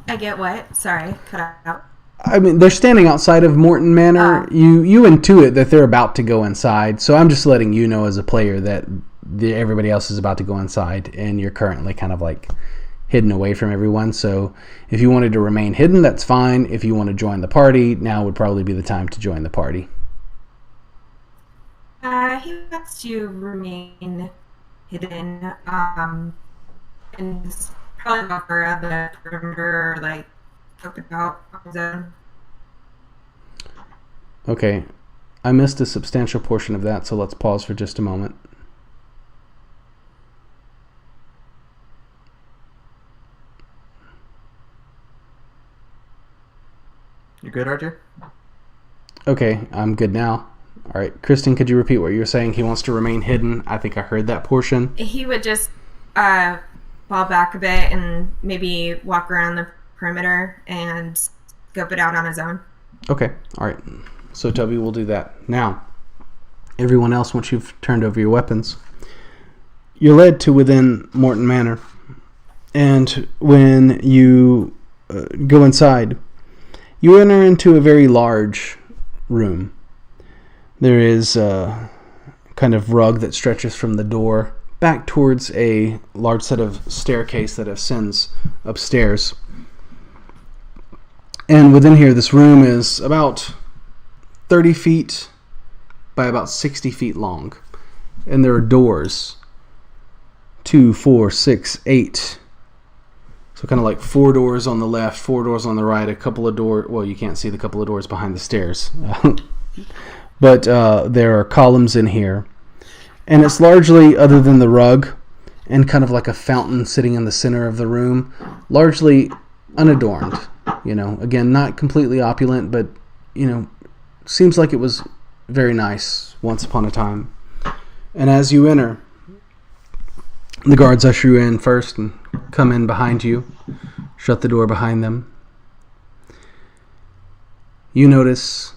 I get what? Sorry, cut out. I mean, they're standing outside of Mournton Manor. You intuit that they're about to go inside, so I'm just letting you know as a player that everybody else is about to go inside, and you're currently kind of like hidden away from everyone. So if you wanted to remain hidden, that's fine. If you want to join the party, now would probably be the time to join the party. He wants to remain hidden, and just probably walk around the perimeter, or like poke about on his own. Okay, I missed a substantial portion of that, so let's pause for just a moment. You good, RJ? Okay, I'm good now. All right, Kristen, could you repeat what you were saying? He wants to remain hidden. I think I heard that portion. He would just fall back a bit and maybe walk around the perimeter and scope it out on his own. Okay, all right. So Toby will do that. Now, everyone else, once you've turned over your weapons, you're led to within Mournton Manor. And when you go inside, you enter into a very large room. There is a kind of rug that stretches from the door back towards a large set of staircase that ascends upstairs. And within here, this room is about 30 feet by about 60 feet long. And there are doors. 2, 4, 6, 8. So kind of like 4 doors on the left, 4 doors on the right, a couple of doors. Well, you can't see the couple of doors behind the stairs. But there are columns in here. And it's largely, other than the rug, and kind of like a fountain sitting in the center of the room, largely unadorned. You know, again, not completely opulent, but, you know, seems like it was very nice once upon a time. And as you enter, the guards usher you in first and come in behind you, shut the door behind them. You notice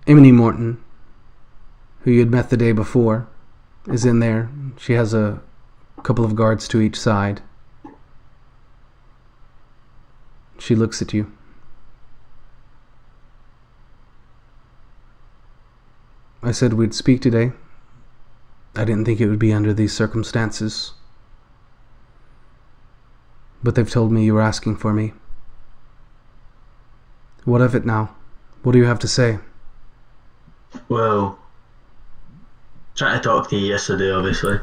Emily Mournton, who you had met the day before, is in there. She has a couple of guards to each side. She looks at you. I said we'd speak today. I didn't think it would be under these circumstances. But they've told me you were asking for me. What of it now? What do you have to say? Well, trying to talk to you yesterday, obviously,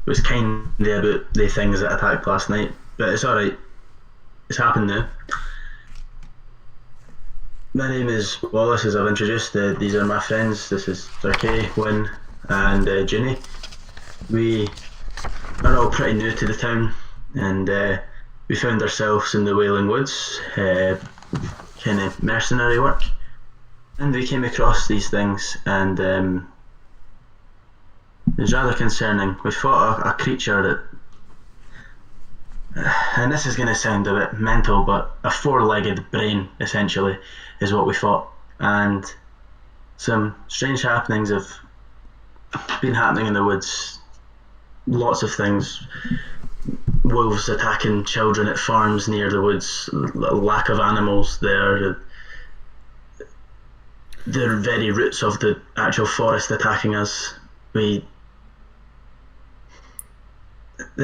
was kind of about the things that attacked last night, but it's alright. It's happened now. My name is Wallace, as I've introduced. These are my friends. This is Kay, Wynne, and Ginny. We are all pretty new to the town, and we found ourselves in the Wailing Woods, kind of mercenary work. And we came across these things, and it was rather concerning. We fought a creature that, and this is going to sound a bit mental, but a 4-legged brain, essentially, is what we fought. And some strange happenings have been happening in the woods. Lots of things. Wolves attacking children at farms near the woods, lack of animals there, the very roots of the actual forest attacking us. This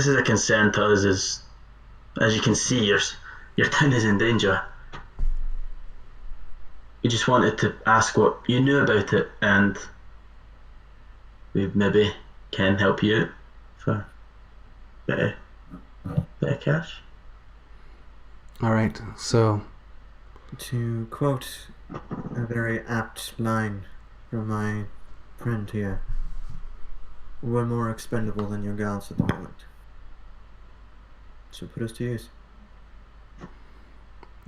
is a concern to us. As you can see, your town is in danger. We just wanted to ask what you knew about it, and we maybe can help you out for better cash. Alright, so To quote a very apt line from my friend here, we're more expendable than your gods at the moment. So put us to use.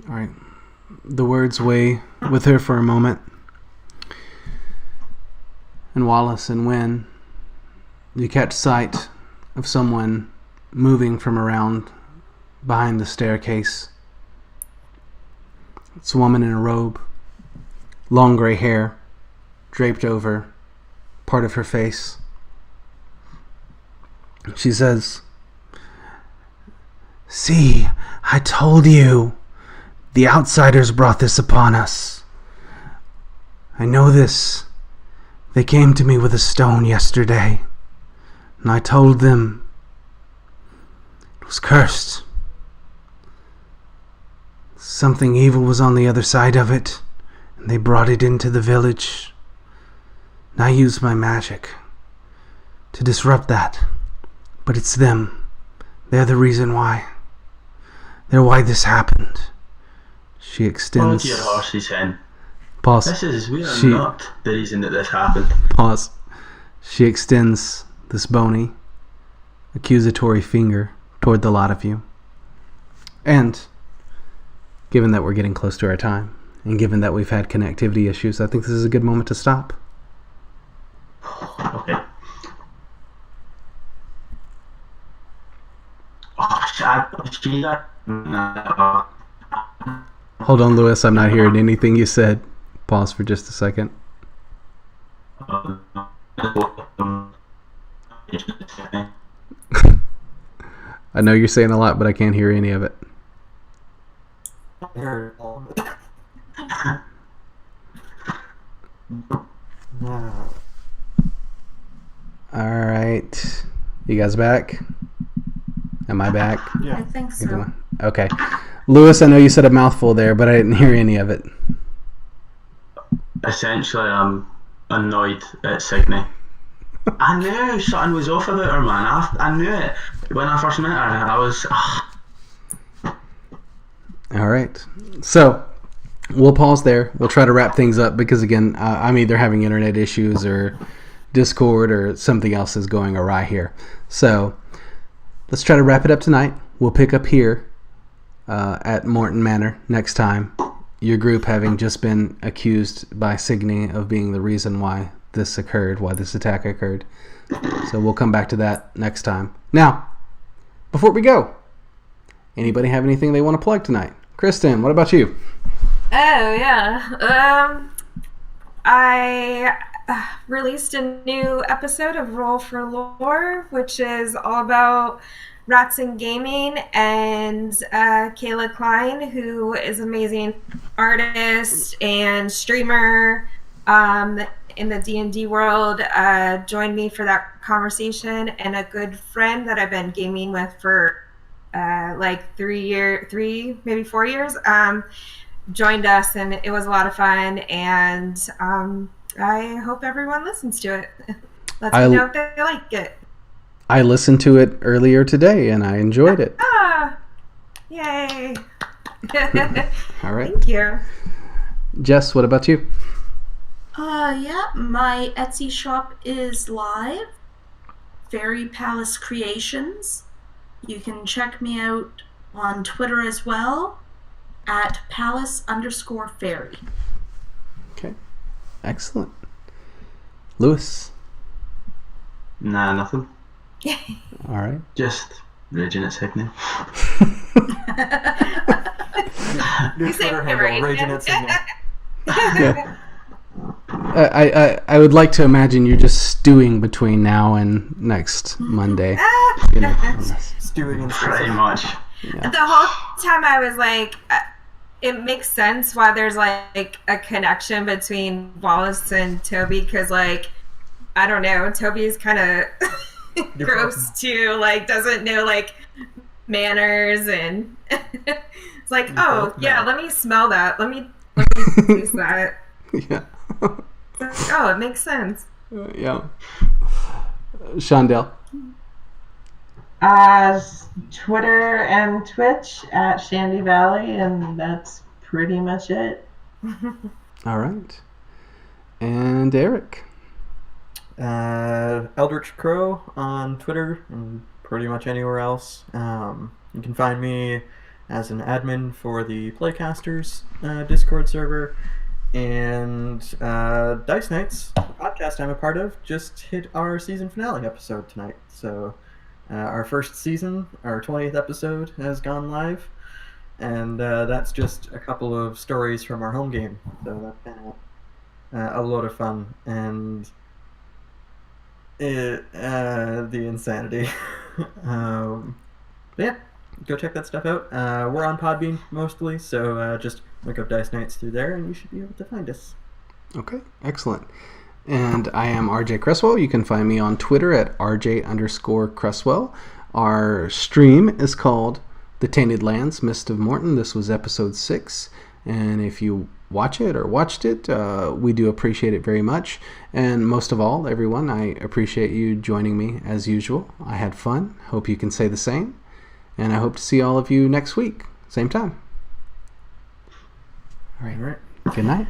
alright. The words weigh with her for a moment. And Wallace and Wynne, you catch sight of someone moving from around behind the staircase. It's a woman in a robe, long gray hair, draped over part of her face. She says, "See, I told you. The outsiders brought this upon us. I know this. They came to me with a stone yesterday, and I told them it was cursed. Something evil was on the other side of it, and they brought it into the village. And I used my magic to disrupt that. But it's them. They're the reason why. They're why this happened. She extends... Hold your horses, hen. Pause. We are not the reason that this happened. Pause. She extends this bony, accusatory finger toward the lot of you. And, given that we're getting close to our time, and given that we've had connectivity issues, I think this is a good moment to stop. Okay. Oh, Hold on, Lewis. I'm not hearing anything you said. Pause for just a second. I know you're saying a lot, but I can't hear any of it. I heard all of it. All right. You guys back? Am I back? I Yeah. think so. Okay. Lewis, I know you said a mouthful there, but I didn't hear any of it. Essentially, I'm annoyed at Signe. I knew something was off about her, man. I knew it. When I first met her, I was... All right. So, we'll pause there. We'll try to wrap things up because, again, I'm either having internet issues or Discord or something else is going awry here. So, let's try to wrap it up tonight. We'll pick up here at Mournton Manor next time. Your group having just been accused by Signe of being the reason why this occurred, why this attack occurred. So we'll come back to that next time. Now, before we go, anybody have anything they want to plug tonight? Kristen, what about you? Oh, yeah. I released a new episode of Roll for Lore, which is all about rats and gaming, and Kayla Klein, who is an amazing artist and streamer in the D&D world, joined me for that conversation, and a good friend that I've been gaming with for like 3 maybe 4 years, joined us, and it was a lot of fun, and I hope everyone listens to it. Let me know if they like it. I listened to it earlier today, and I enjoyed it. Yay. All right. Thank you. Jess, what about you? Yeah, my Etsy shop is live. Fairy Palace Creations. You can check me out on Twitter as well at palace_fairy. Okay. Excellent. Lewis? Nah, nothing. All right. Just raging at Signe. New say Twitter handle, Raging. Raging at Signe. Yeah. I would like to imagine you're just stewing between now and next Monday. You know, Stewing and Pretty much. yeah. The whole time I was like, it makes sense why there's like a connection between Wallace and Toby, because like, I don't know, Toby's kind of gross too, like doesn't know like manners, and it's like, oh yeah, let me smell that, let me taste that. Yeah. Oh, it makes sense. Yeah. Shondell. Twitter and Twitch at Shandy Valley, and that's pretty much it. All right. And Eric. Eldritch Crow on Twitter and pretty much anywhere else. You can find me as an admin for the Playcasters Discord server, and Dice Nights, the podcast I'm a part of, just hit our season finale episode tonight. So our first season, our 20th episode, has gone live, and that's just a couple of stories from our home game. So that's been a lot of fun, and the insanity. Yeah, go check that stuff out. We're on Podbean mostly, so just look up Dice Nights through there, and you should be able to find us. Okay, excellent. And I am RJ Cresswell. You can find me on Twitter at RJ_Cresswell. Our stream is called The Tainted Lands, Mist of Mournton. This was episode 6. And if you watch it or watched it, we do appreciate it very much. And most of all, everyone, I appreciate you joining me as usual. I had fun. Hope you can say the same. And I hope to see all of you next week, same time. All right. Good night.